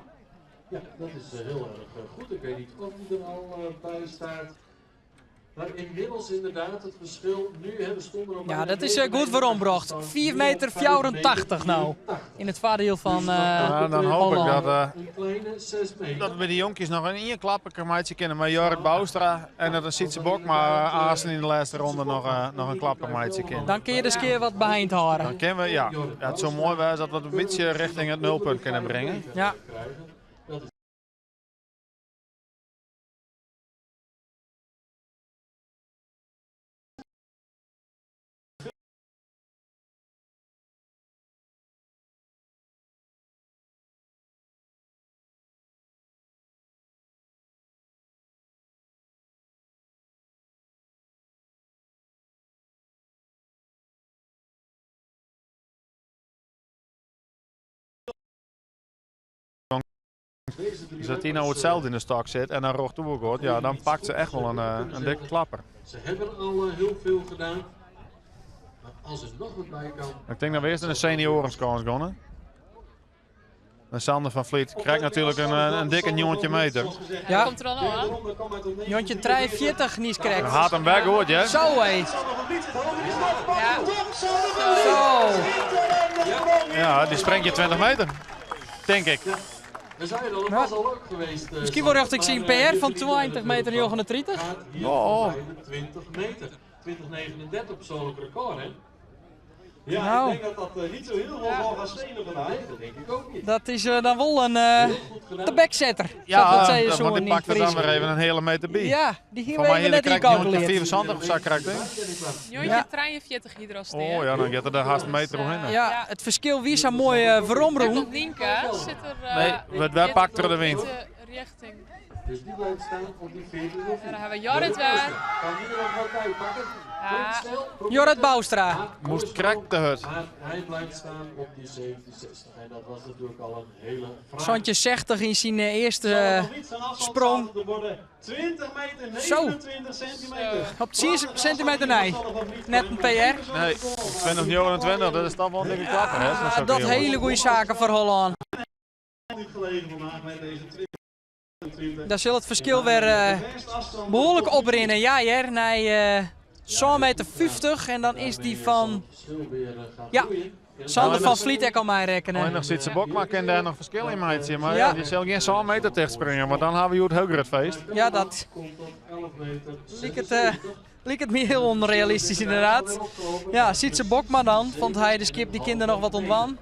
Ja, dat is heel erg goed. Ik weet niet of die er al bij staat. Maar inmiddels inderdaad het verschil. Nu hebben stonden ook Ja, bij dat de is 9 goed voorombracht. 4 meter 84 nou. In het vaardeel van Ja, dan hoop ik Holland. dat, Een kleine 6 meter. dat we die jonkies nog een inklappermaatje kennen met Jorrit Boustra. En dat een Sietse Bok, maar Aasen in de laatste ronde nog een klappermaatje kennen. Dan kun je dus een keer wat behind houden. Dan kennen we, ja. Het zou mooi zijn dat we het een beetje richting het nulpunt kunnen brengen. Ja. Dat is Dus dat hij nou hetzelfde in de stok zit en dan rocht toegehoord, ja, dan pakt ze echt wel een dikke klapper. Ze hebben al heel veel gedaan. Maar als er nog wat bij kan. Ik denk dat we eerst in de seniorenskans gaan. En Sander van Vliet krijgt natuurlijk een dikke njontje meter. Ja. Komt er al aan. Jontje 43 niet Hij correct. haat hem weg hoort je. Zo hé. Ja. Zo. Ja, die springt je 20 meter. Denk ik. We zijn al, het was al leuk geweest. Misschien wordt echt ik zie een PR van 20 meter 39. Oh. 20 meter. 2039 persoonlijk record, hè? Ja, Nou. ik denk dat dat niet zo heel veel zal gaan stelen vandaag. Dat denk ik ook niet. Dat is dan wel een de backsetter. Ja, dat want die pakt er dan weer even een hele meter bij. Ja, die hier Van we mij even hier net krijgt een incalculeerd. 74 of zo krijgt hij. Jontje Ja. 43 hydrosteer. Oh ja, dan gaat er de haast een meter omheen. Ja, het verschil wie zo mooi Er veromroen. komt Nienke, zit er... Nee, wij pakken er de wind. Richting. Dus die blijft staan op die 14 of En dan hebben we Jorrit weer. Kan die er nog wat uitpakken? Ja. Snel. Jorrit Boustra. Moest krek de hut. Maar hij blijft staan op die 67. En dat was natuurlijk al een hele vraag. Santje 60 in zijn eerste sprong. Er worden 20 meter, Zo. 29 centimeter. Op 10 centimeter nee. Net een PR. Nee, 2029, dat is dan wel een dikke klapper. Hè? Dat is ook Dat heel hele goede zaken voor Holland. Niet gelegen vandaag met deze 22. Daar zal het verschil weer behoorlijk oprennen. Ja, hier naar 100 meter 50 en dan is die van Verschil weer gaat Ja. groeien. Sander van Vliet ik al mij Alleen rekenen. nog zit ze bok, maar kan daar nog verschil in maken. Maar Ja. ja, die zal geen 100 meter tegen springen, want dan hebben we hier het heel groot feest. Ja, dat Komt op 11 meter. liep het me heel onrealistisch inderdaad. Ja, ziet ze Bokma dan, vond hij de skip die kinderen nog wat ontwan.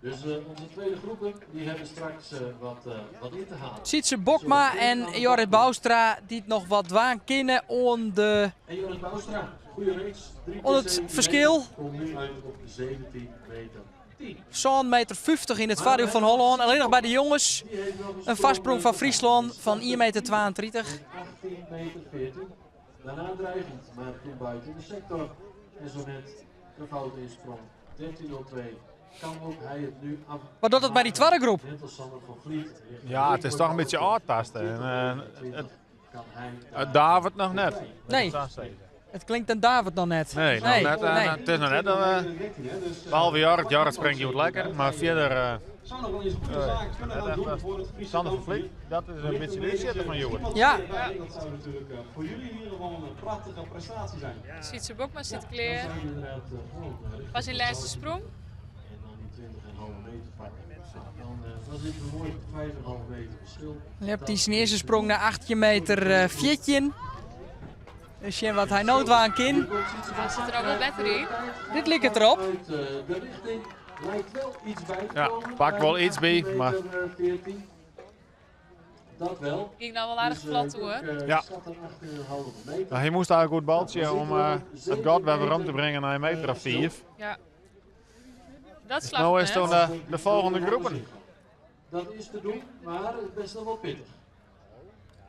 Dus onze tweede groepen die hebben straks wat in te halen. Ziet ze Bokma en Jorrit Boustra die het nog wat waan kennen om de En Joris Boustra, goede race. 3 om het verschil. Komt nu uit op de 17 meter 10. 100 meter 50 in het vaartuig van Holland. Alleen nog bij de jongens Die heeft nog een vastsprong van Friesland van 1 meter 32. 18 meter 14. Daarna dreigend, maar toen buiten de sector. En zo net een fout insprong. 13.02. Kan ook hij het nu af. Wat doet het bij die tweede groep? Net als Sander van Vliet. Ja, het is toch een beetje aardtasten. En, het kan hij... David nog net. Nee. Het klinkt aan David nog net. Nee, nog net. Het is nog net een halve jaar. Het jaar springt je lekker. Maar verder... Zou nog wel eens goede zaken kunnen gaan doen voor het Friese Sander van Vliet, dat is een beetje de zitten van Johan. Ja. Dat zou natuurlijk voor jullie hier gewoon een prachtige prestatie zijn. Ziet ze Bokma zit clear. Dan zou je inderdaad Was in de laatste sprong. en dan die 20,5 meter pakken. Dan zitten we mooi op 5,5 meter verschil. Je hebt die zijn eerste sprong naar 18 meter 14. Dus je wat hij noodwaan kin. Dan zit er ook wel beter in. Dit ligt het erop. Uit de richting lijkt wel iets bij te Ja, komen. pak wel iets bij, maar... 14. Dat wel. Ging nou wel aardig plat hoor. Ja. Schat een 18,5 meter. Nou, hij moest eigenlijk goed baltje om het god weer rond te brengen naar een meter of 4. Ja. Dat slaat Nou is net. toen de volgende groepen. Dat is te doen, maar het is best wel pittig.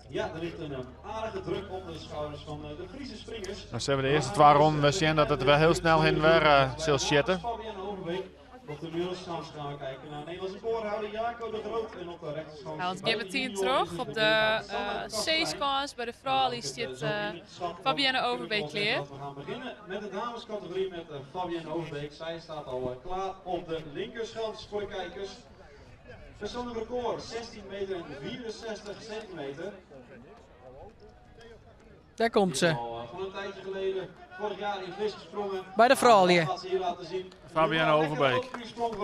Ja, er ligt een aardige druk op de schouders van de Friese springers. Dan zijn we de eerste 2 ronden. We zien dat het wel heel snel heen weer zal zitten. Fabienne Overbeek. Op de middelschans gaan we kijken naar Nederlandse koorhouder Jaco de Groot. En op de rechterschans... Ja, want ik heb het 10 terug. Op de C-scans bij de vrouw is dit Fabienne Overbeek clear. We gaan beginnen met de damescategorie met Fabienne Overbeek. Zij staat al klaar op de linkerschans voor de kijkers. Persoonlijk record 16 meter en 64 centimeter. Daar komt ze. Al van een tijdje geleden, vorig jaar in Vlis gesprongen. Bij de vrouwen. Dat gaat ze hier laten zien. Fabienne Overbeek.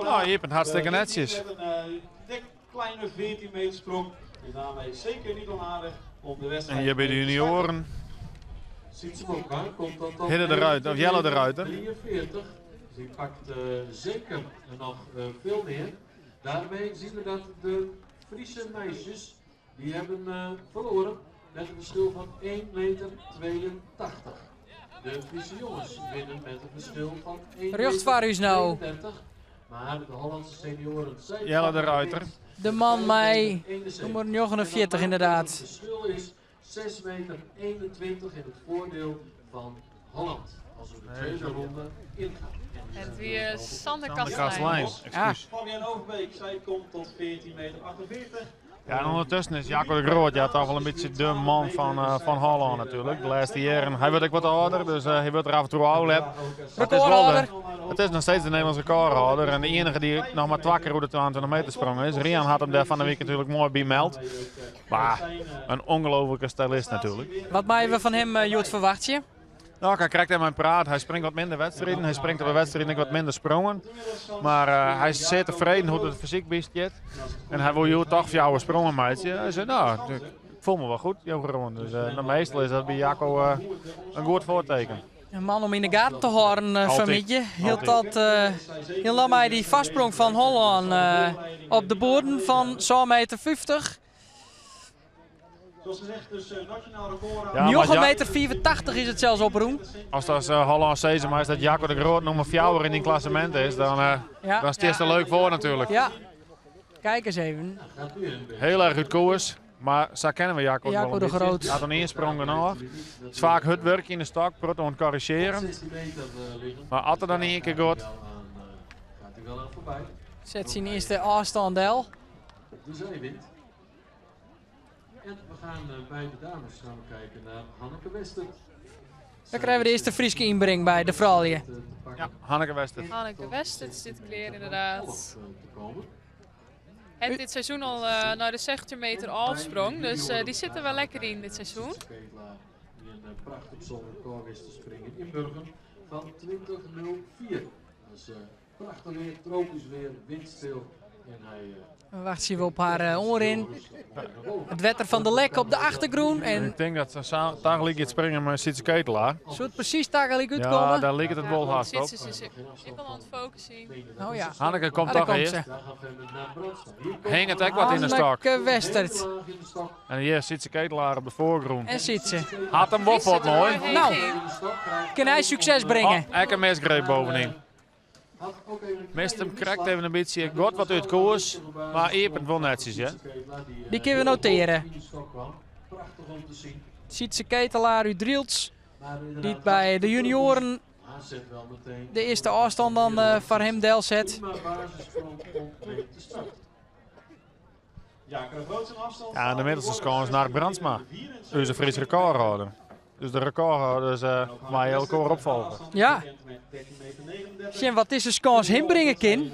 Nou, je hebt het hartstikke netjes. Met een dik kleine 14 meter sprong. En daarmee zeker niet onaardig om de wedstrijd. En hier bij de junioren. Ziet ze ook aan, komt dat dan Hidde eruit, of Jelle eruit, hè? 43. Dus die pakt zeker nog veel meer. Daarmee zien we dat de Friese meisjes, die hebben verloren met een verschil van 1,82 meter. De Friese jongens winnen met een verschil van 1,32 Rucht waar is nou? Maar de Hollandse senioren zijn Jelle de Ruiter. De man mij nummer 49 inderdaad. Het verschil is 6,21 meter in het voordeel van Holland. Als we de tweede ronde ingaan. Het weer Sander Kastelein, Kastelein. excuus. Fabienne Overbeek, zij komt tot 14,48 meter. Ja, en ondertussen is Jaco de Groot ja, toch wel een beetje de man van Holland natuurlijk. De laatste jaren. Hij wordt ook wat ouder, dus hij wordt er af en toe ouder. Recordhouder. Het is nog steeds de Nederlandse recordhouder. En de enige die nog maar 2 keer over de 22 meter sprong is. Rian had hem daar van de week natuurlijk mooi bij meld. Maar een ongelofelijke stylist natuurlijk. Wat mij we van hem, Joet, verwacht je? Nou, hij krijgt hem een praat. Hij springt wat minder wedstrijden. Hij springt op de wedstrijden wat minder sprongen. Maar hij is zeer tevreden hoe het fysiek best gaat. En hij wil jou toch voor jou sprongen, maatje. Hij zei, nou, ik voel me wel goed, jou gewoon. Dus meestal is dat bij Jaco een goed voorteken. Een man om in de gaten te houden, familie. Heel lang mij die vastsprong van Holland op de bodem van zo'n meter 50. Zoals gezegd, dus nationaal record. Ja, Nog maar een meter 84 is het zelfs oproem. als dat Holland Season maar is dat Jaco de Groot nummer 4 in die klassement is, dan is het er leuk voor natuurlijk. Ja. Kijk eens even. Heel erg goed koers. Maar zo kennen we Jaco Jaco wel een de beetje. Groot. Hij had een insprong nog. Het is vaak het werk in de stok, prot om te corrigeren. 16 meter liggen. Maar als het dan niet één keer goed, Gaat hij wel aan voorbij. Zet zijn eerste afstand del. De zij wint. En we gaan bij de dames gaan we kijken naar Hanneke Wester. Dan krijgen we de eerste Frieske inbreng bij de vrouwen. ja, Hanneke Wester. Hanneke Wester zit clear inderdaad. Te komen. Het dit seizoen al naar de 60 meter afsprong, dus die zitten wel lekker in dit seizoen. Ketelaar die een prachtig zonrecord wist te springen in Burgen van 20.04. Dus prachtig weer, tropisch weer, windstil. En hij Dan wacht ze op haar oren. Het wetter van de lek op de achtergrond. En Ik denk dat ze dagelijks gaat springen met Sietse Ketelaar. zou het precies dagelijk Ja, uitkomen? daar ligt het wel haast op. Zit ze. Ik kan aan het focussen. Oh ja. Hanneke komt Ah, daar toch komt eerst. ze. daar gaan we naar Brandstad. Hier komt Hing het ook wat in de stok. Hanneke Westert. laag in de stok. En hier zit ze Ketelaar op de voorgrond. En ziet ze. Had hem woppeld mooi. Nou. In de stok krijgt Kan hij succes brengen? Oh, ik een misgreep bovenin. had ook even een Mist hem kleine krijgt even een beetje god wat uit koers. Maar Epen wel netjes, hè. Die kunnen we noteren. in de stok kwam. Prachtig om te zien. Ziet ze Ketelaar uit Driels. Maar Die inderdaad, bij de junioren aanzet wel meteen. de eerste afstand dan voor hem del zet. Prima basisgrond om mee te starten. Ja, en de middelste score is naar Brandsma. Onze Fries recordhouder. Dus de recordhouders waar je elke keer opvolgen. Ja. Sjen, wat is de kans inbrengen, Kin?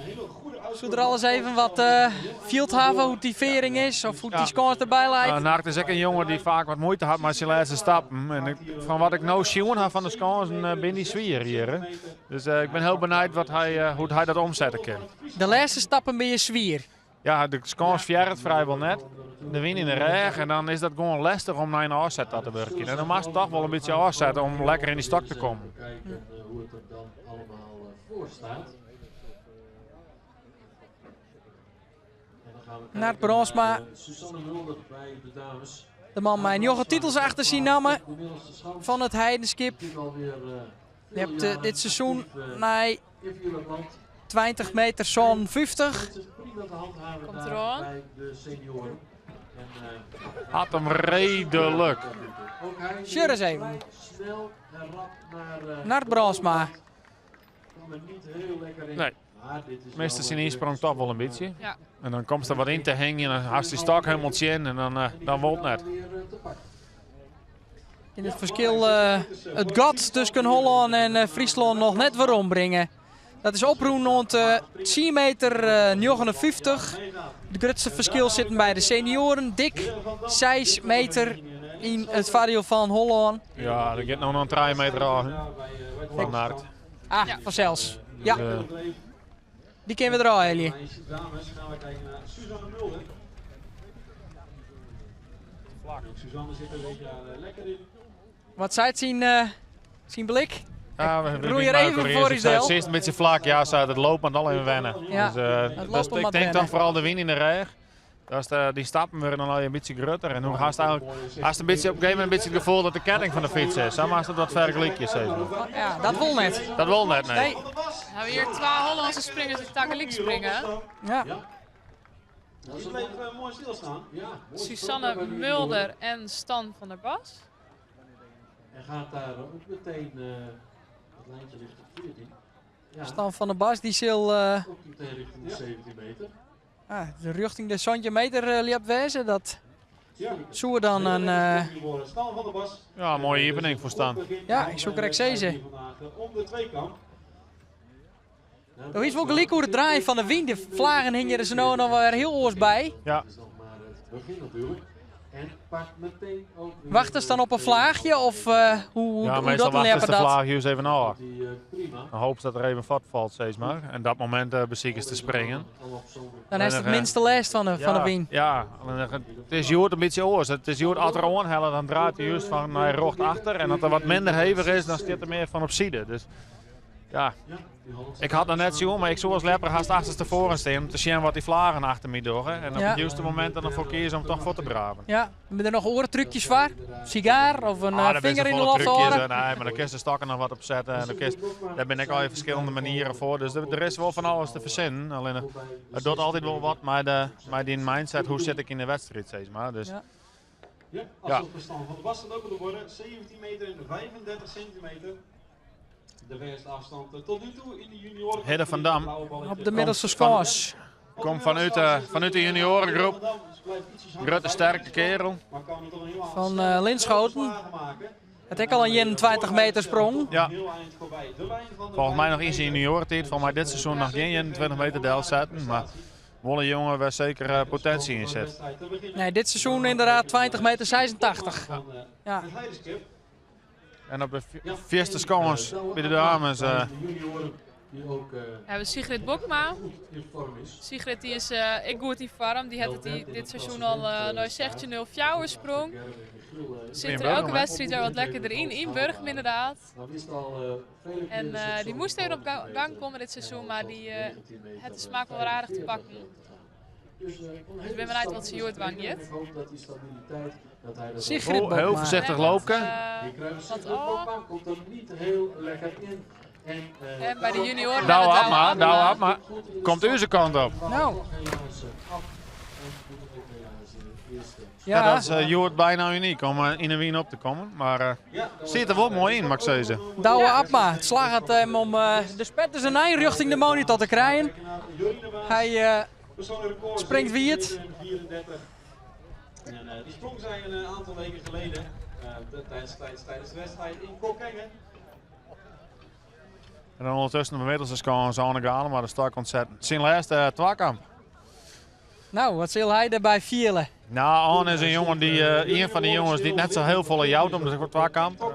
Zullen er alles even wat field hebben, hoe die vering is of hoe die scores erbij lijkt? Naakt is ook een jongen die vaak wat moeite had met zijn laatste stappen. En van wat ik nou zien heb van de scores, ben die zwier hier. Hè. Dus ik ben heel benieuwd hoe hij dat omzetten kan. De laatste stappen ben je zwier. Ja, de scores verjaart vrijwel net. De win in de regen en dan is dat gewoon lastig om naar een afzet te werken. En dan mag je toch wel een beetje afzetten om lekker in die stok te komen. Kijken hoe het er dan allemaal voor staat. Naar Brandsma. Susanne Mulder bij de dames. De man met 9 titels achter zijn namen van het Heidenskip. Je hebt dit seizoen naar 20 meter zo'n 50. Komt er aan. Had hem redelijk. Sure eens even. Naar Brandsma. Nee. Meestal zijn insprong toch wel een beetje. Ja. En dan komt er wat in te hangen en dan haast die stok helemaal zien en dan wordt het net. In het verschil het gat tussen Holland en Friesland nog net weer ombrengen. Dat is oproen rond 10 meter 59. De grootste verschil zitten bij de senioren. Dik 6 meter in het vario van Holland. Ja, er gaat nog een 3 meter aan. Van Naart. Ah, vanzelfs. Ja, die kunnen we draaien, Ellie. Dames, gaan we kijken naar Susanne Mulder. Susanne zit er een beetje lekker in. Wat zei het zien blik? Ja, we Roei er even voor je jezelf. Het is een beetje vlak, ja, het loopt maar al even wennen. Ja, Dus, het dus loopt ik maar denk wennen. dan vooral de win in de regen. Die stappen weer dan al een beetje groter. En hoe haast eigenlijk, haast een beetje op een gegeven moment een beetje het gevoel dat de ketting van de fiets is. Dan maakt het wat vergelijkjes. Ja, dat wil net. Dat wil net, nee. Nee. We hebben hier 2 Hollandse springers die tegelijk springen. Ja. Die bleef mooi stilstaan. Susanne Mulder en Stan van der Bas. En gaat daar ook meteen het lijntje richting 14. Ja, Stan van der Bas, die zal ook meteen richting de 17 meter. de richting de Santje meter liep wezen. Dat zou we dan een... Stan van der Bas. Ja, een mooie evening voor staan. Ja, ik zoek er ook zezen. Om de tweekamp. Er is wel gelijk hoe het draaien van de wind. De vlagen hingen er zo nou nog weer heel oors bij. Ja. Dat is nog maar het begin natuurlijk. En pakt meteen ook weer Wachten ze dan op een vlaagje of hoe Ja, dat meestal dan wachten ze hebben de dat? vlaagjes even aan. die prima. Dan hopen ze dat er even vat valt steeds maar. En dat moment bezieken ze te springen. Dan is het minste last van de wind. Ja, het is juist een beetje oors. Het is juist als er aanhellen, dan draait hij juist van naar rocht achter. En als er wat minder hevig is, dan staat er meer van op zijde. Dus ja, ik had nog net zo, maar ik zou als lepper haast achterstevoren staan om te zien wat die vlagen achter me doen. En op Ja. het juiste moment dan ervoor kiezen om toch voor te draven. Ja, hebben er nog oortrucjes voor? Sigaar of een daar vinger in de lof lof? Nee, maar dan kun je de stokken nog wat op zetten. En daar ben ik al in verschillende manieren voor. Dus er is wel van alles te verzinnen. Alleen het doet altijd wel wat met die mindset. Hoe zit ik in de wedstrijd, zeg maar. Dus, Ja. Ja, afstandsverstand van de Bas staat ook op de borden. 17 meter en 35 centimeter. De verste afstand tot nu toe in de junioren. Hidde van Dam. Op de middelste scores. Kom vanuit de juniorengroep. Grote sterke kerel. Van Linschoten. Het heeft al een 21 meter sprong. Ja. Volgens mij nog iets in juniorentijd. Volgens mij dit seizoen nog geen 21 meter del zetten. Maar wel een jongen waar zeker potentie in zit. Nee, dit seizoen inderdaad 20 meter 86. Ja. En op de vierste scores bij de dames. Die ook We hebben Sigrid Bokma. in vorm is. Sigrid die is ik goed in vorm. Die had het dit seizoen al naar 16.04 sprong. Zit er elke wedstrijd er wat lekkerder in Burgum inderdaad. Nou is het al vele En die moest even op gang komen dit seizoen, maar die het de smaak wel aardig te pakken. Dus ik ben benieuwd wat ze hier wang Ik hoop dat die stabiliteit, dat hij dat Sigrid Heel Bokma. voorzichtig lopen. wat komt er niet heel lekker in. En bij de junioren Douwe met Abma, Douwe Abma. Komt u zijn kant op. Nou, Ja, ja, dat is Joert bijna uniek om in een wien op te komen. Maar ziet er wel mooi in, mag ik zeggen. Douwe Abma. Het slag het hem om de spetters en eind richting de monitor te krijgen. Hij persoonlijk record. Springt wie het? 34. En die sprong zij een aantal weken geleden tijdens de wedstrijd in Kockengen. En dan ondertussen de middels is gewoon zo'n galen, maar dat stak ontzettend. Zijn laatste twakamp. Nou, wat zal hij erbij vielen? Nou, Arne is een jongen een van die jongens die net zo heel volle jouwt om de twakamp.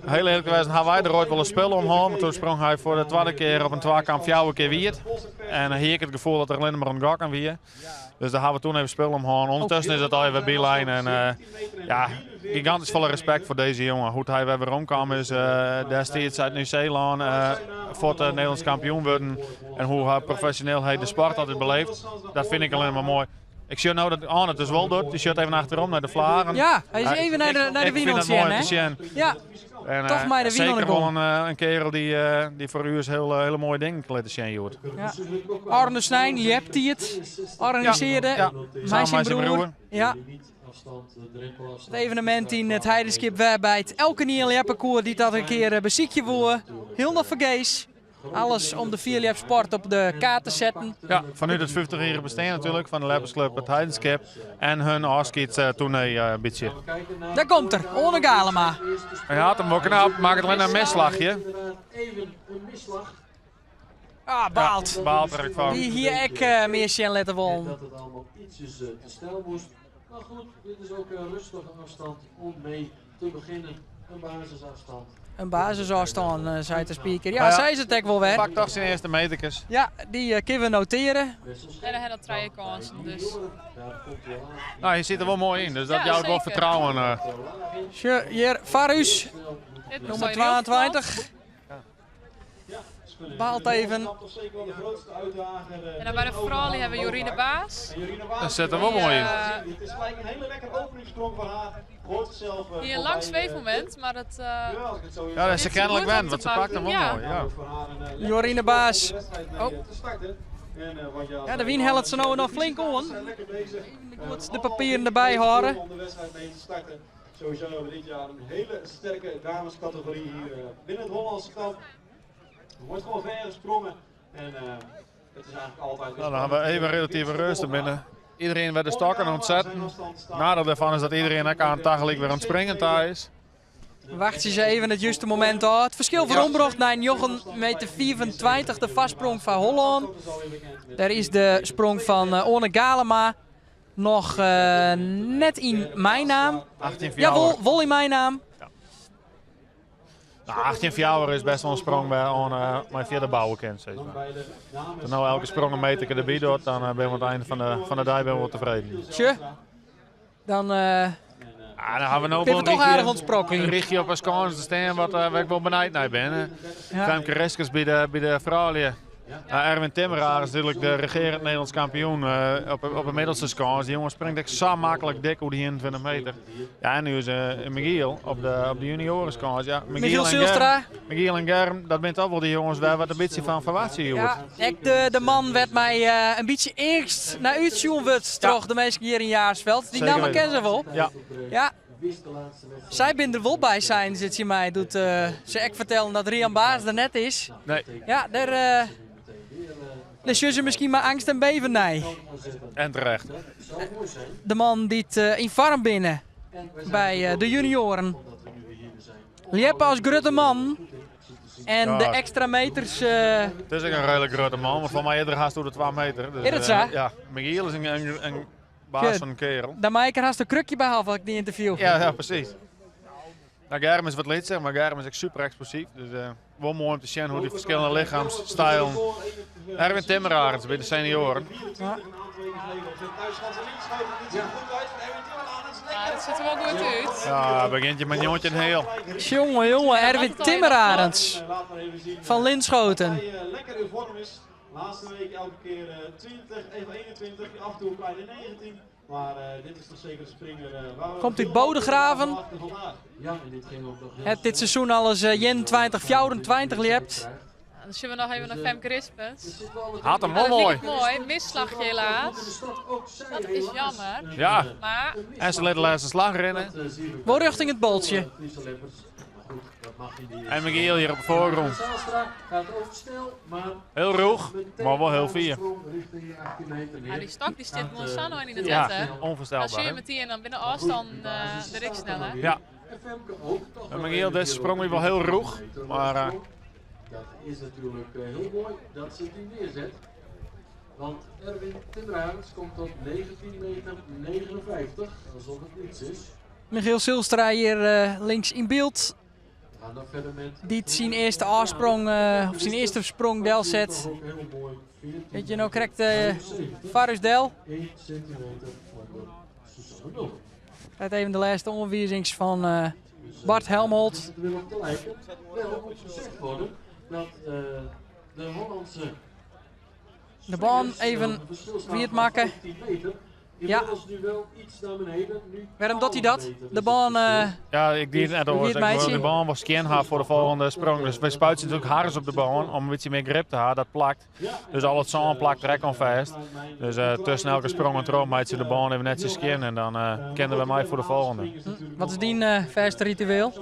Heel eerlijk geweest hadden wij er ooit wel een spel omhoog, maar toen sprong hij voor de tweede keer op een twakamp 4 keer wierd. En hier heb ik het gevoel dat er alleen maar een gak aan wie. Dus daar hebben we toen even spel omhoog. Ondertussen is het al even bijlijn en ja, gigantisch volle respect voor deze jongen. Hoe hij weer omkwam is destijds uit Nieuw-Zeeland voor het Nederlands kampioen worden. En hoe professioneel hij de sport altijd beleeft, dat vind ik alleen maar mooi. Ik zie nou dat Arne het dus wel doet. Die shot even achterom naar de vlaren. Ja, hij is even naar de Wienondsjen, hè? Ja, en, toch maar de zeker Wienondsjen. wel een kerel die voor u is hele mooie dingen laten zien, Joert. Ja. Arne Snijn, die hebt hij het. Organiseerde. Ja. Mijn Samen met zijn broer. Ja. Het evenement in het Heidenskip waarbij het elke nieuwe leppenkoer die dat een keer beziekje wordt. Heel nog vergees. Alles om de vierliep sport op de kaart te zetten. Ja, vanuit het 50-jarige bestaan natuurlijk van de Leppersclub, het Heidenskip en hun afschietstournee een beetje. Daar komt er, Orne Galema. Hij had hem wel knap, maakt het alleen een misslagje. Ah, baalt. Ja, baalt er van. Die hier ik meer zien laten wollen. Dat het allemaal ietsjes te snel moest. Maar goed, dit is ook een rustige afstand om mee te beginnen. Een basisafstand. Een basisafstand, zei de speaker. Ja, Ja, ja. zij is het ook wel weer. Pak toch zijn eerste metertjes. Ja, die kunnen we noteren. En dan had dat 3 kansen, dus. Nou, je zit er wel mooi in, dus dat Ja, jou wel zeker. vertrouwen. Hier, Varus, Dit nummer zou je heel 22. Baalt even. En dan bij de vrouwen hebben we Jorine Baas. Dat zit er wel mooi in. Het is gelijk een hele lekkere openingssprong van haar. Hoort zichzelf. Hier een lang zweefmoment, maar dat... Ja, als ik het zo Ja, dat is ze Dit is kennelijk goed om ben, te want ze pakt hem wel pakken. mooi. Ja. voor haar een Jorine Baas. Oh. Oh. Ja, de Wien helpt ze nou nog flink on. Lekker bezig. Goed, de papieren erbij houden. Om de wedstrijd mee te starten. Sowieso hebben we dit jaar een hele sterke damescategorie hier binnen het Hollandse kamp. Er wordt gewoon ver gesprongen. En het is eigenlijk altijd... Nou, dan hebben we even relatieve rust er binnen. Iedereen werd de stokken ontzetten. Nadeel daarvan is dat iedereen ook aan tegelijk weer aan het springen daar is. Wacht ze even het juiste moment uit. Het verschil voor Ombrocht naar Jochen meter 24, de vastsprong van Holland. Daar is de sprong van Orne Galema nog net in mijn naam. 18 voor Ja, jou. vol in mijn naam. Nou, 18 voor jou is best wel een sprong bij mijn vierde bouwen kent. Zeg maar. Als er nou elke sprong een meter erbij doet, dan ben we aan het einde van de dag wel tevreden. Tje. Dan Dan gaan we nou ben je toch aardig ontsprokkelen. een richtje op een kans te staan waar ik wel benieuwd naar ben. Ja. Femke Reskes bij de vrouwen. Erwin Timmeraar is natuurlijk de regerend Nederlands kampioen op een middelste skans. Die jongen springt echt zo makkelijk dik hoe die 21 meter. Ja, en nu is Michiel op de juniorenskans. Ja, Michiel Zylstra. Michiel en Germ, dat bent ook wel die jongens waar wat een beetje van verwachten hier wordt. Ja, de man werd mij een beetje eerst naar uitzien wordt toch de meeste keer in Jaarsveld. Die Zeker namen weten. kennen ze wel. Ja. Ja. Zij binnen er wel bij zijn, zit je mij. Doet ze echt vertellen dat Rian Baas er net is. Nee. Ja, daar zullen ze misschien maar angst en beven nee. En terecht. De man die het in farm binnen bij de junioren. Liepen als grote man. En Ja. de extra meters. Het is ook een redelijk grote man, maar voor mij eerder haast door de 2 meter. Dus, Is het zo? ja, Michiel is een baas Goed. van een kerel. Daar maak ik er haast een krukje bij half, ik die interview. Ja, precies. Nou, Germ is wat lichter, maar Germ is ook super explosief. Dus wel mooi om te zien hoe die verschillende lichaamsstijlen. Erwin Timmeraar is bij de senioren. Ja, dat ziet er wel goed uit. Ja, begint je met Jontje heel. Jongen, Erwin Timmerarends van Linschoten. Lekker in vorm is. Laatste week elke keer 20, even 21, af en toe een kleine 19. Maar dit is toch zeker de springer. Komt uit Bodegraven. Ja, en dit ging ook nog heel Het dit seizoen alles 21, 24 liept. Dan zullen we nog even naar Femke Rispens. Had hem Ja, wel dat mooi. vind ik mooi. Misslagje helaas. Dat is jammer. Ja, Maar en ze liet de laatste slag rennen. Wel richting het boltje. goed, dat mag in die En Michiel hier op de voorgrond. Zaalstra gaat over snel, maar Heel roeg, maar wel heel vier. richting 18 meter Ja, die stok die zit Monsanto in het Ja, net, hè. Als onvoorstelbaar. je hè? met die en dan binnen afstand de rik sneller. Ja, En Femke ook. Toch en Michiel, deze sprong weer wel heel roeg. Maar dat is natuurlijk heel mooi dat ze die neerzet. Want Erwin Timmerhuis komt op 19,59 meter, alsof het niets is. Michiel Zulstra hier links in beeld. We gaan dan verder met... Die zijn eerste aansprong, of zijn eerste sprong del zet. Ook heel mooi. 14 Weet je nou correct, Varus Del. 1 centimeter onder Susanne Mulder. Krijgt even de laatste onwijzings van Bart Helmholt. Het wil op te lijken. Wel moet gezegd worden dat de Hollandse De baan even wie het maken. Ja. Nu wel iets naar beneden. Nu Waarom doet hij dat? De baan, ja, ik deed het net al. De baan was scanhaar voor de volgende sprong. Dus we spuiten natuurlijk hard op de baan om een beetje meer grip te hebben. Dat plakt. Dus al het zand plakt direct aan vast. Dus tussen elke sprong en trom maakt ze de baan even netjes scannen. En dan kennen we mij voor de volgende. wat is die vaste ritueel?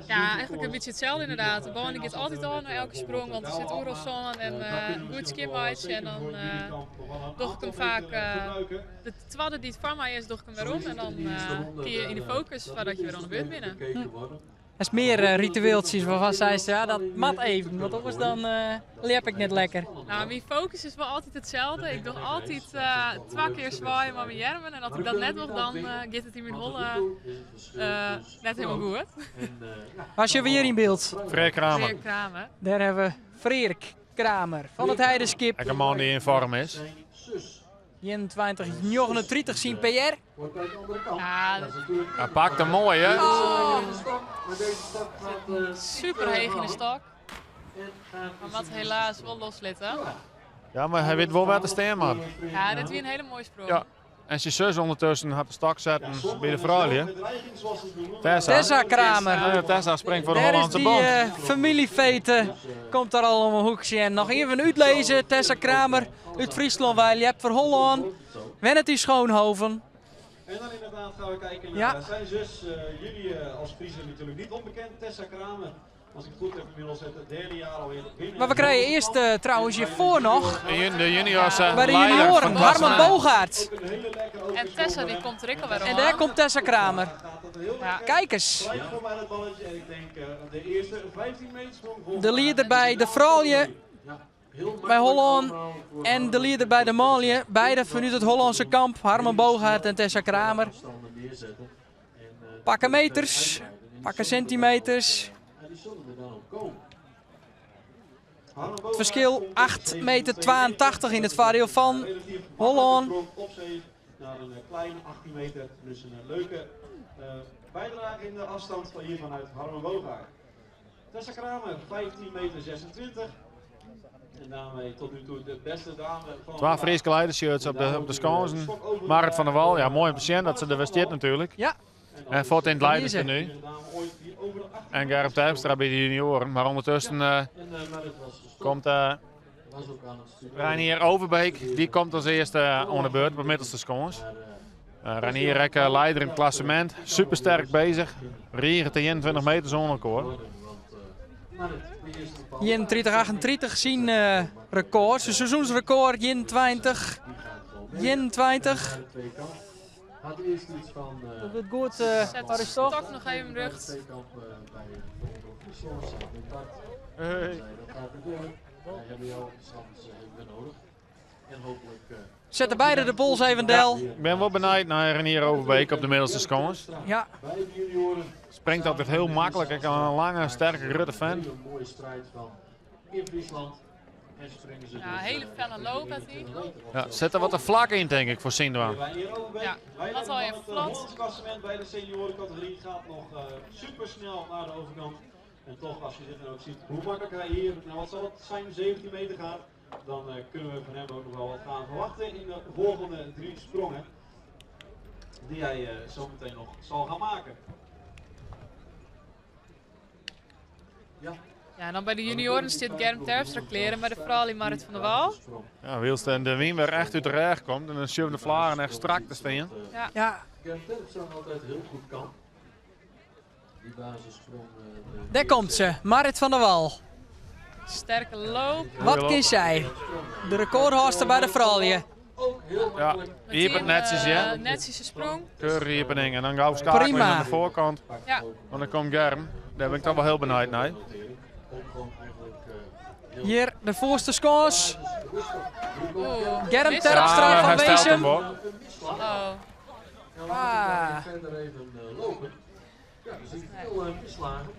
Ja, eigenlijk een beetje hetzelfde inderdaad. De baan die gaat altijd aan naar elke sprong, want er zit overal zon en goed skimmatch. En dan doe ik hem vaak, de tweede die het van mij is, doe ik hem weer om. En dan kun je in de focus voordat je weer aan de beurt binnen. Er is meer ritueeltjes waarvan zij ze, ja dat mat even, want anders dan leer ik net lekker. Nou, mijn focus is wel altijd hetzelfde. Ik doe altijd 2 keer zwaaien met mijn jermen. En als ik dat net doe, dan gaat het in mijn holle net helemaal goed. Was je weer in beeld? Freek Kramer. Weer kramen. Daar hebben we Freek Kramer van het Heideskip. En een man die in vorm is. 21,39 zien PR. Ja, Hij pakt hem mooi, hè? super heeg in de stok. Maar wat helaas wel loslitten. Ja, maar hij weet wel waar te staan, man. Ja, dit is een hele mooie sprong. Ja. En zijn zus ondertussen had de stok zetten bij de vrouw. Tessa Kramer. Ja, Tessa springt voor de Daar is Hollandse die band. familiefete. Komt daar al om een hoekje. En nog even uitlezen. Tessa Kramer uit Friesland. Wij je hebt voor Holland. Wennet die Schoonhoven. En dan inderdaad gaan we kijken Ja. naar zijn zus. Jullie als Friesen natuurlijk niet onbekend, Tessa Kramer. Als ik het goed heb, inmiddels het derde jaar alweer binnen. Maar we krijgen eerst trouwens hiervoor nog. De juniors Bij de leider junioren. van Harmen Bogaert. Een hele lekkere En Tessa die komt er ook alweer En daar aan. komt Tessa Kramer. gaat dat heel Ja. Kijk eens. lijkt voor mij het balletje. En ik denk de eerste 15 meter sprong. De leader bij de vrouwje. Bij Holland. En de leader bij de mannetje. Beide vanuit het Hollandse kamp. Harmen Bogaert en Tessa Kramer. Pakken meters. Pakken centimeters. Het verschil 8,82 meter in het vaardeel van Holland. Op zee naar een kleine 18 meter. Dus een leuke bijdrage in de afstand van hier vanuit Harmen Bogaert. Tessa Kramer, 15,26 meter. En daarmee tot nu toe de beste dame van... 2 Friese leidershirts op de sconsen. Marit van der Wal, ja mooi om te zien dat ze er weer zit natuurlijk. Ja. En voort in het leiders nu. En Gerrit Terpstra bij de junioren. Maar ondertussen komt Reinier Overbeek. Die komt als eerste aan de beurt op de middelste scons. Reinier Rek, leider in het klassement. Super sterk bezig. Rieren te 21 meter zonder record. 31-38 zien record. Zijn seizoensrecord 21. 21. Had eerst iets van... Dat wordt goed, Zet de Aristoch. stok nog even terug. Dat gaat natuurlijk. Wij hebben jou soms even nodig. En hopelijk... Zetten beide de pols even del. Ik ben wel benieuwd naar Reinier Overbeek op de middelste scons. Ja. bij de junioren. Springt altijd heel makkelijk. Ik ben een lange, sterke, grote fan. Een mooie strijd van in Friesland. En springen ze Ja, hele felle loop had hij. Ja, zet er wat te vlak in denk ik voor Sindwa. Ja, dat al even plat. Het klassement bij de seniorencategorie gaat nog super snel naar de overkant. En toch, als je dit dan ook ziet, hoe makkelijk hij hier, nou wat zal het zijn, 17 meter gaat, dan kunnen we van hem ook nog wel wat gaan verwachten in de volgende 3 sprongen. Die hij zo meteen nog zal gaan maken. Ja, en dan bij de junioren zit Germ Terpstra kleren, bij de vrouwen Marit van der Wal. Ja, Wielst en de Wien weer echt uit de reg komt en dan schuift de vlaren echt strak te staan. Ja. Gerrit Terpstra altijd heel goed kan. Daar komt ze, Marit van der Wal. Sterke loop. Wat kan zij? De recordhoudster bij de vrouwen. Ja, hier op het netjes, ja. Netjes sprong. Keurig hier op een ding. En dan gauw schakelen Prima. aan de voorkant. Ja. Want dan komt Germ. Daar ben ik toch wel heel benieuwd naar. Hier de voorste scores. Oeh. Germ Mis- Terpstra van hij stelt Weesum. hem hoor. Oh. Ah. Verder even lopen. Ja, dus ik veel misslagen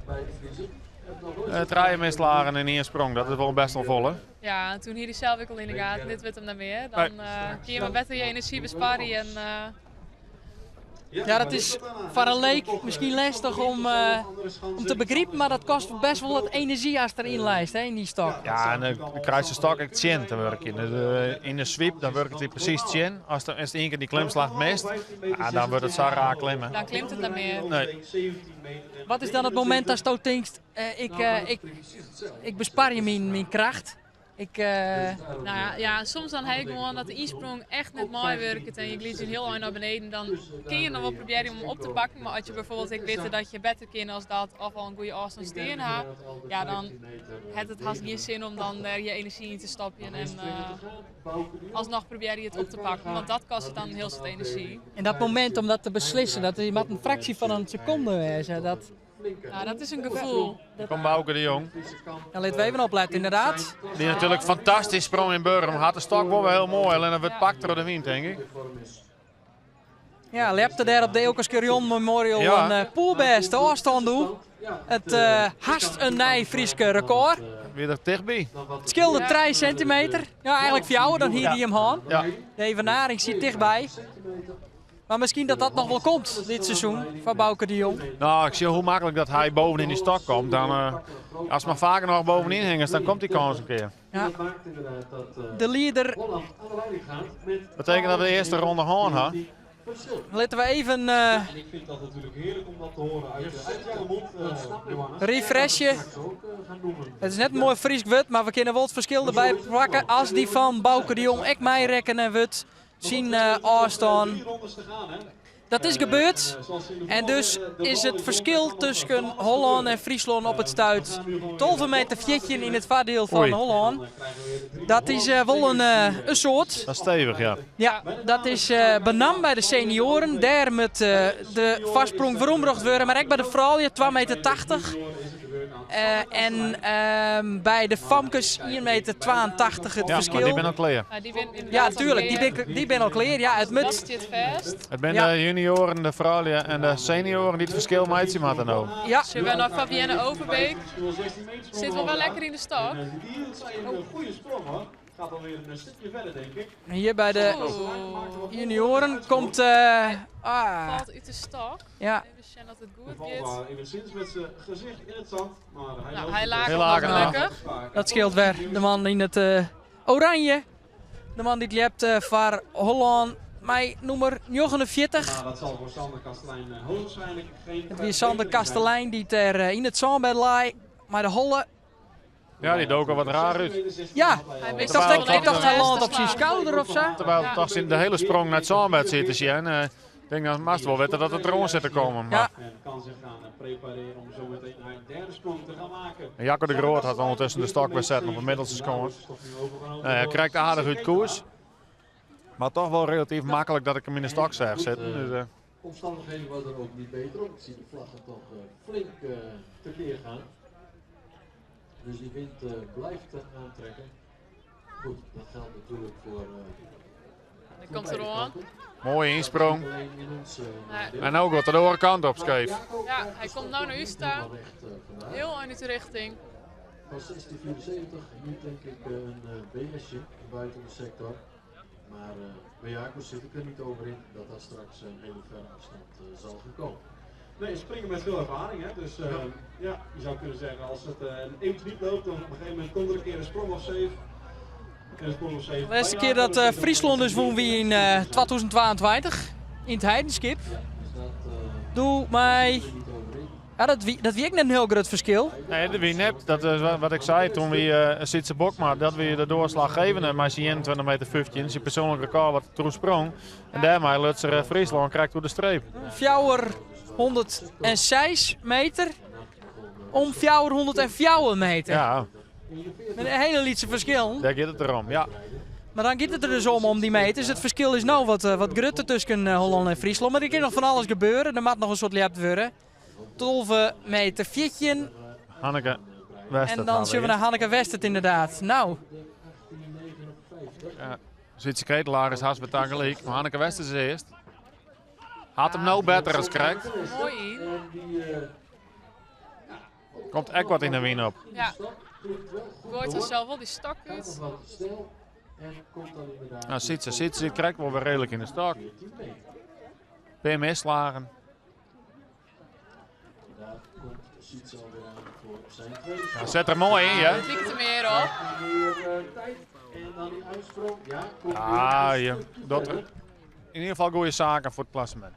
bij de Friese. Draaien misslagen in één sprong. Dat is wel best wel vol, hè? Ja, en toen hier die zelf al in de gaten. Dit wordt hem naar meer. Dan kun je maar beter je energie besparen en Ja, dat is voor een leek misschien lastig om te begrijpen, maar dat kost best wel wat energie als erin lijst, hè, in die stok. Ja, en dan krijg je stok ik 10 te werken. In de sweep dan werkt hij precies 10. Als er één keer die klimslag mist, dan wordt het zo raar klimmen. dan klimt het naar meer. Nee. Wat is dan het moment als je denkt, ik bespaar je mijn kracht? Nou ja, soms dan heb ik gewoon dat de insprong echt net mooi werkt en je gliet je heel hard naar beneden. Dan kun je nog wel proberen om hem op te pakken. Maar als je bijvoorbeeld weet dat je beter kan als dat of al een goede afstand steen hebt, ja, dan heeft het haast niet zin om dan je energie in te stoppen en alsnog probeer je het op te pakken. Want dat kost dan heel veel energie. En dat moment om dat te beslissen, dat je met een fractie van een seconde wezen, Dat is een gevoel. Kom Bouke de Jong. dan laten we even opletten inderdaad. Die natuurlijk fantastisch sprong in Burgum. Had de stok wel heel mooi. Alleen dan wordt pakt door de wind, denk ik. Ja, lepte daar op de Elkers Curion Memorial Ja. een poolbeste afstand doen. Het haast een Nij-Frieske record. Weer er dichtbij. Het scheelde 3 centimeter. Ja, eigenlijk voor jou dan hier die hem aan. Ja. De evenaring zit dichtbij. Maar misschien dat dat nog wel komt dit seizoen van Bouke de Jong. Nou, ik zie hoe makkelijk dat hij bovenin die stok komt. Dan, als maar vaker nog bovenin hangt, dan komt die kans een keer. Ja. De leader, Holland aan de leiding gaat met Dat betekent dat we de eerste ronde gaan, hè? laten we even Ik vind dat natuurlijk heerlijk om dat te horen uit jouw mond, Johannes. refreshen. Het is net een mooi Fries wut, maar we kunnen wel het verschil erbij pakken als die van Bouke de Jong echt mij rekken en wut zien afstaan. 4 rondes te gaan, hè? Dat is gebeurd. En dus is het verschil tussen Holland en Friesland op het stuit 12 meter fjetje in het vaardeel van Oei. Holland. Dat is wel een soort. Dat is stevig, ja. Ja, dat is benam bij de senioren. Daar moet de vastsprong verombracht worden. Maar ook bij de vrouwen 2,80 meter. En bij de famkes 1,82 meter het Ja, maar verschil. die ben al klaar. Ja, die ben inderdaad Ja, al tuurlijk, klaar. die ben al klaar. Ja, het Dat moet. zit vast. Het zijn Ja. de junioren, de vrouwen en de senioren die het verschil maken moeten nou. Ja, Ze hebben nog Fabienne Overbeek. Zit wel lekker in de stok. Die zijn een goede sprong, hoor. Gaat alweer een stukje verder, denk ik. hier bij de junioren komt. Valt uit de stok. Ja, Even zien dat het goed gaat. Val enigszins met zijn gezicht in het zand. Maar Nou, hij laagt Heel nog lager, ja. lekker. dat scheelt weer. De man in het oranje. De man die het hebt voor Holland. Mij nummer 49. dat zal voor Sander Kastelein hoogstwaarschijnlijk geen... Het weer Sander Kastelein die er in het zandbed laai. Maar de holle. Ja, die dook al wat raar uit. Ja, Hij ik wist dacht, wel ik even dacht hij vast landt te op zijn slaan. schouder of zo. Terwijl Ja. toch in de hele sprong naar het zandbed zitten zien. Ik denk dat het mast wel weten dat het erom zit te komen. Maar Ja. En kan zich gaan prepareren om zo meteen naar een derde sprong te gaan maken. Jacco de Groot had ondertussen de stok weer zetten op een middelste score. Hij krijgt aardig uit koers. Maar toch wel relatief makkelijk dat ik hem in de stok zeg zitten. Dus, Omstandigheden worden er ook niet beter op. Ik zie de vlaggen toch flink tekeer gaan. Dus die wind blijft aantrekken. Goed, dat geldt natuurlijk voor. Die komt er al aan. mooie insprong. Alleen in ons. Nee. En ook wat de andere kant op scheef. Ja, hij komt nou naar u staan. Heel in de richting. Van 1674, hier denk ik een BS'je buiten de sector. Maar bij Jacobs zit ik er niet over in dat dat straks een hele verre afstand zal gaan komen. Nee, springen met veel ervaring, hè. Dus ja, je zou kunnen zeggen als het een eeuw diep loopt, dan op een gegeven moment komt er een keer een sprong of 7. De laatste keer dat Friesland dus won wie in 2022 in het Heidenskip. Dus dat Doe mij. er niet over in. Ja, dat wie ik net een heel groot verschil. Nee, de win hebt, dat is wat ik zei toen we Sietse Bokma, dat we de doorslag geven maar ze 21 meter 15, zijn persoonlijk record wat toen sprong. En daarmee Lutzer Friesland krijgt door de streep. Fjouwer 106 meter om 404 meter. Ja, Met een hele lietse verschil. daar gaat het erom. Ja. Maar dan gaat het er dus om die meters. Het verschil is nou wat groter tussen Holland en Friesland. Maar er kan nog van alles gebeuren. Er moet nog een soort lept worden. 12 meter 14. Hanneke Wester. En dan zullen we naar Hanneke Westert inderdaad. Nou, Zwitser Ketelaar is haast met gelijk, maar Hanneke Wester is eerst. Had hem nou beter als krijgt. Mooi. Komt echt wat in de wien op. Ja. Gooit er zelf wel die stok uit. Nou, Zwitser krijgt wel weer redelijk in de stok. PMS slagen. Ja, zet er mooi in, ja. Het liep er meer op. Ja, ja. Dat in ieder geval goede zaken voor het klassement.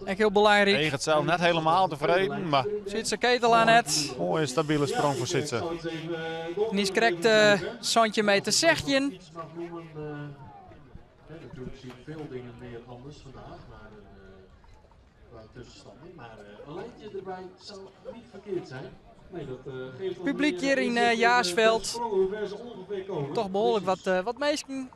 echt heel belangrijk. Hij gaat zelf net helemaal tevreden, maar Zwitser Ketelaar net. mooie stabiele sprong voor Zwitser. Nies krijgt Santje meter 16. Natuurlijk zie ik veel dingen meer anders vandaag, maar qua tussenstanden. Maar een lijntje erbij zou niet verkeerd zijn. Nee, dat geeft Publiek hier in Jaarsveld. Toch behoorlijk wat mensen.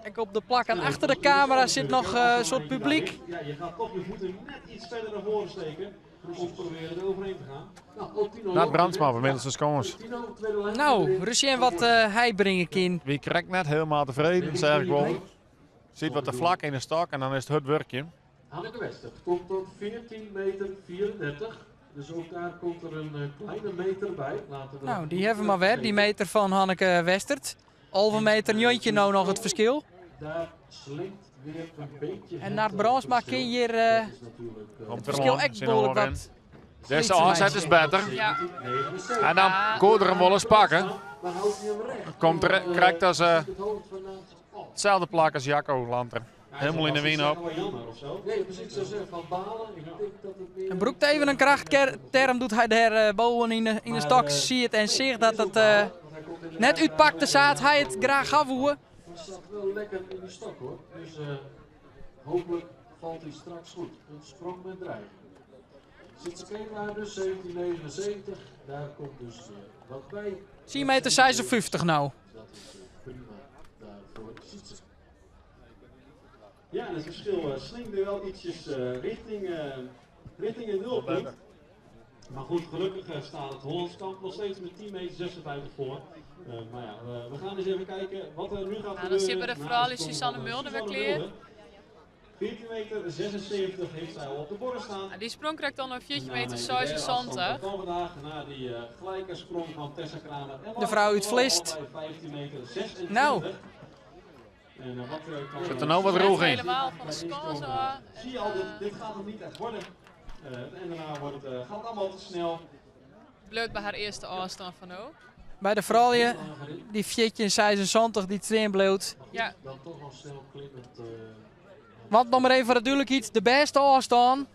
Ik op de plak en achter de camera zit nog een soort publiek. Ja, je gaat toch je voeten net iets verder naar voren steken om proberen er overheen te gaan. Naar Brandsma, inmiddels de scores. Nou, Rusien wat hij brengen in. Wie krijgt net helemaal tevreden, zeg ik wel. Ziet wat te vlak in de stok en dan is het werkje. Hanneke Wester komt tot 14 meter 34. Dus ook daar komt er een kleine meter bij. Laten we Nou, die hebben we maar weer, die meter van Hanneke Westert. Halve meter jontje nou nog het verschil. daar slinkt weer een beetje. En naar Brandsma kun je hier Komt het verschil echt behoorlijk wat. Deze aanzet is beter. Ja. En dan kon er hem wel eens pakken. Dan houdt hij hem recht. Komt er, krijgt als Het hoofd van hetzelfde plak als Jacco Lanter. Helemaal in de wien op. Nee, precies. Ik zou zeggen van balen. Ik denk dat het meer. En broekt even een krachtterm doet hij daar boven in de stok. Zie het en zegt dat het net uitpakte zaad. Hij het graag afvoeren. Hij zat wel lekker in die stok hoor. Dus hopelijk valt hij straks goed. Een sprong met dreiging. Zwitser Ketelaar dus 1779. Daar komt dus wat bij. 10 meter 56 nou. Dat is prima daarvoor Zwitser. Ja, en het verschil slinkt er wel ietsjes richting een nulpunt. Maar goed, gelukkig staat het Hollands kamp nog steeds met 10 meter 56 voor. Maar ja, we gaan eens even kijken wat er nu gaat gebeuren. Dan zitten we vooral in Susanne Mulder weer klaar. 14 meter 76 heeft zij al op de borden staan. Die sprong krijgt dan een 14 meter Van 76. vandaag na die gelijke sprong van Tessa Kramer. En De vrouw uit Vlist. 15 meter 26. Nou. En Zit er nou wat roeg in? Helemaal van de score zo. zie je al, dit gaat het niet echt worden. En daarna gaat het allemaal te snel. Bleut bij haar eerste afstand van ook. Bij de vrouwje, die 1476 die train bleef. Ja, Dan toch nog snel klimmend. Want nog maar even voor de duidelijkheid, de beste afstand.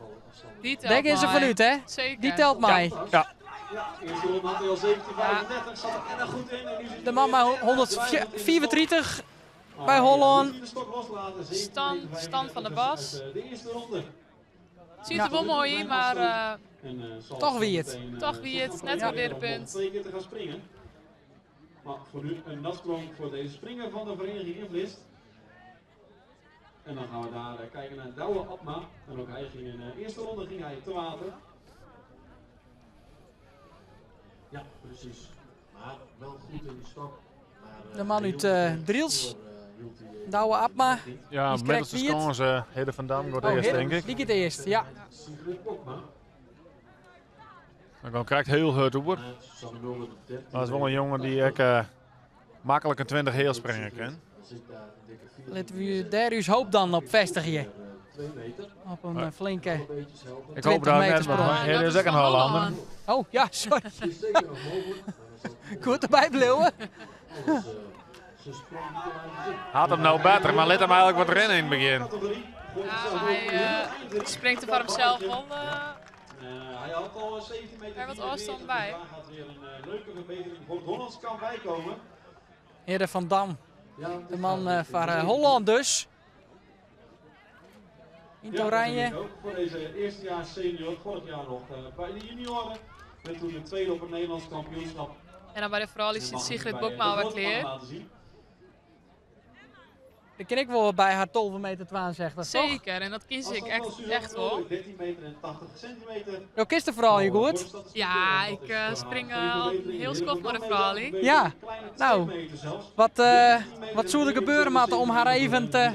die telt Denk is er mij. vanuit hè? Zeker. Die telt mij. Ja, Ja, eerste ronde had hij al 17,35, zat er erg goed in. En nu zit De man maar 134 bij Holland. de stok loslaten, Stand van de Bas. de eerste ronde. Ziet er wel mooi in, maar En, zal Toch wie het. meteen, toch wie het. Net ja, weer de om punt. 2 keer te gaan springen. Maar voor nu een natsprong voor deze springer van de vereniging in Vlist. En dan gaan we daar kijken naar Douwe Abma. En ook hij ging in de eerste ronde ging hij te water. Ja, precies. Maar wel goed in die stok. Maar, De man uit Driels, hield hij, Douwe Abma. ja Die middels de krijgt scores Hidde van Dam wordt Oh, eerst denk ik. die gaat eerst, ja. Sigrid Bokma. Dan krijgt heel hard over. Susanne Mulder de 13. Dat is wel een jongen die ik makkelijk een 20 heel springen kan. Dan zit daar een dikke 4 Laten we daar uw hoop dan op vestigen. 2 meter. Op een flinke. Beetjes helpen. Ik hoop 20 dat meter net, sprong. maar hier is ook een Hollander. Oh ja, sorry. Is zeker nog mogelijk. Maar dat is ook Goed erbij bleven. alles. Ze sprong niet te laten zien. Had hem nou beter, maar let hem eigenlijk wat erin in het begin. Categorie. Ja, hij springt er voor hemzelf wel. Hij had al 17 meter. Er wat 44, afstand dus bij. daar gaat weer een leuke verbetering voor het Hollands kamp bij komen. Heren van Dam, Ja, de man van Holland dus. In het oranje. Ook voor deze eerstejaars senior, vorig jaar nog bij de junioren. Met toen de tweede op het Nederlands kampioenschap. En dan bij de vrouwen zit Sigrid Bokma wat kleer. Daar ken ik wel bij haar 12,2 meter zeggen, toch? Zeker, en dat kies ik echt wel. 13 meter en 80 centimeter. Ook is de vooral je goed? Ja, ik spring heel skof naar de vrouwen. Ja, nou, wat zou er gebeuren moeten om haar even te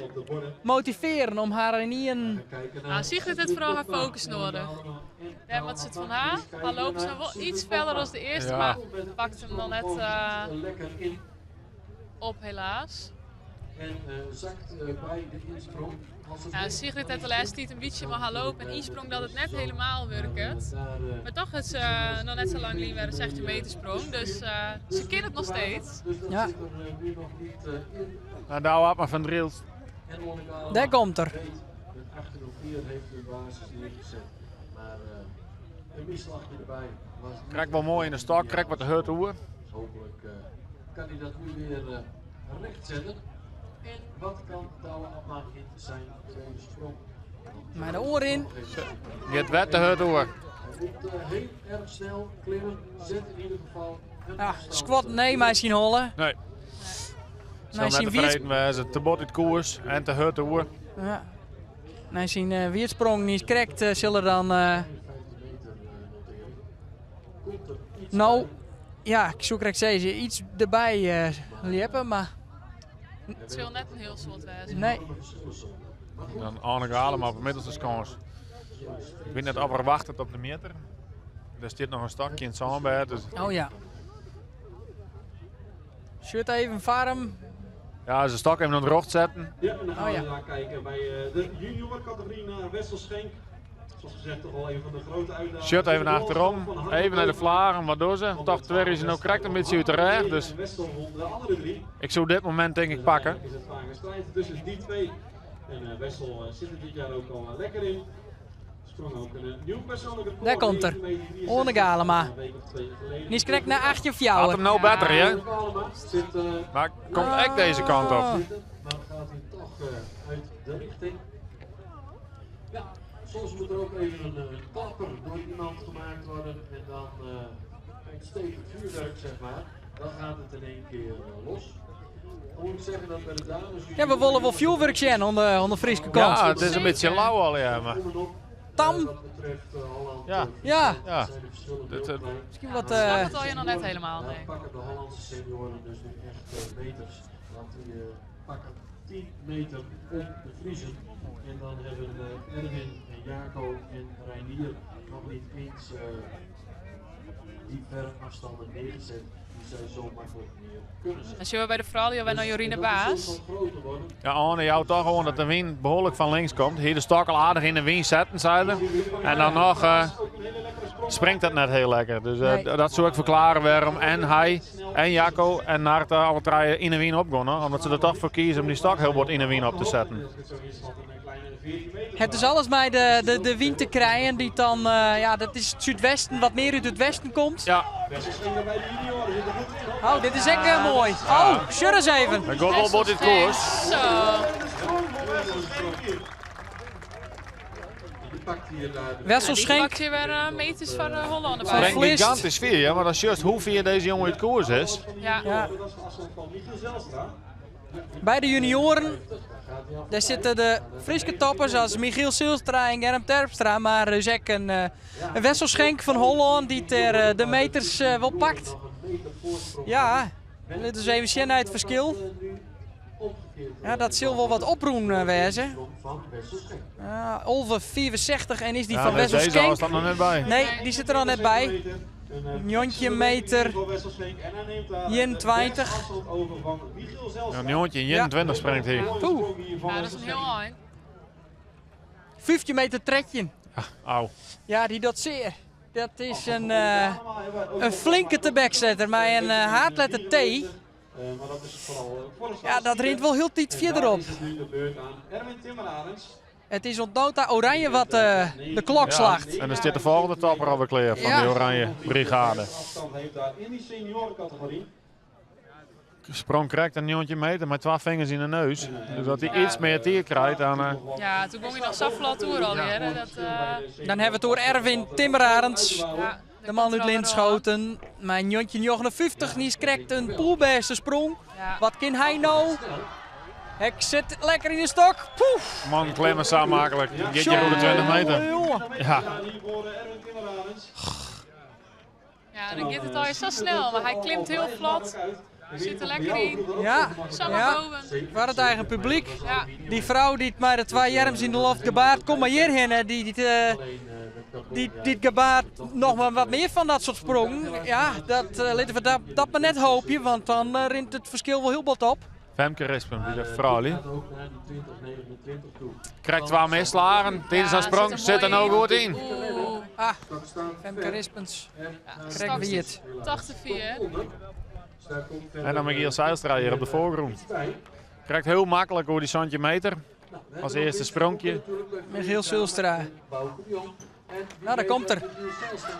motiveren, om haar niet een... Nou, Sigrid heeft vooral haar focus nodig. Ja, wat is het van haar? Haar lopen ze nog wel iets verder dan de eerste, Ja. maar pakt hem dan net op helaas. En zakt bij de insprong. Ja, Sigrid heeft de laatste tijd een beetje maar gaan lopen en insprong dat het net helemaal werkt. Maar toch is ze nog net zo lang liever een 16 meter sprong, dus ze kent het nog steeds. Ja. Nou, daar had maar van Driels. Daar komt er. Het 804 heeft de basis neergezet. Maar een misslagje erbij. Krijg wel mooi in de stok, krijg wat de hut hoe. Hopelijk kan hij dat nu weer recht zetten. En wat kan Douwe Abma in zijn tweede sprong? Maar de oor in. Get wet de hut hoe. Hij moet heel erg snel klimmen. Zet in ieder geval een Ja, afstand. squat nee, maar zien hollen. Nee. Zal Nee, net zien tevreden wezen. Te bot in het koers en te hut hoe. Ja. Nee, zien wiersprong niet correct, zullen dan... 15 meter noteren. Komt er iets Nou, ja, ik zoek direct zeggen, iets erbij liepen, maar Het wil net een heel slot wezen. nee. Dan Arne halen maar op de middelste kans. Ik weet net of er wacht op de meter. Er zit nog een stakje in het zandbed. Dus Oh ja. Shirt even farm. ja, ze stak even naar de rug zetten. Ja, en dan gaan Oh, we ja. daar kijken bij de junior categorie naar Wessel Schenk. Zoals gezegd toch wel een van de grote uitdagingen. Shirt even naar achterom, even naar de vlaren, wat doen ze? Toch twee is nou correct een beetje uit de reg. Dus En Wessel won de andere drie. ik zou dit moment denk ik pakken. Is het vaak een strijd tussen die twee. En Wessel zit er dit jaar ook al lekker in. Sprong ook een nieuw persoonlijk record. Daar komt er. 19,63 meter. Ohne Galema. Een week of twee geleden. Niet correct naar 8 of Had jou. hem nou beter, hè? Galema zit Maar komt echt deze kant op. zitten, maar dan gaat hij toch uit de richting. Ja, soms moet er ook even een klapper door iemand gemaakt worden en dan steekt het vuurwerk, zeg maar. Dan gaat het in één keer los. Dan moet ik zeggen dat bij de dames... Ja, we willen wel vuurwerk zien onder Friese kant. Ja, het is een beetje lauw al, ja. Maar Tam. Wat betreft Holland. Ja. Ja. Ja. Zijn er verschillende Dit, beeldlijnen. Misschien wat... Dat snap het al je nog net helemaal, Dan nee. pakken de Hollandse senioren dus nu echt meters. Want die pakken 10 meter om de Friezen. En dan hebben Erwin en Jaco en Reinier nog niet eens die ver afstanden neergezet. Die zij zo makkelijk neer kunnen zetten. Dan zien we bij de vrouwen weer naar Jorine Dat Baas. zal groter worden. ja, Arne, jou toch gewoon dat de wind behoorlijk van links komt. Hier de stok al aardig in de wind zetten, zeiden. En dan nog springt het net heel lekker. Dus Nee. dat zou ik verklaren waarom en hij en Jacco en Narta alle drie in de wind opgonnen. Omdat ze er toch voor kiezen om die stok heel wat in de wind op te zetten. Als ik het zo inschat, een kleine 14 meter. Het is alles bij de wind te krijgen die dan... ja, dat is het zuidwesten, wat meer uit het westen komt. Ja, Wessel Schenk bij de junioren zit er goed in. Oh, dit is echt mooi. Oh, shirt eens even. ik ga wel wat in het koers. Zo. Je pakt hier daar de Wessel Die Schenk. pakt je weer meters van de Hollander Van bij. Een Vlist. gigantisch vier, ja, maar dat is juist hoe vier deze jongen in het koers is. Ja. Ja. Dat is de afstand van Michiel Zelstra. Bij de junioren, daar zitten de Friese toppers als Michiel Silstra en Germ Terpstra. Maar dus ook een Wessel Schenk van Holland die ter de meters wel pakt. nog een meter voorsprong. Ja, dit is even zien uit het verschil. Ja, dat zal wel wat oproen wezen. Van Wessel Schenk. Ja, over 64 en is die Ja, van Wessel deze Schenk. staat nog net bij. Nee, die zit er al net bij. Jontje meter. Voor Wessel Schenk. En hij neemt daar 21. de afstand over van Michiel Zelstra. Ja, een jongetje in 21 springt hier. Oeh. Ja, dat is een heel eind. 15 meter trekje. Auw. Ja, die doet zeer. Dat is een flinke tebekzetter, maar een haatletter T. Maar dat is het vooral voor de Ja, dat rint wel heel tijd verderop. is het nu de beurt aan Erwin Timmerarens. Het is ontnota oranje wat de klok slacht. En dan zit de volgende topper alweer klaar van Ja. de Oranje Brigade. Afstand heeft daar in die seniorencategorie. sprong krijgt een jontje meter met 2 vingers in de neus. Dus dat hij iets meer tier krijgt dan... Ja, toen ging je nog Safla Tour alweer. Hè? Dan hebben we het door Erwin Timmerarends. Ja, De man uit Linschoten. Mijn jontje 59 die krijgt een poelbeste sprong. Ja. Wat kan hij nou? Hij zit lekker in de stok. Poef! Man, klimmen samenmakelijk. Gaat je door de 20 meter. Ja. Ja, dan gaat het alweer zo snel, maar hij klimt heel plat. Zit er lekker in. Ja, Zo ja. naar boven. Waar het eigen publiek. Ja. Die vrouw die het maar de 2 jerms in de loft gebaard. Kom maar hierheen. Hè. Die gebaard nog maar wat meer van dat soort sprongen. Ja, laten we dat maar net hopen. Want dan rint het verschil wel heel wat op. Femke Rispen, die de vrouw. Krijgt 2 misslagen. Tijdens haar sprong zit er nou goed in. Oeh, Ah, Femke Rispens. Krijg wie het. 84. En dan Michiel Zijlstra hier op de voorgrond. Krijgt heel makkelijk over die centje meter. Als eerste sprongje. Michiel Zulstra. Nou, daar komt er.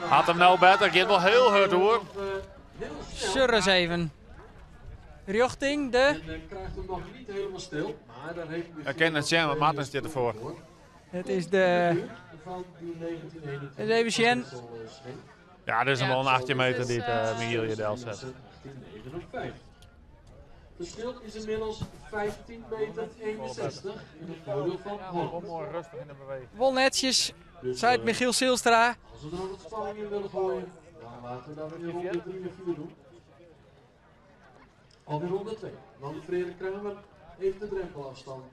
Had hem nou beter, gaat wel heel hard hoor. Surr eens even. Richting de... En krijgt hem nog niet helemaal stil, maar daar heeft hij... Ik ken het zien, want Martens zit ervoor. Het is de... Van die 1921. Het is even Sjen. Ja, dit is hem wel een 8 meter die Michiel je del zet. 1859. Het verschil is inmiddels 15 meter 61 in het voordeel van Holland. Mooi rustig in de beweging. Wel netjes. Zei Michiel Zulstra. Als we er nog wat spanning in willen gooien, dan laten we dat weer ronde 3 en 4 doen. Alweer ronde 2. Manfred Kramer heeft de drempelafstand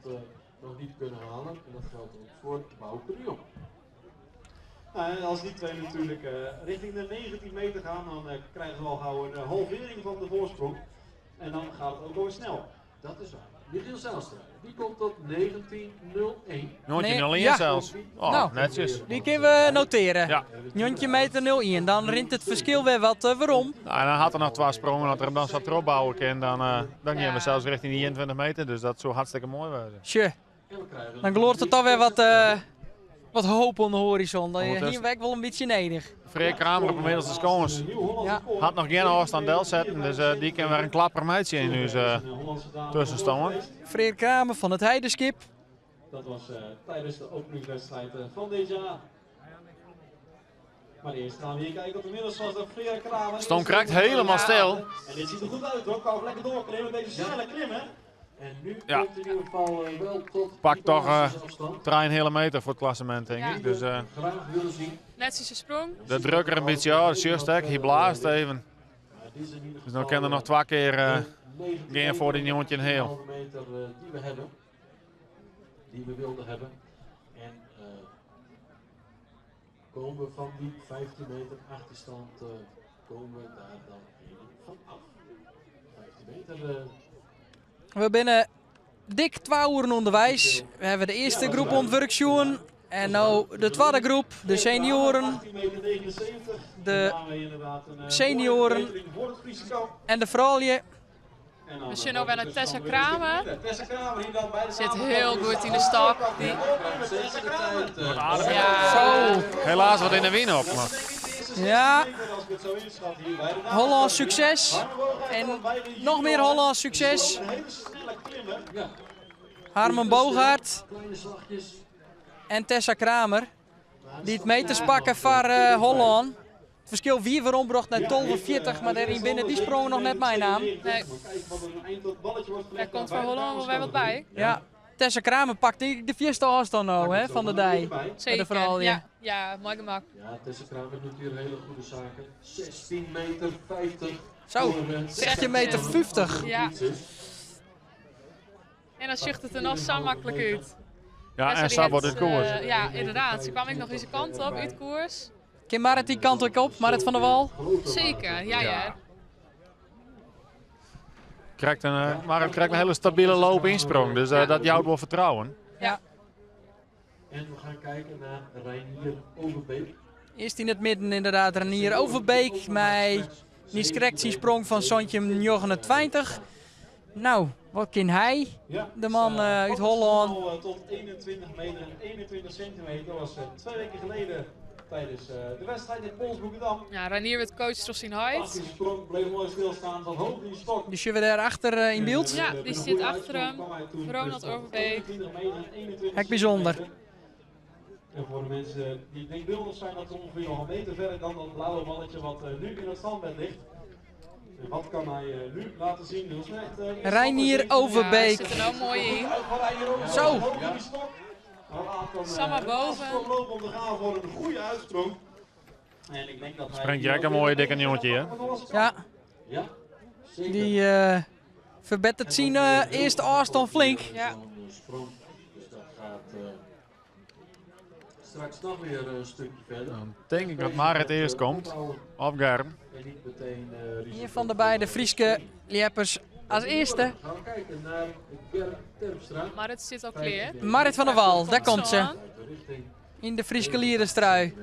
nog niet kunnen halen. En dat geldt ook voor Bouke de Jong. En als die twee natuurlijk richting de 19 meter gaan, dan krijgen we al gauw een halvering van de voorsprong. En dan gaat het ook wel weer snel. Dat is waar. Michiel Zijlstra, die komt tot 19.01. Jontje Nee, 01 ja. zelfs. Oh, Nou. netjes. Die kunnen we noteren. Ja. Jontje meter 01. Dan rint het verschil weer wat. Waarom? Nou, en dan had er nog 2 sprongen, dat er hem dan zat erop bouwen kan. Dan gaan we zelfs richting die 21 meter. Dus dat zou hartstikke mooi worden. Tje. Dan gloort er toch weer wat hoop aan de horizon. Dan hier werkt wel een beetje nedig. Freek Kramer op inmiddels de scones. Ja. Had nog geen afstand del zetten, dus die kan weer een klapper meidje in nu tussen staan. Freek Kramer van het Heideskip. Dat was tijdens de openingswedstrijd van dit jaar. Maar eerst gaan we hier kijken op inmiddels was de Freek Kramer. Stom krijgt helemaal stil. En dit ziet er goed uit hoor, kan ook lekker doorklimmen, deze snelle klimmen. En nu Ja. komt in ieder geval wel tot Pak die toch basisafstand. 3 hele meter voor het klassement, denk Ja. ik. Dus Graag willen zien. Netjes een sprong. de drukker een beetje, ja, de shirstek, hij blaast even. Maar dit is in ieder Dus dan geval, kan er nog 2 keer 19 gaan voor die jontje een heel. meter die we hebben. Die we wilden hebben. En komen we van die 15 meter achterstand, komen we daar dan even van af. 15 meter. We binnen dik 2 uur onderwijs. We hebben de eerste groep ontwerksjoen. En nou de tweede groep, de senioren, de senioren en de vrouwen. We zien ook weer naar Tessa Kramer. Zit heel goed in de stok. Die... Ja. Zo, Helaas wat in de wien op. Maar. ja. Hollands succes. En nog meer Hollands succes. Harmen Bogaert Kleine slagjes. en Tessa Kramer. Die het meters pakken voor Holland. Het verschil 4 voor ombracht naar 12,40, maar daarin binnen die sprongen nog net mijn naam. Nee, er komt voor Holland wel weer wat bij. Ja, Tessa Kramer pakt de vierste afstand nou, hè, van de dij. Zeker. vooral, ja. Ja, ja, mooi gemak. Ja, Tessa Kramer doet hier hele goede zaken. 16 meter 50. Zo, 16 meter 50. Ja. En dan zucht het er nog zo makkelijk uit. Ja, Tessa en die Sabot heeft, uit koers. ja, inderdaad. Ze kwam ik nog deze kant op, uit koers. Kim Marit die kant ook op, Marit van der Wal. Zeker, ja. Maar het krijgt een hele stabiele loop insprong, dus dat jouwt wel vertrouwen. Ja. En we gaan kijken naar Reinier Overbeek. Eerst in het midden inderdaad Renier Overbeek. Met die correctie sprong van Sontje 29. Nou, wat kan hij? De man uit Holland. Tot 21 meter en 21 centimeter was 2 weken geleden tijdens de wedstrijd in Polsbroekerdam. Ja, Reinier werd coach Trossien Heid. Fantastische sprong, bleef mooi stilstaan, van hoog in die stok. Dus je we daar achter in beeld? Ja, die zit achter hem. Ronald Overbeek. Echt bijzonder. En voor de mensen die denkbeeldig zijn, dat ze ongeveer nog een meter verder dan dat blauwe mannetje wat nu in het standbed ligt. En wat kan hij nu laten zien? Heel slecht. Reinier Ja, Overbeek. zit er nou mooi in. Zo. Samma boven. Lopen om te gaan voor een goede uitsprong. En ik denk dat hij Springt jij een mooie dikke jongetje, hè? Ja, Ja, zeker. die verbetert zijn eerste afstand flink. Ja. Sprong. Dus dat gaat straks nog weer een stukje verder. Dan denk ik dat Marit eerst komt. Op Germ. En niet meteen Hier van de beide Frieske Lieppers als eerste. Gaan we kijken naar Germ Terpstra. Maar het zit al clear. Marit van der Wal, daar komt ze. Zo. In de Frieske Lierenstrui.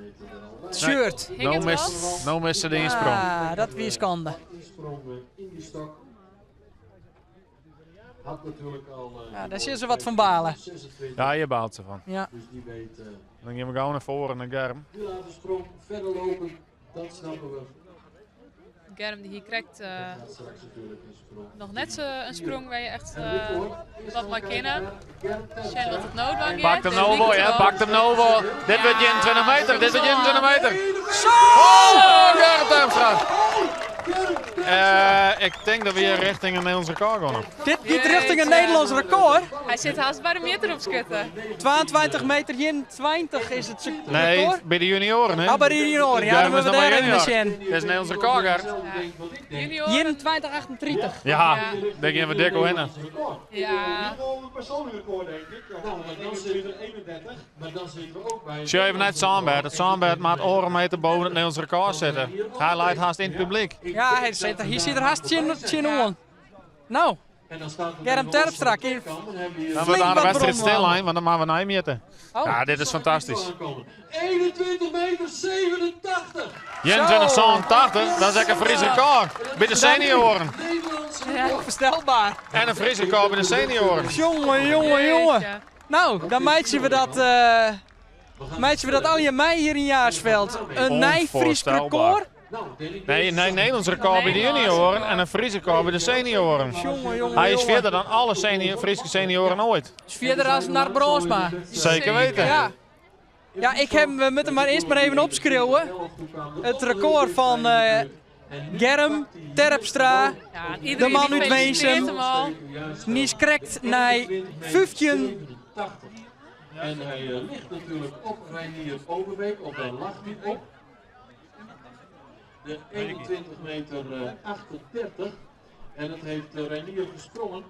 Het shirt. Hing het wel? Nou mist ze de insprong. Ah, dat weer schande. Insprong in die stok. Had natuurlijk al. Ja, daar zit ze wat van balen. 26. Ja, je baalt ze van. Ja. Dus die weet. Dan gaan we gauw naar voren naar Germ. Die laat de sprong verder lopen. Dat snappen we. Germ die hier krijgt Gaat straks natuurlijk een sprong. nog net een sprong waar je echt En wat maar kennen. Zijn wat het noodwang is. Pak hem nou wel, hè? Pak hem nou wel. Dit wordt 21 meter, dit wordt 21 meter. Zo! Oh, Germ Terpstra. Ik denk dat we hier richting een Nederlands record gaan. Dit gaat richting een Nederlands record. Hij zit haast bij de meter op schutten. 22 meter 21 is het record. Nee, bij de junioren, hè? Ah, bij de junioren. Ja, dan moeten we daar even zien. Dit is een Nederlands record, Gert. Junior. 21, 28. Ja, daar gaan we dik winnen. Ja. Gewoon een persoonlijk record, denk ik. Ja, dan zitten we 31. Maar dan zitten we ook bij. Zie even net Sambert. Het Sambert maakt oren meter boven het Nederlands record zitten. Hij leidt haast in het publiek. Ja, hier zit er haast chin on. Nou, En dan staat Germ Terpstra. Dan Flink wordt aan de wat wedstrijd bron, stil, want dan maken we naar meten. Oh. Ja, dit is fantastisch. 21 meter 87. 21,87, dat is echt een Fries record. Bij de senioren. Nederlandse verstelbaar. En een Fries record bij de senioren. Jongen, jongen, jongen. Nou, dan meidje we dat al je mei hier in Jaarsveld. Een Nijfries record. Nee, een Nederlands record bij de junioren en een Fries record bij de senioren. Jongen, jongen, Hij is jongen. verder dan alle Friese senioren ooit. Is verder als naar Bronsma. Zeker weten. Ja. Ja, we moeten maar eerst maar even opschreeuwen. Het record van Germ Terpstra. Ja, De man uit feliciteert Weesem. hem al. Nies krijgt naar 15. En hij ligt natuurlijk op Reinier Overbeek, of daar lag hij op. De 21 meter 38. En het heeft Reinier gesprongen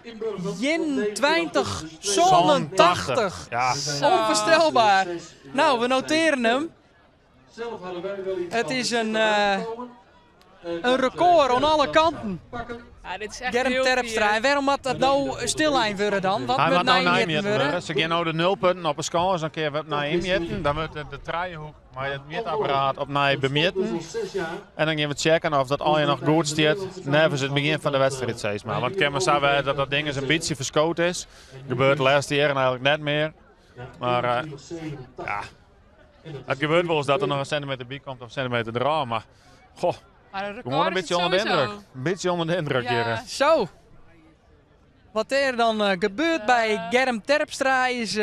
in Burgum. 21, 87. Ja. Onvoorstelbaar. Nou, we noteren hem. Zelf hadden wij wel iets Het van is een een record aan alle kanten. Ja, dit is echt Germ heel Terpstra. fier. En waarom moet dat nou stilijn worden dan? Wat Hij moet moet nou nou naar worden? worden. Ze gaan nou de nulpunten op een schaal, dus dan kun je wat naar inmeten. Dan wordt de draaihoek maar het meetapparaat op naar bemeten. 6 jaar. En dan gaan we checken of dat al je nog goed staat. Nevens het begin van de wedstrijd, zeg maar. Want ik kan maar zeggen dat dat ding eens een beetje verschoot is. Gebeurt de laatste jaren eigenlijk net meer. Maar ja, het gebeurt wel eens dat er nog een centimeter bij komt of een centimeter eraan. Maar goh, Maar een record gewoon een is beetje het onder de sowieso. indruk. Een beetje onder de indruk Ja. hier. Zo. Wat er dan gebeurt bij Germ Terpstra is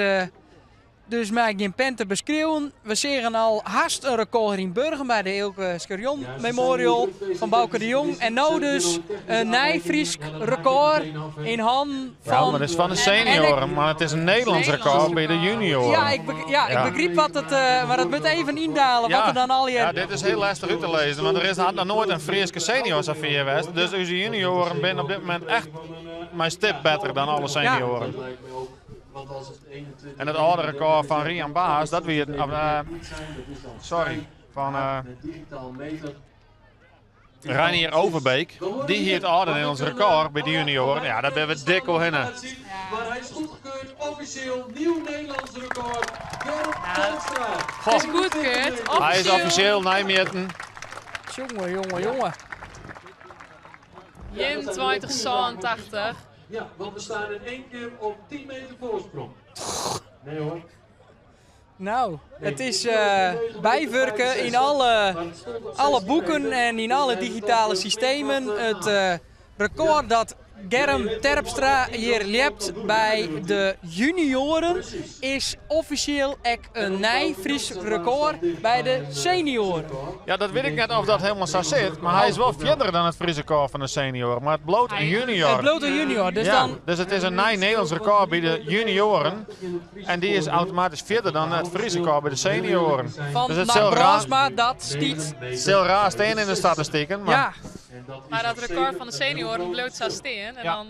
dus mij geen pen te beschreeuwen. We zeggen al haast een record in Burgum bij de Eelke Skerion Memorial van Bouke de Jong. En nou dus een Nijfries record in hand Ja, van... maar dat is van de senioren, maar het is een Nederlands record bij de junioren. Ja, ik begreep wat het, maar dat moet even indalen wat er dan al je... Ja, dit is heel lastig uit te lezen, want er is nog nooit een Friese seniors affaire geweest. Dus onze junioren zijn op dit moment echt mijn stip beter dan alle senioren. En het oude record van Rian Baas, dat weer van Reinier Overbeek, die hier het oude in ons record bij de junioren. Ja, daar ben we dik al hinnen. Maar hij is goedgekeurd, officieel nieuw Nederlands record. Germ Terpstra. Het is goedgekeurd. Hij is officieel Nijmegen. Jongen, jongen, jongen. 21, 87. Ja, want we staan in één keer op 10 meter voorsprong. Nee hoor. Nou, het is bijwerken in alle boeken en in alle digitale systemen. Het record dat Germ Terpstra hier lept bij de junioren is officieel ook een Fries record bij de senioren. Ja, dat weet ik net of dat helemaal zo zit. Maar hij is wel verder dan het Friese record van de senioren. Maar het bloot een junior. Het bloot een junior, dus ja, dan... dus het is een Nederlands record bij de junioren. En die is automatisch verder dan het Friese record bij de senioren. Van dus het Mark zal Bransma, dat stiet. heel raar steen in de statistieken. Maar Ja, Maar dat record van de senioren bloot zou steen. En dan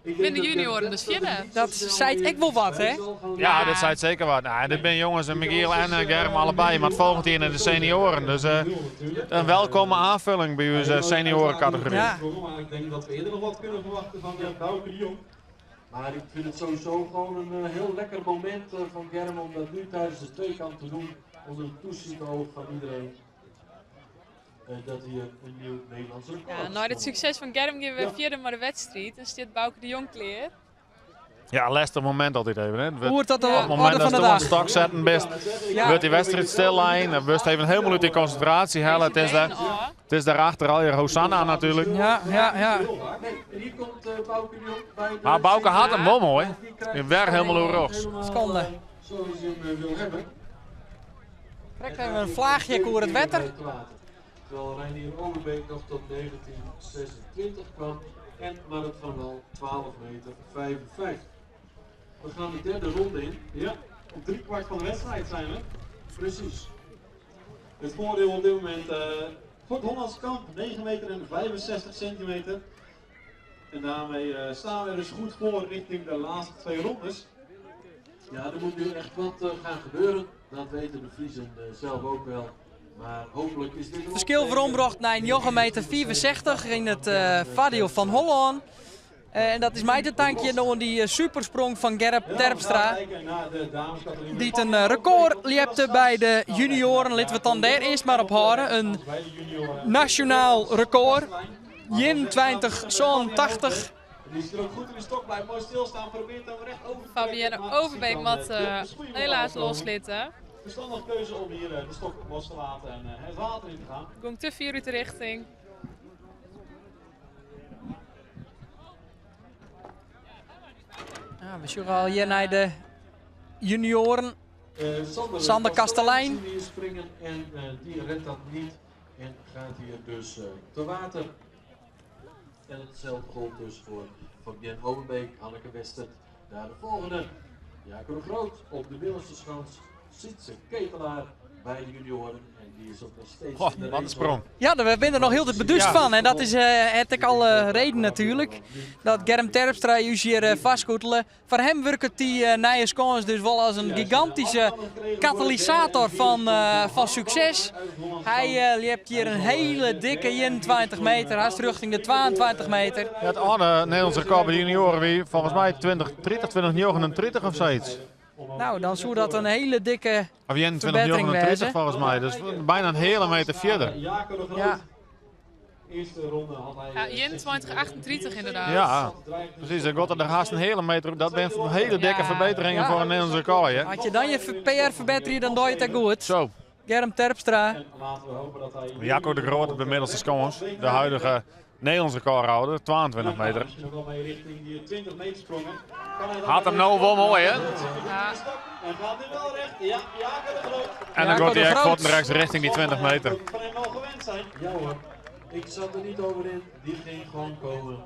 winnen de junioren dus vierde. dat zei ik wel wat, hè? ja, dit zei het zeker wat. Nou, dit zijn jongens, Michiel en Germ allebei. Maar het volgend jaar in de senioren. Dus een welkome aanvulling bij onze seniorencategorie. Ja. Maar ik denk dat we eerder nog wat kunnen verwachten van Bouke de Jong. Maar ik vind het sowieso gewoon een heel lekker moment van Germ om dat nu tijdens de tweekant te doen. Onder het toezicht oog van iedereen. Dat hier een nieuw Nederlands record. Ja, nou, het succes van Germ geven we vierde maar de wedstrijd. En staat Bouke de Jong klaar. Ja, lastig moment altijd even. Hè. Hoe wordt dat de Op het orde moment van dat de ze een dag? stok zetten best, Ja. wordt die wedstrijd stil lijnen. Dan wordt even helemaal uit die concentratie halen. Het is daarachter al je Hosanna natuurlijk. Ja. En hier komt Bouke de Jong bij de... Maar Bouke had hem wel mooi. Die werd helemaal oorlogs. Seconde. Zoals je hem wil hebben. Trek even een vlaagje over het wetter. Terwijl Reinier Overbeek nog tot 1926 kwam en Marit van Wel 12 meter 55. We gaan de derde ronde in. Ja, op 3/4 van de wedstrijd zijn we. Precies. Het voordeel op dit moment voor het Hollands kamp 9 meter en 65 centimeter. En daarmee staan we dus goed voor richting de laatste 2 rondes. Ja, er moet nu echt wat gaan gebeuren. Dat weten de Friezen zelf ook wel. Maar hopelijk is dit een Verschil verombrocht naar 9,64 meter in het Vadio van Holland. En dat is mij de tankje door die supersprong van Germ Terpstra. Kijken naar de damescategorie. Die een record liepte bij de junioren. Laten we het dan daar eerst maar op houden. Een Bij de junioren. nationaal record. 21,80. Die is er ook goed in de stok, blijft mooi stilstaan, probeert hem recht over te Fabienne trekken, maar Overbeek ziet moet dan, de schoen helaas wel loslitten. Verstandige keuze om hier de stok los te laten en het water in te gaan. Komt te vier uit de richting. Ja, we zien al hier naar de junioren. Sander Kastelein. Die springen en die redt dat niet en gaat hier dus te water. En hetzelfde gold dus voor Fabienne Overbeek, Hanneke Westert. Daar de volgende, Jacob de Groot op de middelste schans. Sietse Ketelaar bij de junioren en die is ook nog steeds Goh, in de wat een sprong. Ja, we zijn er nog heel het beduust van. En dat is het al reden natuurlijk. Dat Germ Terpstra je hier vastkoetelen. Voor hem werkt die nieuwe kans dus wel als een gigantische katalysator van succes. Hij leeft hier een hele dikke 21 meter. Hij is richting de 22 meter. Ja, het andere Nederlands record bij de junioren wie volgens mij 2029 of zoiets. Nou, dan zou dat een hele dikke Of verbetering 2139 wezen. volgens mij. Dus bijna een hele meter verder. Jacob de Groot. Ja. Eerste ronde had hij. Ja, 21,38 inderdaad. Ja, precies. Dan gaat er haast een hele meter. Dat zijn hele dikke Ja. verbeteringen Ja. voor een Nederlands record. Hè? Had je dan je PR verbeteren, dan doe je het goed. Zo, Germ Terpstra. En laten we hopen dat hij. Jaco de Groot op de middelste skans. De huidige Nederlands recordhouder, 22 meter. Misschien nog wel mee richting die 20 meter sprongen. Kan hij dat Had hem nog nou wel mooi, hè? Ja. En gaat dit wel recht? Ja, Jacob de Groot. En dan Jaco gaat de hij echt Groot. voet rechts richting die 20 meter. Van hem wel gewend zijn. Ja hoor, ik zat er niet over in, die ging gewoon komen.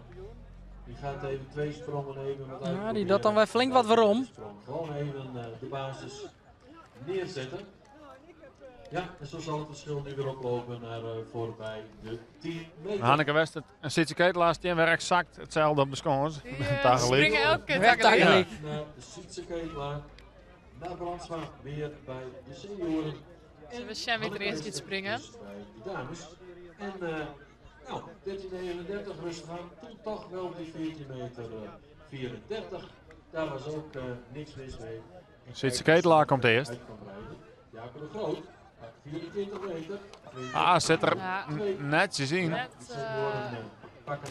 Die gaat even 2 sprongen nemen. Wat Ja, die doet dan wel flink wat waarom. Gewoon even de basis neerzetten. Ja, en zo zal het verschil nu weer oplopen naar voorbij de 10 meter. Hanneke Westert en Sietse Ketelaar die weer exact hetzelfde op de skans. Die springen elke keer Weg tackelen. tackelen. Naar de Sietse Ketelaar. Naar Brandsma weer bij de senioren. Zullen we Shem weer eerst iets springen? Dus bij de dames. En nou, 13:39 rustig aan. Toen toch wel die 14 meter 34. Daar was ook niks mis mee. En Sietse kijk, Ketelaar komt eerst. uit kan rijden. Jacob de Groot, 24 meter. Ah, zit er Ja. netjes in. Net, Die senioren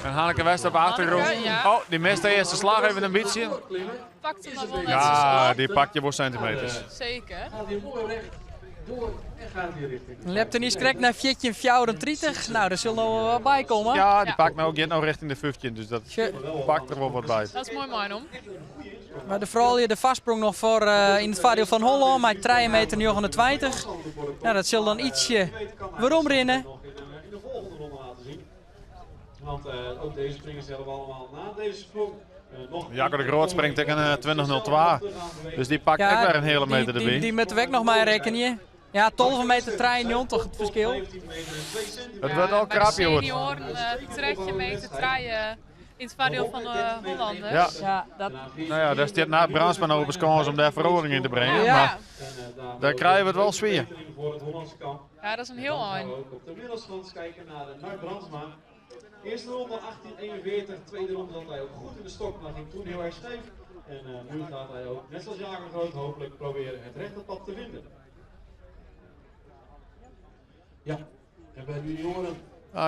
En Hanneke West op de achtergrond. Hanneke, ja. Oh, die mist de eerste slag even een beetje. Pakt hem nog wel met Ja, zijn die pakt je wel centimeters. slag. Zeker. Gaat hier mooi recht door en gaat hier richting. Leptenis krijgt naar 34. Nou, daar zullen we wel bij komen. Ja, die Ja. pakt nou ook nou richting de 15, dus dat pakt er wel wat bij. Dat is mooi man om. Maar de vrouw hier de vastsprong nog voor in het vaartje van Holland. Maar 3 meter 29. Nou, dat zal dan ietsje waarom rennen. Nog in de volgende ronde laten zien. Want ook deze springers hebben we allemaal na deze sprong. Jacco de Groot springt tegen 20.02. Dus die pakt ook weer een hele meter erbij. Die moeten we ook nog maar rekenen. Ja, 12 meter 93 het verschil. Het wordt al krapje hoor. Senioren trek je mee te draaien in het vaardeel van de Hollanders. Ja. Ja, dat, Nou ja, daar staat na Bransman op kans om daar verhoring in te brengen. Ja. Maar daar krijgen we het wel sfeer. Voor het Hollandse kamp. Ja, dat is een heel eind. Ook op de middelstand kijken naar de Mark Brandsma. Eerste ronde 1841, tweede ronde zat hij ook goed in de stok, maar ging toen heel erg scheef. En nu gaat hij ook, net zoals Jager Groot, hopelijk proberen het rechte pad te vinden. Ja, en bij de junioren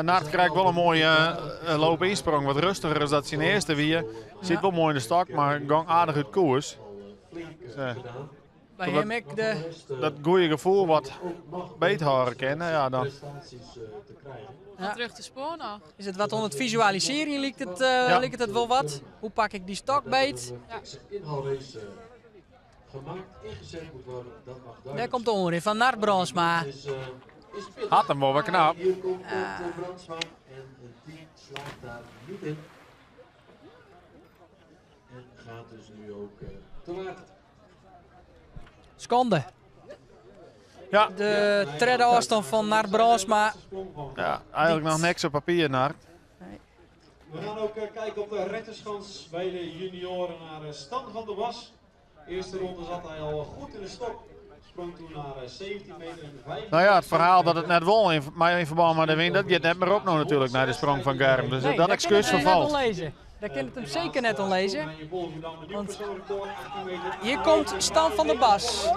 Naart krijgt wel een mooie loop-insprong, wat rustiger is dat zijn eerste weer. Zit wel mooi in de stok, maar gang aardig uit koers. flink Ja. gedaan. bij hem ik de... Dat goede gevoel wat beter horen kennen, ja dan. Prestaties te krijgen. Ja. Terug te spoor nog. Is het wat om het visualiseren? Lijkt het wel wat? Hoe pak ik die stok beet? Inhaalrace gemaakt, ingezet moet worden, dat mag Daar duidelijk. komt de oren van Nart Bransma. Is pittig. Had hem wel wat knap. Hier komt Brandsma en die slaagt daar niet in. En gaat dus nu ook te laat. Seconde. Ja, De tredde afstand van Nart Bransma. ja, eigenlijk nog niks op papier, Naart. We gaan ook kijken op de rechterschans bij de junioren naar Stan van der Was. Eerste ronde zat hij al goed in de stok. Sprong toen naar 17 meter en 5. Nou ja, het verhaal dat het net won in verband met de wind, dat gaat net meer op nou natuurlijk naar de sprong van Germ. Dus dat excuus vervalt. Daar kan het hem zeker net onlezen. Want Hier komt Stan van der Bas.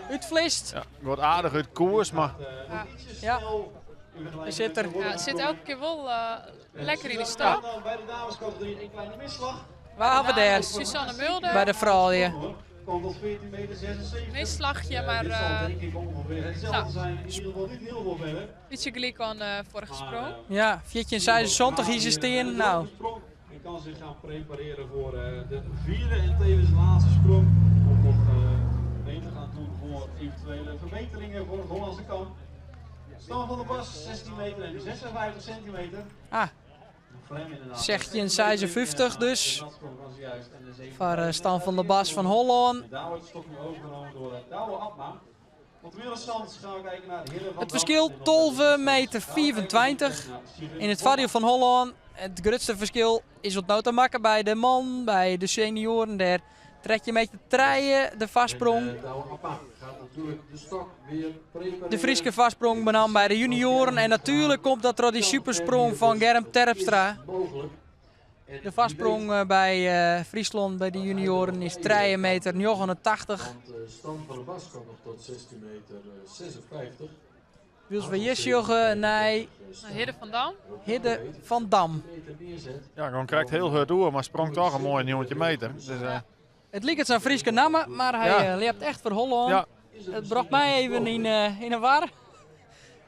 Uitvlist. Ja, wordt aardig uit koers, maar Ja. Hij zit er. Ja, het zit elke keer wel lekker in de stap. Bij de damescategorie een kleine misslag. Waar hebben we daar? Susanne Mulder, Bij de vrouw hier. Komt tot 14 meter 76. misslagje, maar Dit zal denk ik ongeveer hetzelfde nou. zijn. In ieder geval niet heel veel verder. ietsje gelijk aan vorige sprong. Ja, 14,76 hier ze steen. Nou, En kan zich gaan prepareren voor de vierde en tevens laatste sprong. Om nog mee te gaan doen voor eventuele verbeteringen voor het Hollandse kamp. Stan van der Bas, 16 meter en 56 centimeter. ah, Voor hem inderdaad. zegt je een 56 dus. Voor Stan van der Bas van Holland. Daar wordt het stok nu overgenomen door Douwe Abma. Op de middelstand gaan we kijken naar de Hille van Het Dam verschil en dan 12 meter 24 in het vaardeel van Holland. Het grootste verschil is wat nou te maken bij de man, bij de senioren. Daar trek je met de treien de vastsprong. Douwe Appa gaat natuurlijk de stok weer prepareren. De Frieske vastsprong benam bij de junioren. En natuurlijk komt dat door die supersprong van Germ Terpstra. Mogelijk. En De vastsprong bij Friesland bij de junioren is 3 meter 89. want Stan van der Bas kan nog tot 16 meter 56. Wils we Jesjoggen naar Hidde van Dam. Hidde van Dam. Meter neerzet. ja, gewoon krijgt heel goed door, maar sprong toch een mooi nieuwtje meter. Dus, Het lijkt het zijn Frieske namen, maar hij Ja. leeft echt voor Holland. ja, Het bracht mij even in een war.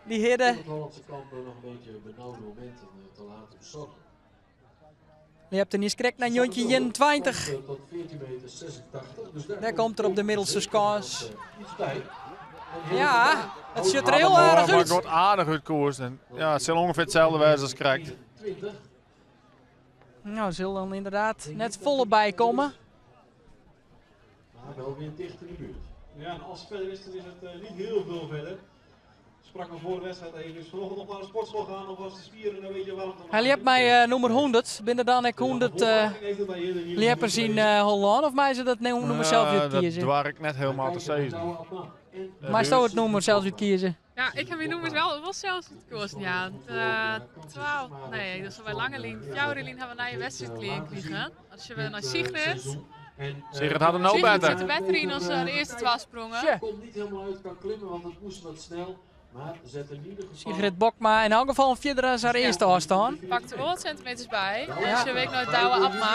Die Hidde. Het Hollandse kamp nog een beetje benauwde momenten te laten bezorgen. Je hebt er niet krek naar Jontje 21. Tot 14 meter 86. Dus Daar komt er op de middelste scores. iets bij. Ja, het ziet er had heel hem wel, aardig maar het uit. wordt aardig uit koers. En, ja, het zal ongeveer hetzelfde wijze als krijgt. 20. Nou, zullen dan inderdaad net volle bij komen. Maar wel weer dicht in de buurt. Ja, en als verder is het niet heel veel verder. Sprak me voor de wedstrijd even, dus vanochtend nog naar de sportschool gaan of was de spieren een beetje warm te maken. Hij liep mij nummer 100. Binnen dan ik 100 liepers in Holland. Of mij ze dat nummer zelf Dat uitkiezen. waar ik net helemaal te zeggen. Maar zou het nummer zelf uitkiezen? Ja, ik heb die nummers wel zelfs gekozen. Ja, 12. Nee, dus bij lange lijn. Jouw lijn hebben we naar je wedstrijd liggen. Als je naar Sigrid. Sigrid had een no Sigrid zit beter. er beter in als de eerste 12 sprongen. Tja. Komt niet helemaal uit kan klimmen, want het moest wat snel. Maar zet in ieder geval... Sigrid Bokma in elk geval een vierde als haar eerste afstaan. Pakt er 100 centimeters bij. En ze week naar Douwe Abma.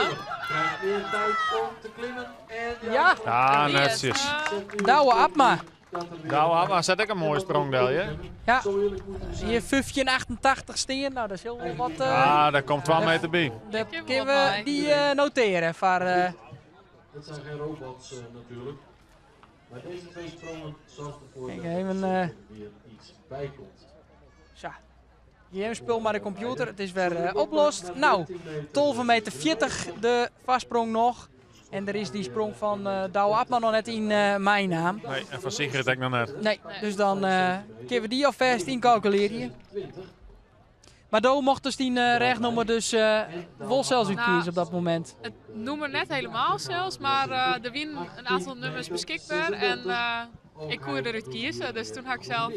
Krijgt weer tijd om te klimmen. En Ja, Ja, Die is, netjes. Douwe Abma. Nou, maar zet ik een mooie sprongdeel, hè? Ja, hier 1588 steen. Nou, dat is heel wat. Ja, daar komt 12 meter bij. Dat heb kunnen wel we bij. die noteren. Voor, Het zijn geen robots natuurlijk. Maar deze twee sprongen zorgt ervoor Kijk, dat even, er weer iets bij komt. zo. Hier speel maar de computer. Het is weer oplost. Nou, 12,40 meter de vastsprong nog. En er is die sprong van Douwe Abma nog net in mijn naam. Nee, en van Sigrid heb ik nog net. Nee, dus dan kunnen we die alvast incalculeren. Maar Do mocht dus die rechtnummer dus wel zelfs uitkiezen op dat moment. Het noemen net helemaal zelfs, maar er wien een aantal nummers beschikbaar. En ik kon eruit kiezen, dus toen had ik zelf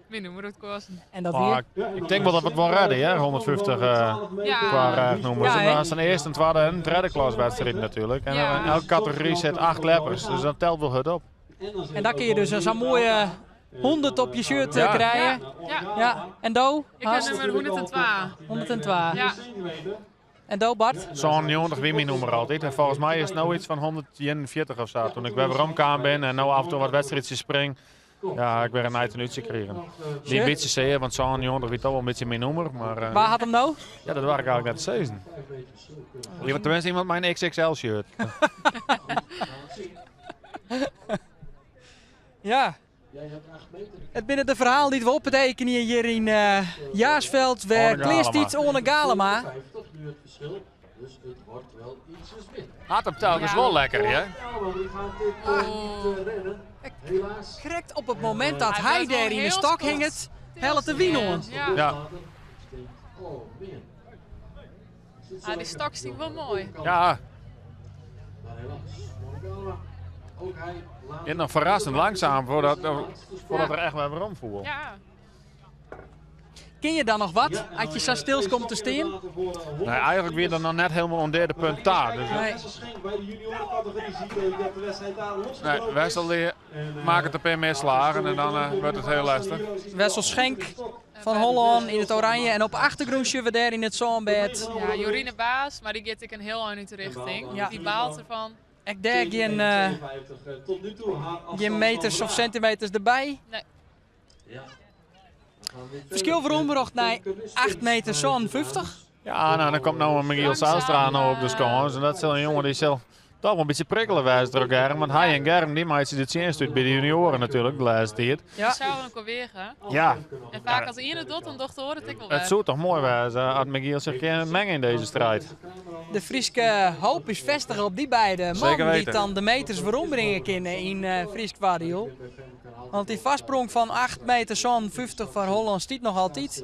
mijn nummer uitgekozen. En dat Maar weer. ik denk wel dat we het wel redden, hè? 150 qua nummers. Ja, En hè? dat is een eerste, een tweede en een derde klaswedstrijd natuurlijk. En Ja. in elke categorie zit 8 leppers, dus dat telt wel goed op. En dan kun je dus zo'n mooie 100 op je shirt Ja. krijgen. Ja, Ja, en Do? ik heb nummer 102. 102. Ja, En Do, Bart? Zo'n 90 wie mijn nummer altijd. En volgens mij is het nou iets van 141 of zo. Toen ik weer omkwam ben en nou af en toe wat wedstrijdjes spring. Ja, ik weer een uitje gekregen. Niet een beetje zeer, want zo'n 90 weet toch wel een beetje mijn nummer. Maar Waar had hem nou? ja, dat was ik eigenlijk net te zeggen. Liever tenminste iemand mijn XXL shirt. Ja. Het binnen de verhaal die we optekenen hier in Jaarsveld. Waar Onne kleest Galema. iets onder Galema. 50 nu het verschil, dus het wordt wel ietsjes win. Had hem telkens Ja. wel lekker, hè? Nou, die gaat dit niet redden. Helaas. Correct op het moment dat Hij hij was wel daar in de heel stok sport. hing het, helpt de wien on. Ja. Ja. Oh, man. Die stok zien wel mooi. Ja, Maar helaas. Ook hij laat en nog verrassend langzaam voordat er echt weer rondvoer. Ja, Ken je dan nog wat? Als je zo stil komt te staan? Nee, eigenlijk weer dan nog net helemaal onder de punt daar. Dus, Nee. Bij de juniorencategorie zie je dat de wedstrijd daar nee, losgebroken Wessel die maakt het er per meer slagen en dan wordt het heel lastig. Wessel Schenk van Holland in het oranje. En op achtergrond zien we daar in het zonbed. ja, Jorine Baas, maar die gaat ik een heel andere richting. Ja. Die baalt ervan. Ik denk geen meters of centimeters erbij. Nee. Verschil voor onberocht naar 8 meter zo'n 50. Ja, nou dan komt nou een Michiel Zijlstra nou op de scores. En dat is een jongen die zal toch wel een beetje prikkelen wijst door Germ. Want hij en Germ die maakt het zien stuurt bij de junioren natuurlijk de laatste tijd. Ja. Dat zou ook alweer gaan. Ja, En vaak als iemand het doet, dan docht hoort het ik wel het weg. zou toch mooi wijzen als Michiel zich kan mengen in deze strijd. De Frieske hoop is vestigen op die beide Zeker mannen die weten. dan de meters verombrengen kunnen in Friesk Quadriel. Want die vastsprong van 8 meter zo'n 50 van Holland stiet nog altijd.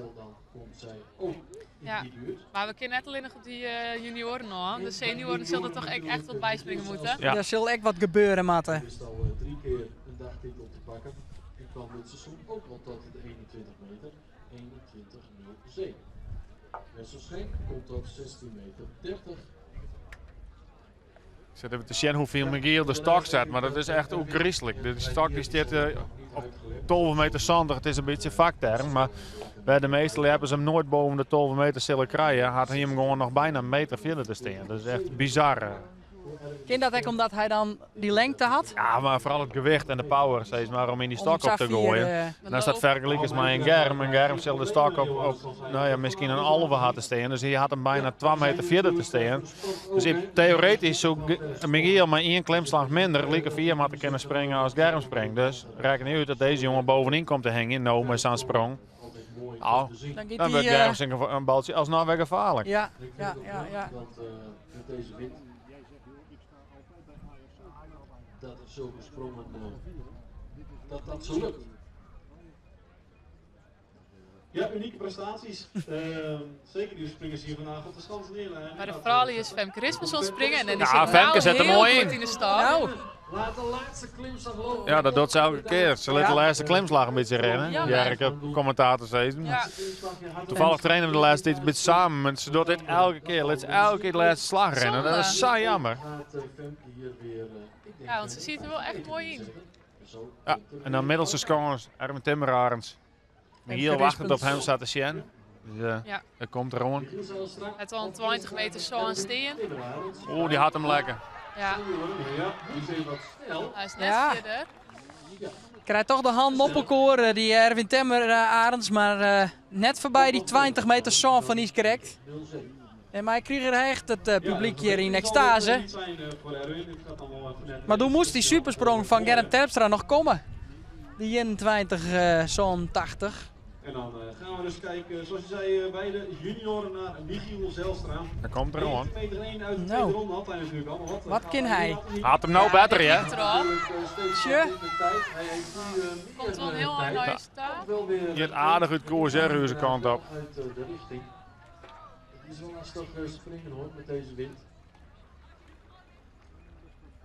Ja. Maar we kunnen net alleen nog op die junioren nog. De senioren zullen er toch echt wat bijspringen moeten. Ja. Daar zal echt wat gebeuren, Matte. is al 3 keer een dagtitel te pakken. En kwam dit seizoen ook al tot de 21 meter. 21,07. Wessel Schenk komt tot 16,30 meter. Ik zit even te zien hoeveel Michiel de stok zet, maar dat is echt ook griezelig. De stok die staat op 12 meter zandig. Het is een beetje vakterm, maar bij de meeste hebben ze hem nooit boven de 12 meter zullen krijgen. Had hij hem gewoon nog bijna een meter verder te staan. Dat is echt bizar. Kind dat ook omdat hij dan die lengte had? Ja, maar vooral het gewicht en de power, steeds maar om in die stok op te Safir, gooien. En als dat vergelijkt is met een Germ, en Germ zal de stok op nou ja, misschien een halve had te staan. Dus hij had hem bijna 2 meter verder te staan. Dus theoretisch zou Michiel maar 1 klimslag minder, liever 4 maar te kunnen springen als Germ springt. Dus reken niet uit dat deze jongen bovenin komt te hangen, nou met zijn sprong. Nou, Dan gaat dan wordt hij... Germ een baltje alsnog weer gevaarlijk. ja. Dat met deze wind dat er zulke sprongen dat zo lukt. Ja, unieke prestaties. Zeker die springers hier vandaag op de schans neerleggen. Maar de vrouwen is Femke Rismussen springen en dan is Ja, het Femke nou zet er heel mooi goed in. in de stok. Nou, Laat de laatste klimslag lopen. Ja, dat doet ze elke keer. Ze laat de laatste klimslag een beetje rennen. Ja, Ja, ik heb commentators zeggen. Ja, Toevallig trainen we de laatste tijd een beetje samen. Maar ze doet dit elke keer. Laat ze elke keer de laatste slag rennen. Dat is zo jammer. Gaat Femke hier weer. ja, want ze ziet er wel echt mooi in. Ja, en dan middelste scores, Erwin Timmerarens. Hier wachtend op hem staat de Sjen. Dus, Ja. dat komt er gewoon. Het al 20 meter zo aan steen. Oeh, die had hem lekker. Ja, Ja, die zijn wat snel. hij is net Ja. verder. Krijgt toch de hand op elkaar, die Erwin Temmer Arends, maar net voorbij die 20 meter zo van is correct. En maar ik kreeg er echt het publiek hier in extase. Maar toen moest die supersprong van Gerrit Terpstra nog komen. Die 21, zo'n 80. En dan gaan we dus kijken, zoals je zei, bij de junioren naar Michiel Zijlstra. Dat komt er gewoon. 1 meter 1 uit de Nou. tweede ronde had hij natuurlijk al. Wat kan hij? Had hem nou beter, hè? Erop. Tje. Hij heeft nu Komt wel een heel hard naar je staan. Je hebt aardig uit koers zijn kant op. Uit de richting. Het is wel lastig springen hoor, met deze wind.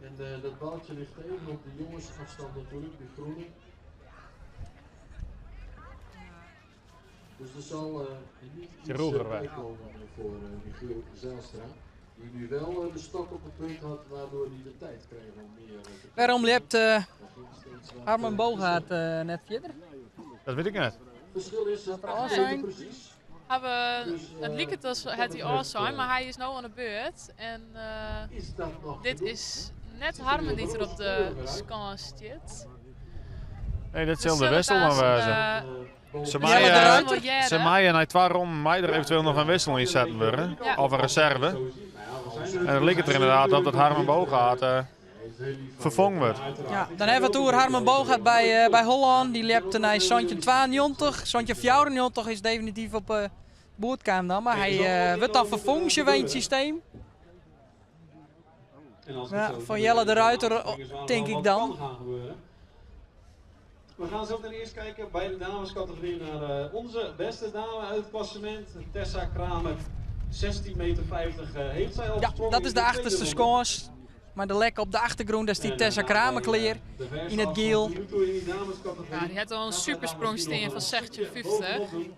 En dat balkje ligt even op de jongensafstand natuurlijk, de groene. Dus er zal niet iets Roger weg. bijkomen voor Michiel Zijlstra. Die nu wel de stok op het punt had, waardoor hij de tijd kreeg om meer te Waarom lept Daar ging steeds wat- Armen Bogaert net verder? Dat weet ik net. Het verschil is dat er al zijn? precies. Het lijkt als het hij al zijn, maar hij is nu aan de beurt. En Is dat nog dit is net Harmen die er op de scan zit. Nee, dit Dus zal de wissel maar wezen. Ze Jelle de Ruiter? Ze maaien na 2 ronden mij er eventueel nog een wissel in zetten worden. Ja. Of een reserve. En dan ligt het er inderdaad op dat Harmen Bogaert vervangen wordt. Ja, dan hebben we het over Harmen Bogaert bij Holland. Die lept naar Santje 92. Santje 94 is definitief op boordkamer dan. Maar hij wordt dan vervangen in het systeem. Ja, van Jelle de Ruiter denk ik dan. We gaan zo meteen eerst kijken bij de damescategorie naar onze beste dame uit het klassement. Tessa Kramer, 16,50 meter heeft zij al Ja, gesprongen dat in is de de achterste tweede ronde. scores. Maar de lek op de achtergrond is die En, Tessa bij, Kramerkleer de verse in het afstand geel. tot nu toe in die damescategorie. Ja, die had al een supersprong steen van 16,50.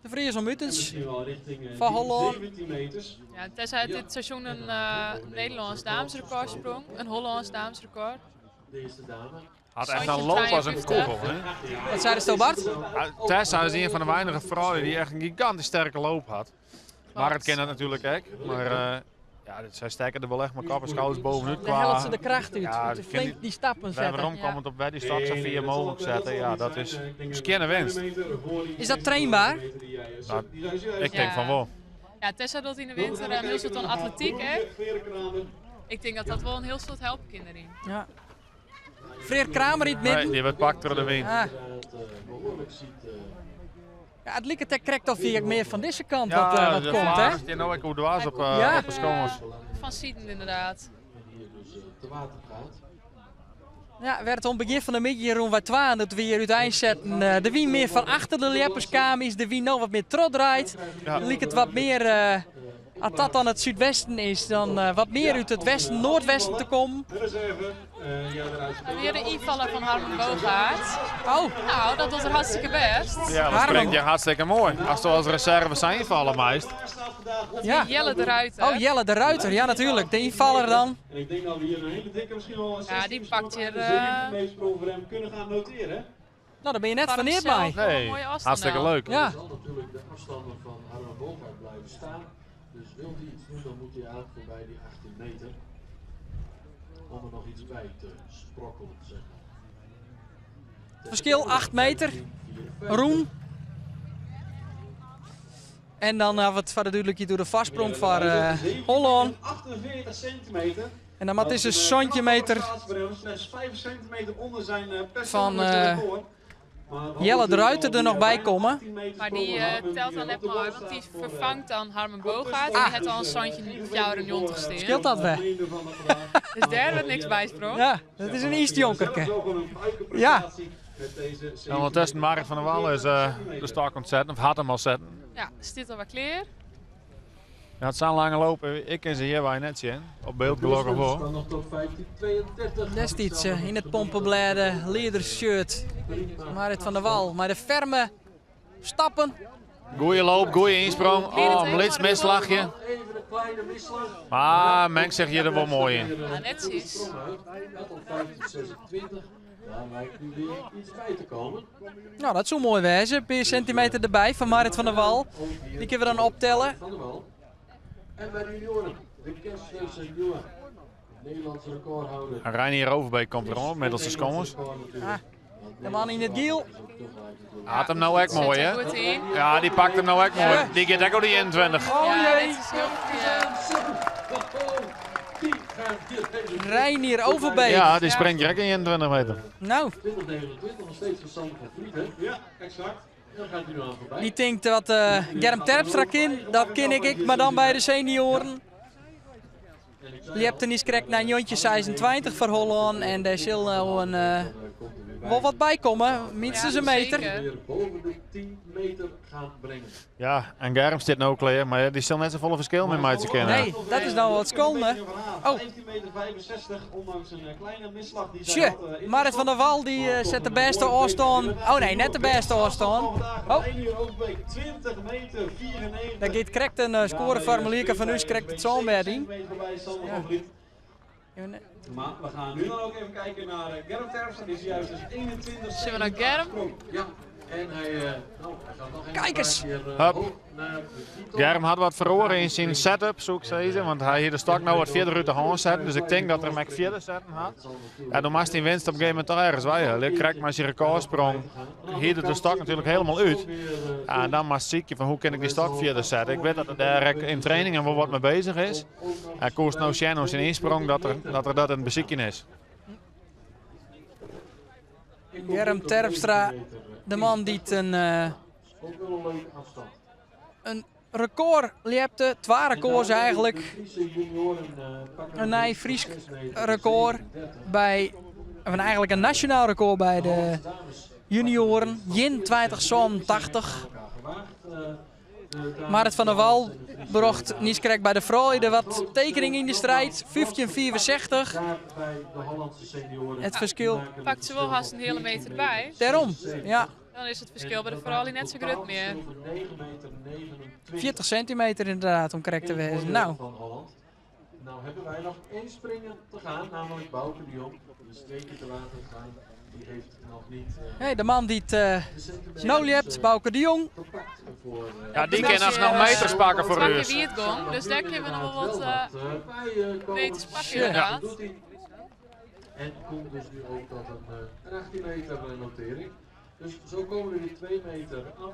De Vries om Muttens. Misschien wel richting Van die Holland. 17 meters. Ja, Tessa heeft dit seizoen een Nederlands damesrecord sprong, een Hollands damesrecord. De eerste dame. Had echt Santje een loop als een 52. kogel. Hè? Wat zei de stil Bart? Tessa is een van de weinige vrouwen die echt een gigantisch sterke loop had. Maar het kent het natuurlijk ook. Maar ja, zij steken er wel echt maar kop en schouders bovenuit. Daar helpt ze de kracht uit. Ja, Moet dat flink kan die stappen Wij zetten. waarom komt het op bij die straks zo 4 mogelijk zetten. Ja, dat is scannen winst. Is dat trainbaar? Nou, ik denk Ja. van wel. Ja, Tessa doet in de winter een heel soort van atletiek, hè. Ik denk dat dat wel een heel soort helpt kinderen. Ja. Freer Kramer in het Nee, midden. die wordt pakt door de wind. Ah, Behoorlijk ziet. ja, het lijkt het correct of hij meer van deze kant Ja, wat de komt, hè? vlaag is nou ook hoe dwaas op Ja. de schomels. Van Sieden inderdaad. Hier dus te water gaat. Ja, werd om begin van de middag rond bij 12 dat we hier uiteindelijk zetten. De wie meer van achter de lepperskamer is, de wie nog wat meer trot draait. Ja. Lijkt het wat meer, als dat dan het zuidwesten is, dan wat meer uit het westen, noordwesten te komen. De reserve, eruit. En weer de invaller van Harmen Bogaert. Oh, Nou, dat doet er hartstikke best. Ja, dat Harmen. springt je hartstikke mooi. Als er als reserve zijn vallen meest. ja. Jelle de Ruiter. Oh, Jelle de Ruiter, ja natuurlijk. De invaller dan. En ik denk dat we hier een hele dikke, misschien wel een Ja, die pakt hier, 17 meter sprong voor hem kunnen gaan noteren. Nou, daar ben je net Van van neer hemzelf. bij. Wel een Nee, mooie afstand hartstikke nou. leuk. Ja. zal natuurlijk de afstanden van Harmen Bogaert blijven staan. Dus wil hij iets doen, dan moet hij eigenlijk voorbij die 18 meter. Om er nog iets bij te sprokkelen, zeg maar. Verschil 8 meter. Roem. En dan hebben we het verder duidelijk door de vastsprong van Holland. 48 centimeter. En dan is een centimeter Slechts 5 centimeter onder zijn van Jelle de Ruiter er nog bij komen. Maar die telt dan net maar, want die vervangt dan Harmen Bogaert. En die heeft al een Santje 94 steen. Scheelt dat weg? Dus daar wordt niks bij sprong. Ja, dat is een Eastjonkerke. Ja. En ondertussen Mark van der Wal is de stok ontzetten, of had hem al zetten. Ja, zit al wat kleer. Ja, het zijn lange lopen, ik ken ze hier waar je net zien. Op beeld gelukkig voor. Dan nog tot 15:32. Destijds in het pompenbladen, leadershirt. Marit van der Wal. Maar de ferme stappen. Goeie loop, goeie insprong. Oh, een lits misslagje. Even een kleine misslag. Maar Menk zegt hier er wel mooi in. Ja, netjes. Net op 15:26. Daar lijkt nu weer iets bij te komen. Nou, dat zou mooi wezen. Een paar centimeter erbij van Marit van der Wal. Die kunnen we dan optellen. Van der Wal. En bij de junioren, de Kersverse jongen, Nederlandse recordhouder. Reinier Overbeek komt er al, middels de schommels. De man in het giel. Had hem nou echt mooi, Zit hè? er goed in. Ja, die pakt hem nou echt mooi. Die gaat ook al die 21. Oh Ja, jee. dit is heel goed. Reinier Overbeek. Ja, die springt direct in 21 meter. Nou, 2029, nog steeds van Sander van Vliet, hè? Ja, exact. Dan gaat hij nu aan voorbij. die denkt wat Germ Terpstra kin. Dat ken ik, maar dan bij de senioren. Je hebt er niet correct naar Jontje 26 voor Holland. En daar zal nou wel wat bij komen. Minstens Ja, een meter. zeker. Weer boven de 10 meter gaan brengen. Ja, en Germ zit nou klaar, maar die zal net zo volle verschil met mij te kennen. Nee, dat is nou wat schande. Oh. 15,65 meter, ondanks een kleine misslag die zij Tje, had. Marit van der Wal die zet de beste afstand. Oh nee, net de beste afstand. Oh, Reinier Overbeek, 20 meter, 94. daar gaat correct een scoreformulier van u correct het zo'n bij die. Maar we gaan nu dan ook even kijken naar Germ Terpstra. Die is juist dus 21. Zullen we naar Germ? Ja, en hij gaat nog even Kijk eens. een paar keer, Hup. hoog naar de titel. Germ had wat verloren in zijn setup, zo ik zeggen, want hij hier de stok nou wat verder uit de hand zetten. Dus ik denk dat er hem verder zetten had. Ja, dan moest hij winst op een gegeven moment toch ergens wijgen. Ik krijg maar zijn recordsprong. Hier de stok natuurlijk helemaal uit. Ja, en dan maar zie je van hoe kan ik die stok verder zetten. Ik weet dat er daar in trainingen wel wat mee bezig is. Hij koos nou Shannon zijn insprong dat er dat een beziekje is. Germ Terpstra, de man die een Ook wel een leuke afstand. record liepte. 2 records eigenlijk. Friese junioren pakken Een nieuw Fries record bij, of eigenlijk een nationaal record bij de junioren. Jin 2080. Marit van der Wal bracht niet correct bij de vrouwen wat tekening in de strijd. 1564. daar bij de Hollandse senioren. Het verschil. Pakt ze wel haast een hele meter erbij. Daarom, ja. Dan is het verschil bij de vrouwen net zo groot meer. 9 meter 29. 40 centimeter inderdaad om correct te wezen. Nou, Van Holland. Nou hebben wij nog 1 springen te gaan, namelijk Bouke de Jong. Die is 2 keer te laten gaan. Die heeft nog niet hey, de man die het de centimeters, nou liept, Bouke de Jong. gepakt voor. Ja, die kan nog meters pakken voor Pakken u. wie het gong, dus daar kunnen we nog wel wat meters pakken inderdaad. En komt dus nu ook tot een 18 meter notering. Dus zo komen we weer 2 meter af.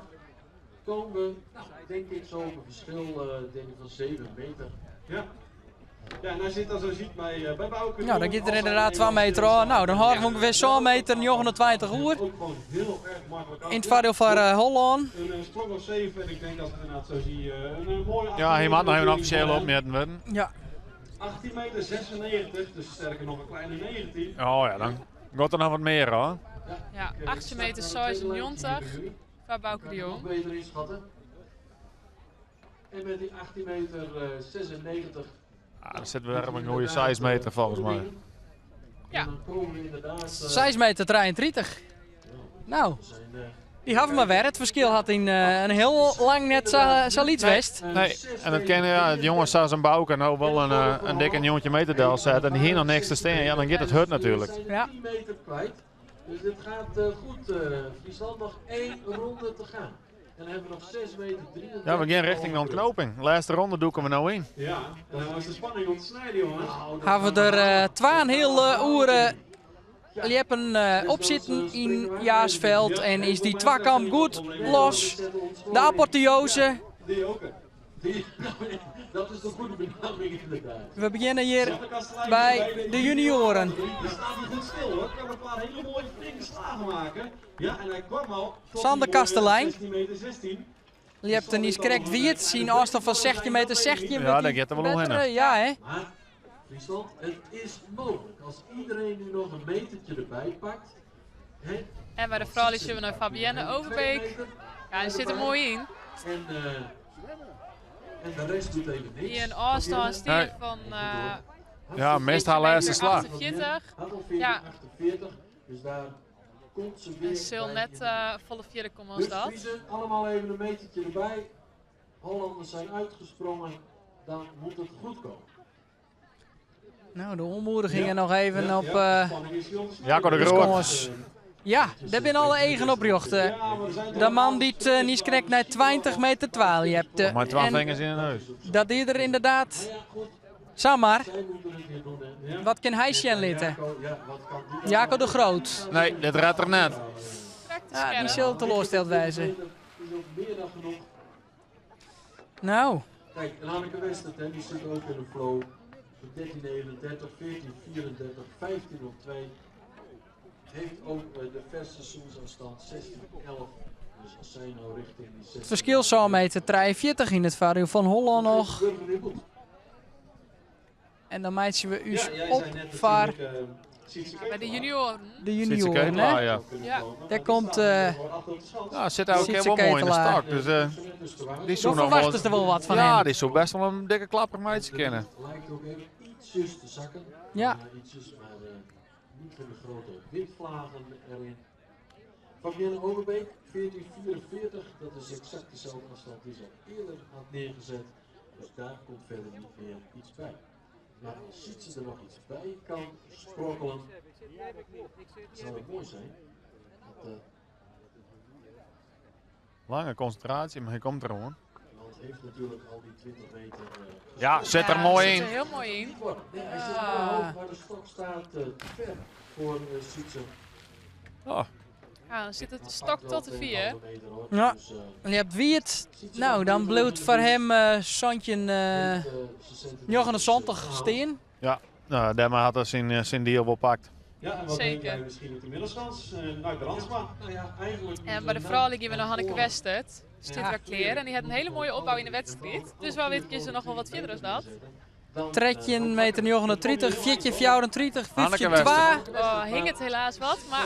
Komen we, nou, denk ik zo op een verschil denk ik van 7 meter. Ja. Ja, en hij zit dan zo ziet bij Bouke. Nou, dan gaat er inderdaad 2 meter aan. Nou, dan houden we ongeveer zo'n meter, 29 uur. Ook gewoon heel erg makkelijk af. In het voordeel van Holland. Een sprong of 7 en ik denk dat we inderdaad zo zie een mooie Ja, hij mag nog even een officiële op. opmeten worden. Ja, 18 meter 96, dus sterker nog een kleine 19. Oh ja, dan gaat er nog wat meer hoor. Ja, 18 meter 96 van Bouke de Jong. Nog beter inschatten. En met die 18 meter 96. Ja, dan zitten we weer op een goede size meter volgens mij. Ja. En dan komen we inderdaad. 6 meter 33. Nou, die hadden maar weer. Het verschil had in een heel lang net zo iets west. Nee, en dat kennen ja, de jongens zoals een Bouke nou wel een dikke jongetje meterdel zetten en hier nog niks te staan, ja dan gaat het hut natuurlijk. We zijn Ja. 10 meter kwijt. Dus dit gaat goed. Friesland nog 1 ronde te gaan. En dan hebben we nog 6 meter 33. Ja, we gaan richting de ontknoping. De laatste ronde doeken we nou in. Ja, en dan is de spanning om te snijden, jongens. Hebben we er 2,5 uren liepen opzitten in Jaarsveld. En is die twakamp goed los. De apotheose. Die ook. Dat is de goede benaming inderdaad. We beginnen hier bij de junioren. Die staat hier goed stil hoor. Kan een paar hele mooie flinke slagen maken. Ja, en hij kwam al. tot Sander die mooie Kastelein. 16 meter 16. Je hebt er niet correct wie het zien. Afstand van 16 meter 16. Ja, daar gaat er wel omheen. Ja, hè? Maar Friesland, het is mogelijk. Als iedereen nu nog een metertje erbij pakt. Hè, En bij de vrouwen zullen we naar Fabienne Overbeek. Ja, die zit er mooi in. En de rest doet even niks. Die een afstand stier van Ja, meest haar laatste slag. 48. Had al Ja. 48, dus daar komt ze weer. En Sil bij net in. volle vierde komen als Dus dat. Friesen, allemaal even een metertje erbij. Hollanders zijn uitgesprongen, dan moet het goed komen. Nou, de ontmoedigingen nog even op Jacco de de Groot. scores. Ja, daar zijn alle eigen opjochten. De man die het niet krijgt naar 20 meter 12 hebt. Maar 12 En vingers in de neus. dat die er inderdaad... Samar, wat kan hij zien litten? Jacco de Groot. Nee, dit redt er net. Ja, die zal teleurgesteld wijzen. Nou, Kijk, en Hanneke Westert, hè, die zit ook in de flow. 13:39, 14:34, 15:02. Heeft ook de verse seizoensafstand 16:11. Dus als zij nou richting die 16. het verschil zal meter 43 in het vario van Holland nog. En dan meiden we u op voor Bij de junioren. de Zit ze junioren. ketelaar, Hè? ja. Ja. Daar komt... Ja, zit ook Zit ze heel mooi in de ketelaar. stak. Dus die zou Dan nog verwachten ze er wel wat van ja, hem. die zou best wel een dikke klapper meidje kennen. Lijkt ook even ietsjes te zakken. Ja. Ietsjes, maar niet van de grote windvlagen erin. Fabienne Overbeek, 14:44. Dat is exact dezelfde afstand die ze al eerder had neergezet. Dus daar komt verder niet meer iets bij. Maar als Sietse er nog iets bij kan sprokkelen, zou het mooi zijn. Want, Lange concentratie, maar hij komt er gewoon. want heeft natuurlijk al die 20 meter. Ja, zit er Ja, mooi zit in. er heel mooi in. Nee, hij zit wel hoog, maar de stok staat te ver voor Sietse. Oh, Ja, dan zit het stok tot de 4. Ja. Dus, En je hebt wie het. Nou, dan bloedt voor hem Santje 29 steen. nou, daarmee had hij zijn deal wel pakt. Ja, en wat Zeker. denk jij misschien op de middelschans? Nou, Brandsma. Nou ja, eigenlijk En bij de vrouwen liggen we nog Hanneke Westert. Zit weer kleren. En die had een hele mooie opbouw in de wedstrijd. Dus wel weet je ze nog wel wat verder als dat. Trekje meter 39, 4 34, 5 Hanneke 2. Oh, hing het helaas wat. Maar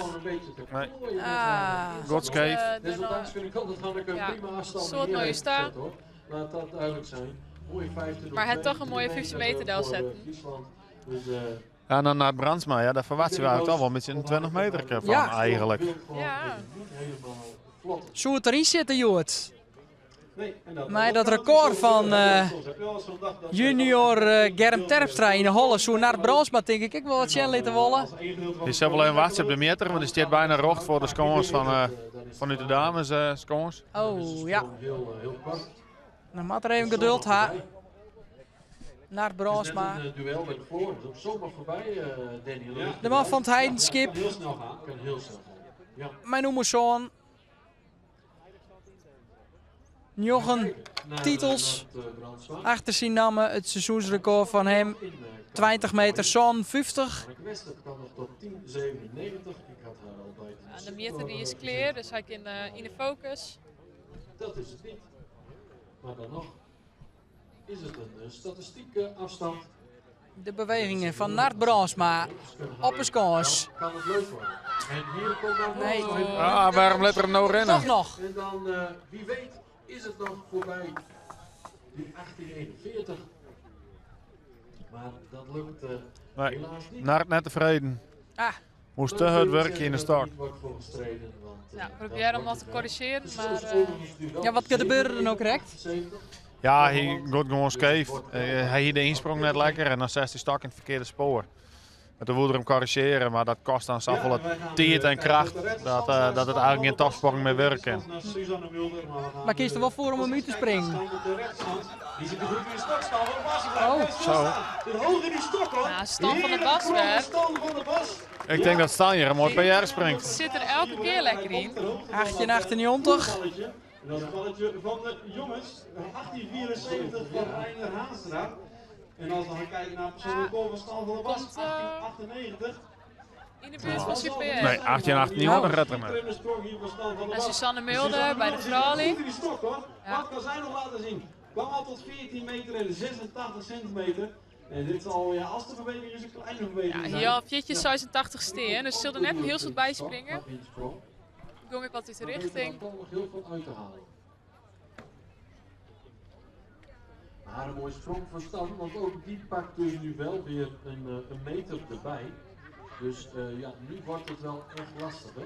Nee. Ah, Godskate. desondanks vind ik altijd dat ik een Ja, prima afstand soort hier mooie heeft sta. gezet, hoor. Laat dat duidelijk zijn. Mooie 15 Maar het toch een mooie 50 meter del zetten. Dus, Ja, en dan naar Brandsma, ja, daar verwacht je eigenlijk toch wel een beetje een 20 meter van Ja. eigenlijk. Ja. zou het erin zitten, Joert? Nee, en dat, Maar dat record van junior Germ Terpstra in de Holle, zo naar Brandsma, denk ik wel wat Sjen laten wollen. Die is wel even wachten op de meter, want die staat bijna rocht voor de scones vanuit de dames scones. Oh ja, heel kort. dan moet er even geduld ha. Naar Het is Brandsma. net een duel met Floor. Dat is ook zomaar voorbij, Danny. Ja. De man van het Heidenskip, heel snel gaan. Kan heel snel gaan. Ja. mijn noemer zoon. Njochen titels achter zijn namen, het seizoensrecord van hem 20 meter zo'n 50. Westert kan nog tot 10:97. Ik had haar al bij Ja, de meter die is clear, dus hij kan in de focus. Dat is het niet. Maar dan nog is het een statistieke afstand. De bewegingen van Nart Brandsma op een scones. Kan het leuk worden. En hier komt dan Nee. Ah, waarom let er hem nou rennen? Toch nog. En dan, wie weet, is het nog voorbij die 1841. Maar dat lukt Nee, helaas niet. naar het net tevreden. Ah, Moest te hard werken in de stok. Ja, probeer hem wat te corrigeren, maar ja, wat gebeurde er nou correct? Ja, hij gaat gewoon scheef. Hij hier de insprong net lekker en dan zet hij stak in het verkeerde spoor. En toen wilde hij hem corrigeren, maar dat kost dan zoveel wat tijd en kracht dat het eigenlijk geen topsprong meer werkt. Maar kies er wel voor om hem uit te springen. Die zit er goed in de stok staan. Oh, Zo. De hoog in die stok hoor. ja, stand van de bas weer. Stand van de bas. Ik denk dat Stanje er mooi PR springt. Zit er elke keer lekker in. 1898. En dat is een balletje van de jongens. 1874 van Reiner Haanstra. En als we gaan kijken naar persoonlijke goal van Stan van der Bas, Komt, 1898. In de buurt van Super. Nee, 18, niet dan redt hem maar. En Susanne Mulder bij de vrouwen. Goed in die stok hoor. Ja. Wat kan zij nog laten zien? Kwam al tot 14 meter en 86 centimeter. En dit zal, ja, als de verbetering is, een kleine verbetering Ja, zijn. hier al 86 steen, dus zullen er net heel goed bij springen. Kom ik wat uit de richting. Er nog heel veel uit te halen. Maar een mooie sprong van Stan, want ook die pakt dus nu wel weer een meter erbij. Dus ja, nu wordt het wel echt lastiger.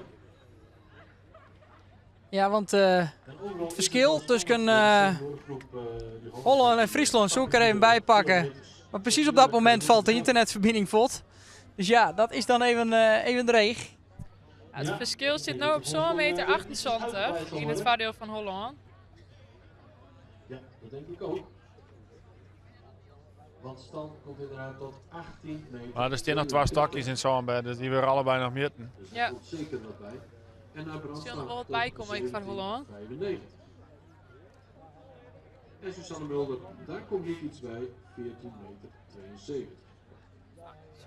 Ja, want Het verschil tussen Holland en Friesland, zo ik er even bij pakken. Maar precies op dat moment valt de internetverbinding vlot. Dus ja, dat is dan even dreig. Ja, het verschil zit nu op zo'n meter 28 in het vaardeel van Holland. Ja, dat denk ik ook. Want stand komt inderdaad tot 18 meter. Maar er staan nog 2 stokjes in zo'n bed, dus die weer allebei nog mitten. Dus Ja. er komt zeker wat bij. En naar Er zullen nog wel wat bij komen ik van Holland. 95. En Susanne Mulder, daar komt niet iets bij, 14 meter 72.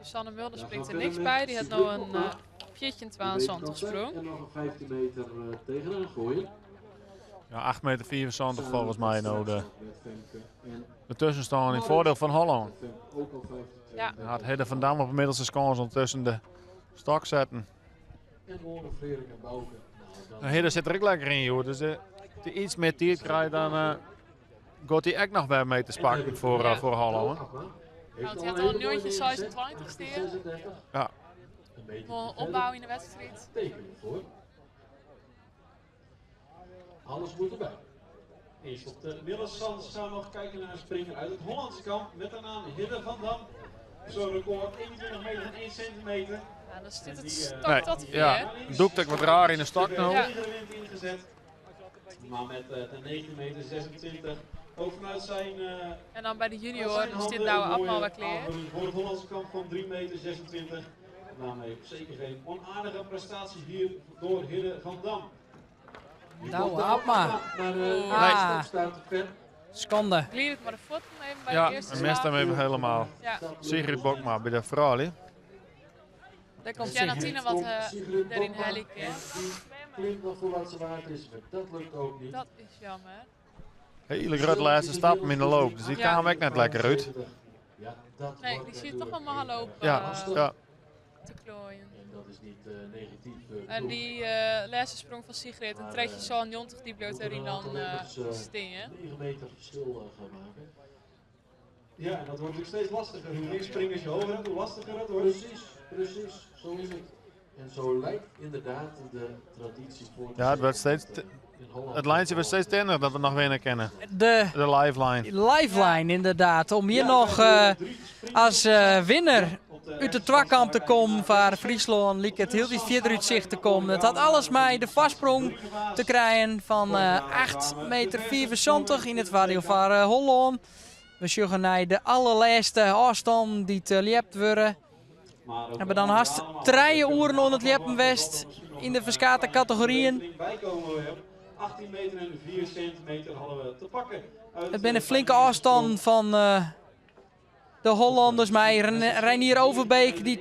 Susanne Mulder springt er niks bij. Die had nou een 14,22 sprong. En nog een 15 meter tegenaan gooien. Ja, 8,74 meter volgens mij nou de En tussenstand in het voordeel van Holland. ook al 15. Ja. Hij had Hidde van Dam op de middelste kans tussen de stok zetten. En Oren, Frederik en Bouke. Hidde zit er ook lekker in, joh. Dus als hij iets meer tijd krijgt, dan gaat hij echt nog bij mee te spakken voor Holland. Want hij had al een nieuwtje 26 steer. Ja. Voor een opbouw in de wedstrijd. Tekenen voor. Alles moet erbij. Eerst op de middelstand gaan we nog kijken naar een springer uit het Hollandse kamp met de naam Hidde van Dam. Zo'n record 21 meter en 1 centimeter. Ja, dan zit het Nee, stok tot hier. Ja, doekt ik wat raar in de stok nou. Ja. Wind ingezet. Maar met de 19 meter 26. Ook vanuit zijn En dan bij de junior zit nou allemaal wat kleer. voor het Hollandse kamp van 3 meter 26. Daarmee zeker geen onaardige prestatie hier door Hidde van Dam. Nou, Abma. Maar de Ah. lijst staat te ver. Schande. Glied ik maar de voet even bij Ja, de eerste en mist hem slag. even helemaal. Ja, Sigrid Bokma bij de vrouw. hè. Daar komt Jenna Sigrid. Tina wat erin hellik. Klinkt nog voor wat ze waard is, maar dat lukt ook niet. Dat is jammer. Hele grote laatste stappen in de loop, dus die Ja. kwam ook net lekker uit. Ja, dat Nee, wordt die zie je toch natuurlijk allemaal lopen Ja, ja. te klooien. En dat is niet negatief. En die laatste sprong van Sigrid, een tredje zo'n jontig, die bleef erin dan stingen. 9 meter verschil gaan maken. Ja, en dat wordt ook steeds lastiger. Hoe meer springers je hoger hebt, hoe lastiger het wordt. Precies, zo is het. En zo lijkt inderdaad de traditie voor. Ja, het werd steeds het lijntje werd steeds tenner dat we nog winnen kennen. De De lifeline. lifeline inderdaad. Om hier nog als winnaar uit de twakamp te komen voor Friesland. Liek het heel iets verder uit zicht te komen. Het had alles mee de vastsprong te krijgen van 8,74 meter in het vaardeel van Holland. We zullen naar de allerlaatste afstand die te liept worden. We hebben dan haast 3 uur aan het liepen West in de verschillende categorieën. Bijkomen we hebben 18 meter en 4 centimeter hadden we te pakken. Het ben een flinke afstand van de Hollanders. Maar Reinier Overbeek die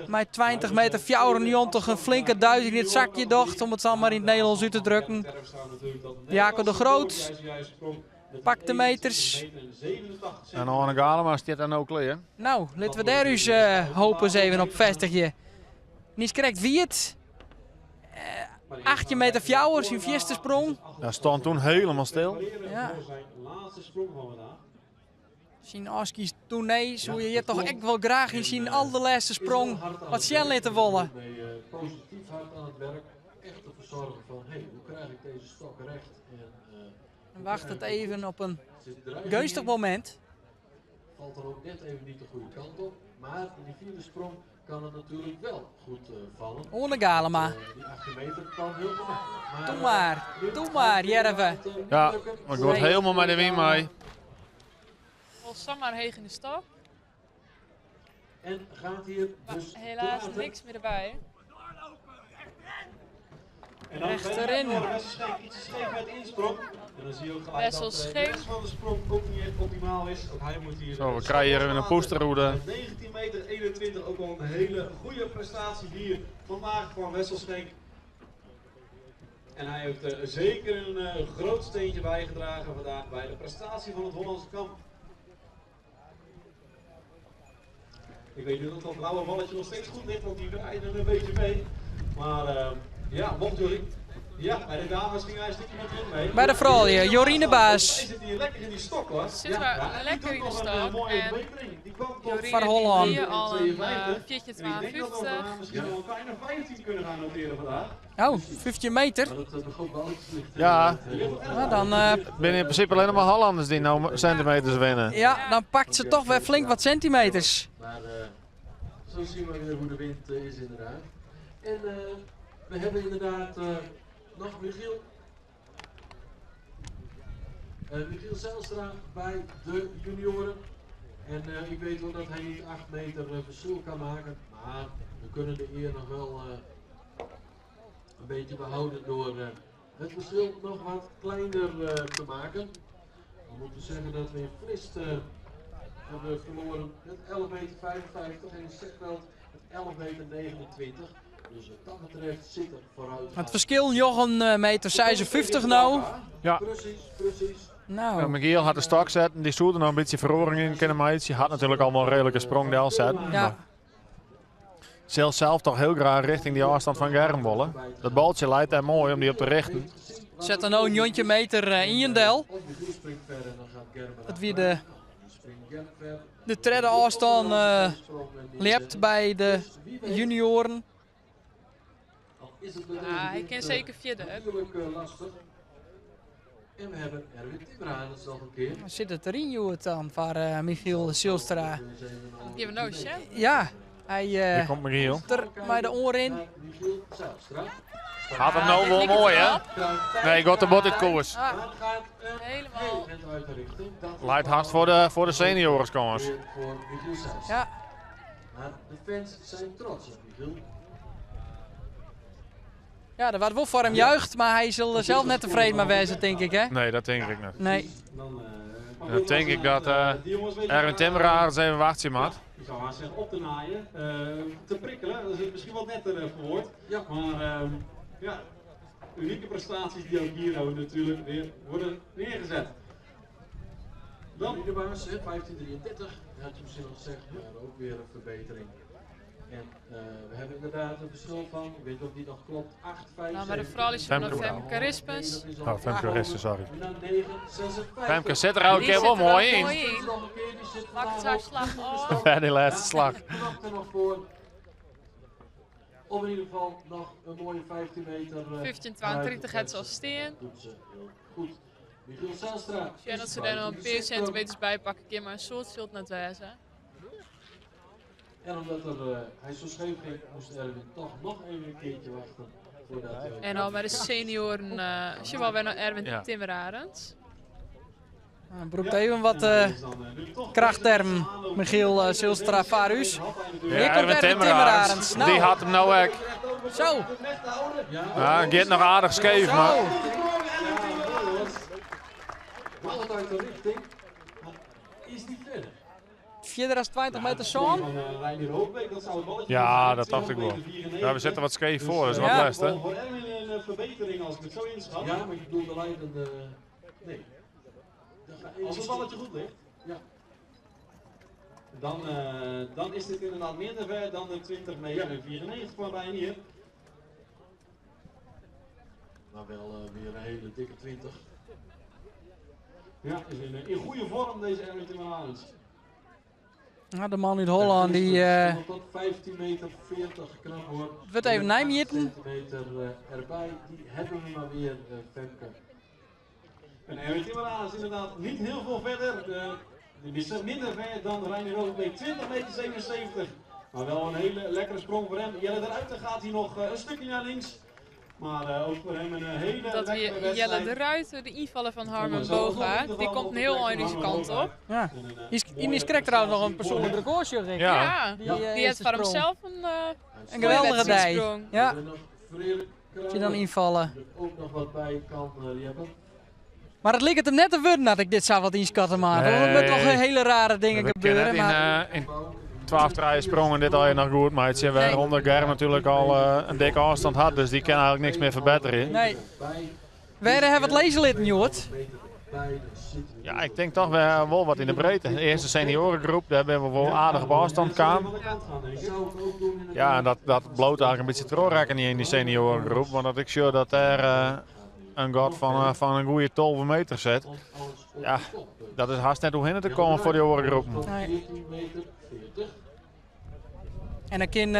met 20 meter 94 een flinke duit in het zakje docht. Om het zo maar in het Nederlands uit te drukken. Jacob de Groot pakt de meters. En Arne Galema staat dan ook klaar. Nou, laten we daar eens hopen eens even op vestigen. Niet correct wie het. 18 meter fjouwer, zijn vierste sprong. Hij stond toen helemaal stil. Ja. Zijn laatste sprong van vandaag. Zijn Askies tournee, zou je hier toch echt wel graag in zien allerlaatste sprong wat Sjen laten wollen. Positief hard aan het werk. Echt te verzorgen van, hey, hoe krijg ik deze stok recht? En, Wacht het even op een zit dreiging gunstig in. moment. Valt er ook net even niet de goede kant op. Maar in die vierde sprong kan het natuurlijk wel goed vallen. Orne Galema. Die 18 meter kan heel gemakkelijk. Doe maar, Jerve. Ja, maar ik word helemaal met de wind mee. Vol Samar heeg in de stok. En gaat hier Maar dus helaas praten. niks meer erbij. En dan Rechterin. Wesselschenk iets scheef met insprong. En dan zie je ook gelijk dat de Wesselschenk. rest van de sprong ook niet echt optimaal is. Ook hij moet hier Zo, we krijgen hier even een poesterroede. 19 meter 21, ook wel een hele goede prestatie hier vandaag van Wesselschenk. En hij heeft zeker een groot steentje bijgedragen vandaag bij de prestatie van het Hollandse kamp. Ik weet niet of dat blauwe balletje nog steeds goed ligt, want die draaien er een beetje mee. Maar ja, mocht jullie. Ja, bij de dames ging hij een stukje met wind mee. Bij de vrouwen, Jorine Baas. Hij zit hier lekker in die stok hoor. Zit wel lekker in de stok. En Jorine Van Holland. die al een 4 Ik denk dat we misschien wel een kleine 15 kunnen gaan noteren vandaag. Oh, 15 meter. Maar dat mag ook wel iets lichter. Ja, Nou, dan, binnen in principe alleen maar Hollanders die nou centimeters winnen. ja, dan pakt ze toch weer flink wat centimeters. Maar zo zien we weer hoe de wind is inderdaad. En we hebben inderdaad nog Michiel. Michiel Zijlstra bij de junioren. En ik weet wel dat hij niet 8 meter verschil kan maken. Maar we kunnen de eer nog wel een beetje behouden door het verschil nog wat kleiner te maken. We moeten zeggen dat we in Vlist hebben verloren met 11,55 meter en in Zegveld met 11,29 meter. Dus wat dat betreft zit er vooruit. Het verschil nog een meter 56 nou. Ja. Precies. Nou, Michiel had de stok zetten, die stoelde nog een beetje verroring in kunnen maken. Je had natuurlijk allemaal een redelijke sprongdel zetten. ja. Zelf toch heel graag richting die afstand van Germbolle. Dat baltje lijkt daar mooi om die op te richten. Zet er nou een jontje meter in je del. Of Michiel springt verder en dan gaat Gerben. Dat wie de springt Gerben verder. derde afstand lept bij de junioren. Ja, hij kan zeker vierde. Natuurlijk lastig. En we hebben Erwin Timmerhanens nog een keer. Zit het erin, joh, dan, van Michiel Zijlstra. Die hebben we nou chef. Ja, hij Hier komt Michiel. er bij de oren in. Michiel Zijlstra. Gaat het nou wel mooi, hè? Nee, gaat de bot in koers. Ah, Dat gaat Helemaal. heel uit de richting. Dat Leidt hard voor de seniors, jongens. voor Michiel Zijlstra. ja. Maar de fans zijn trots op Michiel. Ja, er wordt wel voor hem juicht, maar hij zal er zelf net tevreden mee wezen, denk ik, hè? Nee, dat denk ik niet. Nee. Dan denk ik dat Erwin Timmerhanens even wachtje maakt. Ik zou maar zeggen op te naaien, te prikkelen, dat is misschien wat netter verwoord. Ja. Maar ja, unieke prestaties die ook hier natuurlijk weer worden neergezet. Dan De baas, 1533, had je misschien al gezegd, maar ook weer een verbetering. En we hebben inderdaad een verschil van, ik weet niet of die nog klopt, 8, 5, Nou, bij de vrouw is van Femke Femke Rispens. Oh, Femke Rispens, sorry. En dan 9, 56. Femke zit er elke Die keer zit wel er wel mooi in. mooi in. Nog een keer, die zit er Maakt nou haar op. slag af. Bij die laatste slag. Knapt er nog voor. Om in ieder geval nog een mooie 15 meter. 15, 32 het zal steen. Doet ze heel goed. Michiel Zijlstra. Ja, dat ze daar nog een paar centimeters bij pakken, keer maar een soort zult net wezen. En omdat hij zo scheef ging, moest Erwin toch nog even een keertje wachten. Voordat En al bij de senioren, als je wel weer naar Erwin Ja. Timmerarens. Hij broekt even wat krachtterm. Michiel Zijlstra Varus. Hier komt Erwin Timmerarens. Die had hem nou ook. Zo, Ja, gaat nog aardig scheef, maar Wel het uit de richting, maar is niet verder. verder als 20 meter zo'n. ja, dat dacht ik wel. Ja, we zetten wat scheef voor, dat is wat Ja. best, hè? Voor Erwin een verbetering als ik het zo inschat. Ja, maar je bedoelt de leidende. Nee. Als het balletje goed ligt. Ja. Dan is dit inderdaad minder ver dan de 20 meter en 94 van Reinier. Maar wel weer een hele dikke 20. Ja, is in goede vorm deze Erwin Timmerhanens. Nou, de man uit Holland die Tot 15 meter 40 knap hoor. wordt even nijmieten. Centimeter erbij, die hebben we maar weer, Femke. En Erwin Timmerhanens inderdaad niet heel veel verder. Die is minder ver dan Reinier Rozenbeek, 20 meter 77. Maar wel een hele lekkere sprong voor hem. Jelle eruit, dan gaat hij nog een stukje naar links. Maar ook voor hem een hele Dat lekkere weer Jelle wedstrijd. de Ruiter, de invallen van Harmen Boga, die komt heel aan deze kant op. Ja. Ines krijgt trouwens nog een persoonlijk record, zeg ik. Ja. Ja, die heeft voor hemzelf Een geweldige dij. wedstrijdsprong. Ja, En nog Frederik als je dan invallen. er ook nog wat bij kan hebben. Maar het leek het hem net te worden dat ik dit zou wat inschatten maken. Nee. Er moeten toch hele rare dingen We kennen gebeuren. Maar in 12 draaien sprongen dit al je nog goed, maar het zien we Nee. rond de Germ natuurlijk al een dikke afstand had, dus die kan eigenlijk niks meer verbeteren. nee, Bij wij hebben het lezen litten, Joort. Ja, ik denk toch wel wat in de breedte. De eerste seniorengroep, daar hebben we wel aardig op afstand gaan. Ja, en dat bloot eigenlijk een beetje terugrekken niet in die seniorengroep. Want dat ik zie dat er een god van een goede 12 meter zit. Ja, dat is haast net hoe hinnen te komen voor die orengroepen. Nee. En dan kan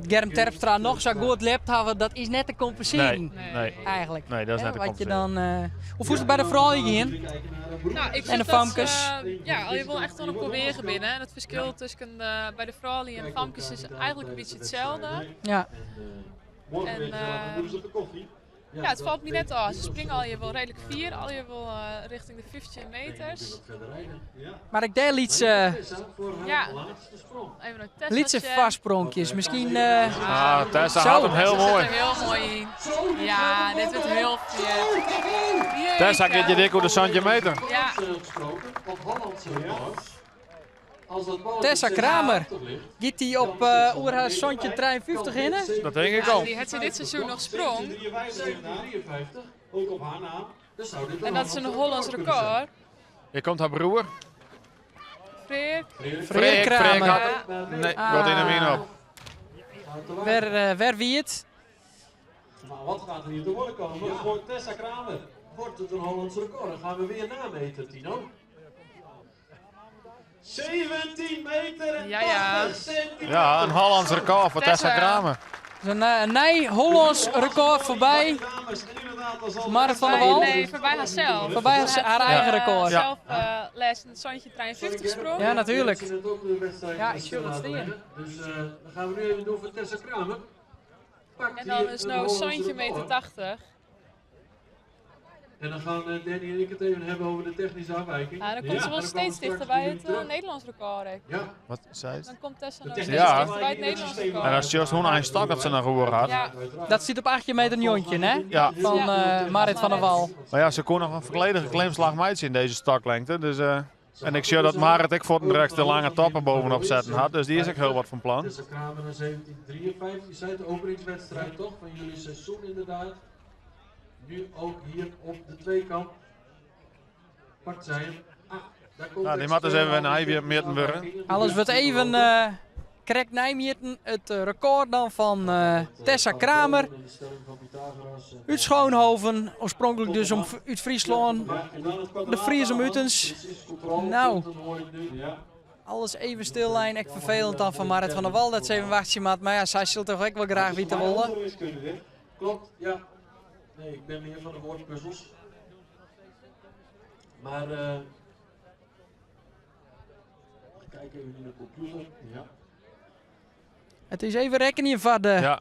Germ Terpstra nog zo goed lept hebben, dat is net te compenseren. Nee, Eigenlijk. nee, dat is net te wat je compenseren. dan, hoe voelt het bij de vrouwen hier? Nou, ik En vind de dat, famkes? ja, je wil echt wel een proberen binnen. En het verschil tussen bij de vrouwen en de famkes is eigenlijk een beetje hetzelfde. Ja. En ja, het valt me net af. Ze springen al je wel redelijk 4, al je wel richting de 15 meters. Maar ik deel iets, Ja, even een test. lietse vastpronkjes. Misschien Tessa Zo. had hem heel Zit mooi. er heel mooi in. Ja, dit wordt heel vet. Tessa gaat je dik hoe de centimeter. Ja, Tessa Kramer. Giet die op haar Sontje 53 in? Dat denk ik al. die heeft ze dit seizoen nog sprong. 53, ook op haar naam. En dat is een Hollands record. Hier komt haar broer. Freek. Freek Kramer. had hem. Nee, wat in de min op. Waar wie het? Maar wat gaat er hier te worden komen voor Tessa Kramer? Wordt het een Hollands record? Dan gaan we weer nameten, Tino. 17 meter en Ja, ja. 80 centimeter. Ja, een Hollands record voor Tessa Tessa. Kramer. Een nee Hollands record voorbij. Marit van der Wal. Nee, voorbij haarzelf. Voorbij haar eigen record. Zelf les een Sontje 53 sprong. Ja, natuurlijk. Ja, ik zie dat staan. Dus dan gaan we nu even doen voor Tessa Kramer. Pakt En dan hier is een nou Hollands Sontje record. meter 80. En dan gaan Danny en ik het even hebben over de technische afwijking. Ja, dan komt ze wel steeds dichter bij het Nederlands record. Hè. Ja, Wat zei ze? Dan komt Tessa nog technische steeds Ja. dichter bij het Nederlands record. En dat is juist hoe een stak dat ze naar gehoord had. Ja, Dat zit op 8 meter jontje, hè? Ja. Van Marit van der Wal. Maar ja, ze kon nog een volledige klimslag meidje in deze staklengte. Dus, en ik zie dat Marit ik voor direct de lange toppen bovenop zetten had. Dus die is ook heel wat van plan. Tessa Kramer naar 1753. Je zei het, de openingswedstrijd toch van jullie seizoen inderdaad. Nu ook hier op de tweekant. Pakt zij hem. Daar komt Ja, die moet dus even een ei weer Meertenburg. Alles wordt even correct Nijmegen. Het record dan van Tessa Kramer. Uit Schoonhoven. Oorspronkelijk dus uit Friesland. De Fries om Utens. Nou, alles even stillijn. Echt vervelend dan van Marit van der Wal. Dat ze even wachtje maat. Maar ja, zij zult toch ook wel graag weten willen. Klopt, ja. Nee, ik ben meer van de woordpuzzels. Maar kijken even in de computer. Ja. Het is even rekening van de Ja,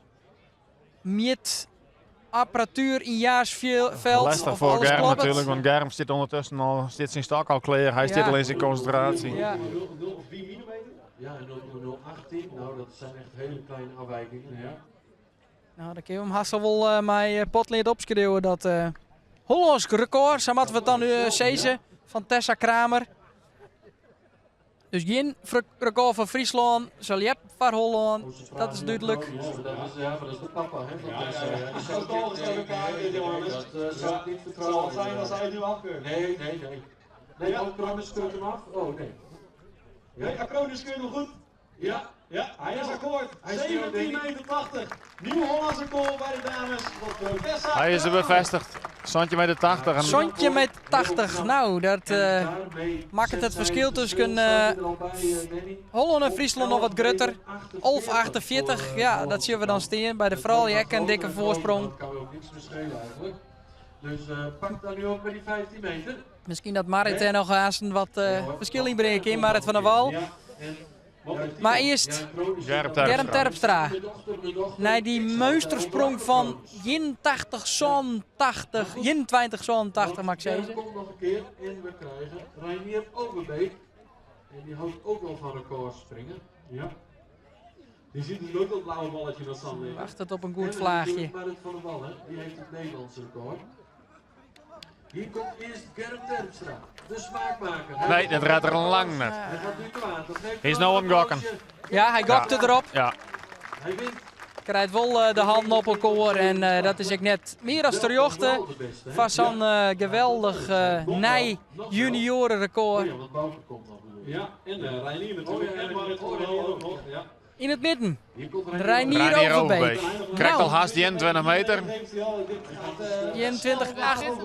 met apparatuur in jaarsveld. lastig Of voor alles Germ klopt. natuurlijk. Want Germ zit ondertussen al, zit zijn stak al klaar. Hij zit Ja. al in zijn concentratie. Ja. 0 of 4 millimeter? Ja, en 0,018. Nou, dat zijn echt hele kleine afwijkingen. Ja. Nou, dan kun je hem haast wel mijn potleed opschreeuwen dat Hollands record, zo moeten we het dan nu zezen, van Tessa Kramer. Dus geen record van Friesland, zal je hebben van Holland, dat is duidelijk. Ja, dat is de papa, hè? Ja, dat is toch tegen elkaar, jongens. Dat zou ik niet Het zal vertrouwen. zijn als hij het nu afkeurt. Nee. Nee, ook Kronis keurt hem af. Oh, nee. Nee, Acronis keurt hem goed. Ja, Ja, hij is akkoord. Hij is 17 meter 80. Nieuw Hollands record bij de dames. Voor Tessa Hij is er Kramer. bevestigd. Centimeter 80. En Sontje met 80, nou, dat maakt het verschil tussen Holland en Friesland nog wat grutter. Of 48, ja, dat zien we dan staan. Bij de vrouw, ja, een dikke voorsprong. Dat kan ook niks meer schelen eigenlijk. Dus pak dan nu ook met die 15 meter. Misschien dat Marit er nog haast een wat verschil in brengen kan, Marit van der Wal. Ja, en wat heeft Maar hij? eerst Germ Germ Terpstra. Terpstra. Nee, die meestersprong van 81, 80, 21, 80 mag ik Germ zeggen. komt nog een keer en we krijgen Reinier Overbeek. En die houdt ook wel van records springen. Ja. Die ziet dus ook dat blauwe balletje dat Sam heeft. Wacht het op een En goed vlaagje. natuurlijk Marit van der Wal, hè. Die heeft het Nederlandse record. Hier komt eerst Germ Terpstra, de smaakmaker. nee, dat redt er lang net. Hij gaat nu kwaad. Dat geeft Hij is wel nou een aan het gokken. applausje. Ja, hij gokte erop. Ja, Hij wint krijgt wel de handen op elkaar en dat is ik net meer als de jochten van zo'n geweldig nij juniorenrecord. Ja, en Reinier natuurlijk. En Marit Overal ook nog. Ja. In het midden, Reinier Reinier Overbeek. Overbeek. Krijgt al haast 21 meter. 21,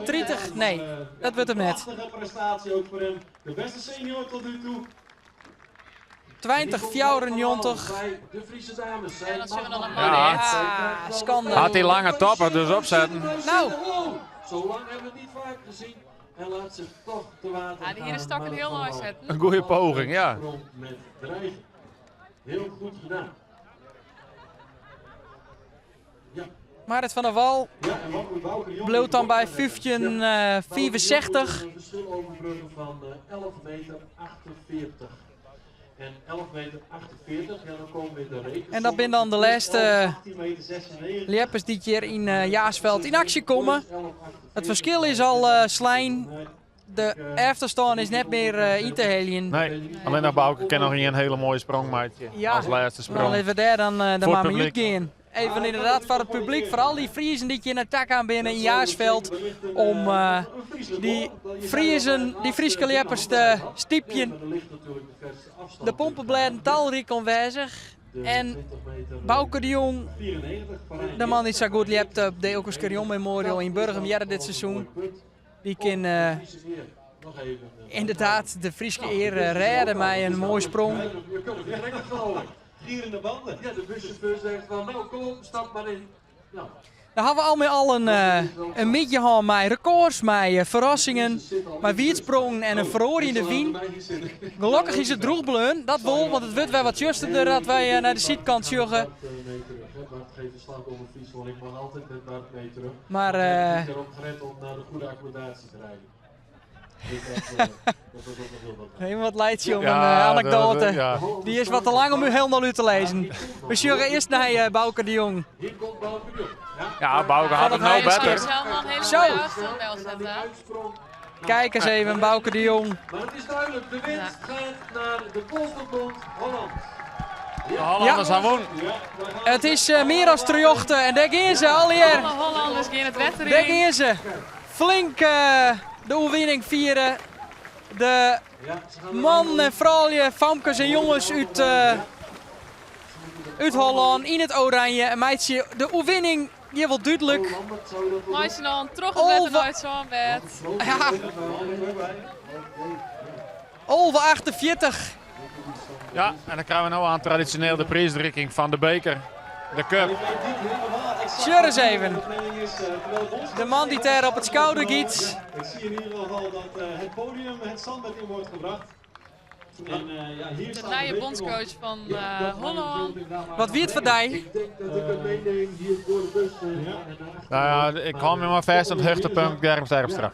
30, nee, dat wordt hem net. Prachtige prestatie ook voor hem. De beste senior tot nu toe. 20, 94. De Friese dames. En dan zien we dan een Ja. man. Ah, schande. Had die lange topper dus opzetten. Nou. Zo lang hebben we het niet vaak gezien. En laat zich toch te water Ja, die hier stak het heel mooi zetten. Een goede poging, ja. Met dreigen. Heel goed gedaan. Marit van der Wal Ja, en Wouter Jong. bleef dan bij 65. Een verschil overbruggen van 11 meter 48. En 11 meter 48, ja, dan komen we in de rekening. En dat zijn dan de laatste 18 meter 96. leppers die hier in Jaarsveld in actie komen. Het verschil is al slijn. De afterstand is net meer in te helen. Nee, alleen nog Bouke kan nog een hele mooie sprong maken. Ja. Als laatste Dan sprong. even daar dan Voor het maar een publiek. minuut gaan. Even inderdaad voor het publiek, vooral die Friesen die je in het tak aan binnen in Jaarsveld. Om die Frieske leppers te stiepjen. De pompenbladen talrijk aanwezig. En Bouke de Jong, 94. de man die zo goed lept op de Elkers Carillon Memorial in Burgum jaren dit seizoen. Die kan inderdaad de Frieske eer redden met een mooie sprong. Je kunt het direct geloven. Gierende banden. Ja, de buschauffeur zegt van, nou kom, stap maar in. Nou, Dan hebben we al met al een midje gehad met records, met verrassingen, met wietsprongen en een verhoor in de wien. Gelukkig is het droogbleun, dat wel, want het wordt wel wat juster dat wij naar de zijkant joggen. Bart geeft een slag over Friesland, ik mag altijd met Bart mee terug. Maar Ik ben erop gered om naar de goede accommodatie te rijden. Dus dat was ook nog heel wat. even wat leidje om Ja, een anekdote. ja. Die is wat te lang om u helemaal uit te lezen. We joggen eerst naar Bouke de Jong. Hier komt Bouke de Jong. Ja, Bouke had het nou Hij zou beter. zelf nog een hele Zo. mooie afstand wel zetten. Uitsprong. Kijk eens even, Bouke de Jong. Maar het is duidelijk, de winst gaat naar de Polsterbond Holland. De Hollanders gaan wonen. Het is meer dan terjochten en daar gaan ze alweer. Alle Hollanders gaan het wetter Daar in. gaan ze. Flink de overwinning vieren. De man en vrouwen, famkes en jongens uit Holland in het oranje. En meidje, de overwinning hier wel duidelijk. Mooi ze dan terug het wetter nooit zo aan bed. Ja. Over 48. Ja, en dan krijgen we nou aan traditioneel de prijsdrukking van de beker. De cup. Sjur eens even. De man die daar op het schouder giet. Ik zie in ieder geval dat het podium, het zandbed in wordt gebracht. En, ja, hier De staat nieuwe beker bondscoach nog. van Holland. Wat wie het voor die? Ik denk dat ik het meeneem hier door de bus. En Nou ja, ik hou me maar vast aan het hechtepunt Germ Terpstra.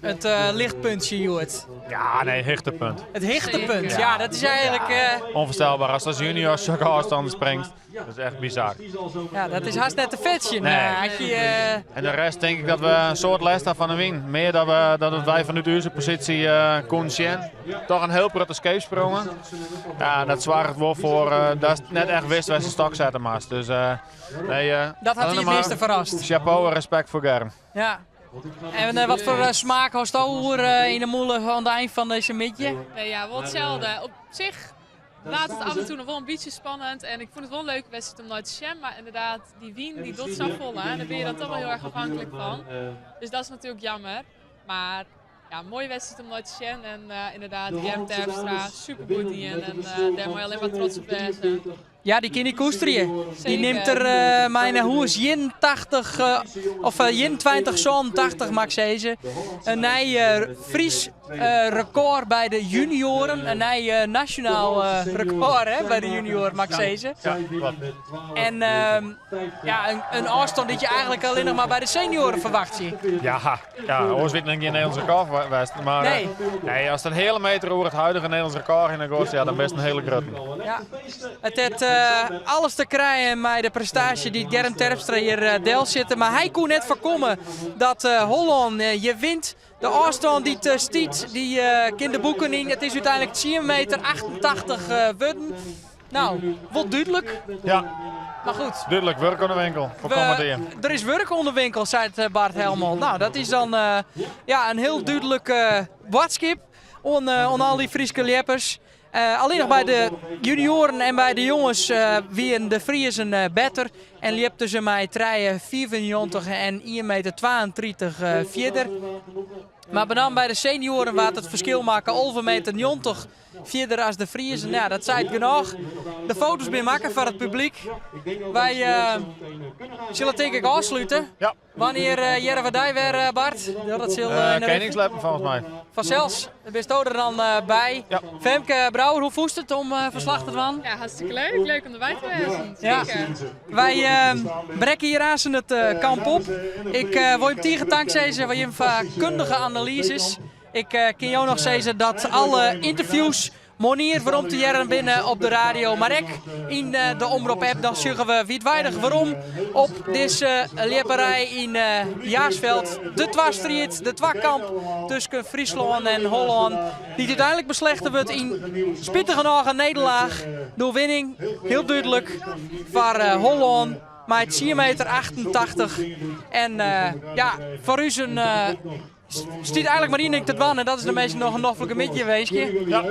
Het lichtpuntje, Joert. Ja, nee, hechtepunt. Het hechtepunt, ja, dat is eigenlijk... Onvoorstelbaar als junior zulke afstanden springt. Dat is echt bizar. Die zal zo ja, dat is haast net een vetje. Nee. Had je, En de rest denk ik dat we een soort les hebben van de win. Meer dat het wij vanuit onze positie konden zien. Toch een heel prettig escape sprongen. Ja, dat zwaar het wel voor dat is net echt wist waar ze stok zetten maar. Dus nee, dat had hij het meeste verrast. Chapeau en respect voor Germ. Ja. En wat voor smaak was dat in de molen aan het eind van deze midje? Nee, ja, wel hetzelfde. Op zich laat het af en toe nog wel een beetje spannend. En ik vond het wel een leuke wedstrijd om nooit te zien. Maar inderdaad, die wien die doet zo vol. Hè? Daar ben je dan toch wel heel erg afhankelijk van. Dus dat is natuurlijk jammer. Maar ja, mooie wedstrijd om nooit te zien. En inderdaad, Germ Terpstra, supergoed in. En daar moet je alleen maar trots op wezen. Ja, die kan niet koesteren. Die Zeker. neemt er mijn hoes 81 of 21, mag ik zeggen. Een nieuw Fries record bij de junioren. Een nieuw nationaal record hè, bij de junioren, mag ik zeggen. Ja, klopt. En ja, een afstand dat je eigenlijk alleen nog maar bij de senioren verwacht ziet. Ja, oors weet niet geen Nederlands record geweest. Maar Nee. nee, als het een hele meter over het huidige Nederlands record in de goot, ja, dan best een hele grote. Ja. Het heeft alles te krijgen met de prestatie die Germ Terpstra hier deel zitten. Maar hij kon net voorkomen dat Holland je wint. De afstand die het stiet, die kind de boeken in. Het is uiteindelijk 10,88 meter worden. Nou, wat duidelijk. Ja, Maar goed. Duidelijk werk aan de winkel voor commanderen. Er is werk onder winkel, zei Bart Helmond. Nou, dat is dan een heel duidelijk boodschap aan al die Friese leppers. Alleen nog bij de junioren en bij de jongens wie de Friesen beter. En liepten ze mij 3,94 en 1,32 meter verder. Maar dan bij de senioren waar het verschil maken 11,90 meter verder als de Friesen. Nou, dat zei het genoeg. De foto's ben maken voor het publiek. Wij zullen denk ik afsluiten. Ja. Wanneer jaren we daar weer, Bart? Ja, dat zal Koningsleppen volgens mij. vanzelfs. Bist je er dan bij? Ja. Femke Brouwer, hoe voest het om verslag te doen? Ja, hartstikke leuk. Leuk om erbij te wezen. Ja. Zeker. Wij brekken hier aan het kamp op. Ik wil hem tegen dank zeggen voor je kundige analyses. Ik kan jou nog zeggen dat alle interviews manier waarom te jaren binnen op de radio, maar ook in de omroep-app. Dan zeggen we wijdweidig waarom op deze leperij in Jaarsveld. De twastrijd, de twakkamp tussen Friesland en Holland. Die uiteindelijk beslechten wordt in spittige genoeg een nederlaag. Door winning, heel duidelijk, voor Holland. Maar het 4,88 meter. En voor u een... stiet eigenlijk maar één te dwan en dat is de meest nog een noffelijke mitje weesje. Ja.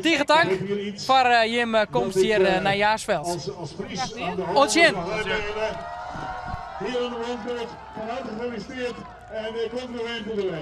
Tegen dank voor Jim komst hier naar Jaarsveld. Ontjen. Hier aan de rondbeurt, van harte gefeliciteerd en komt er weer toe.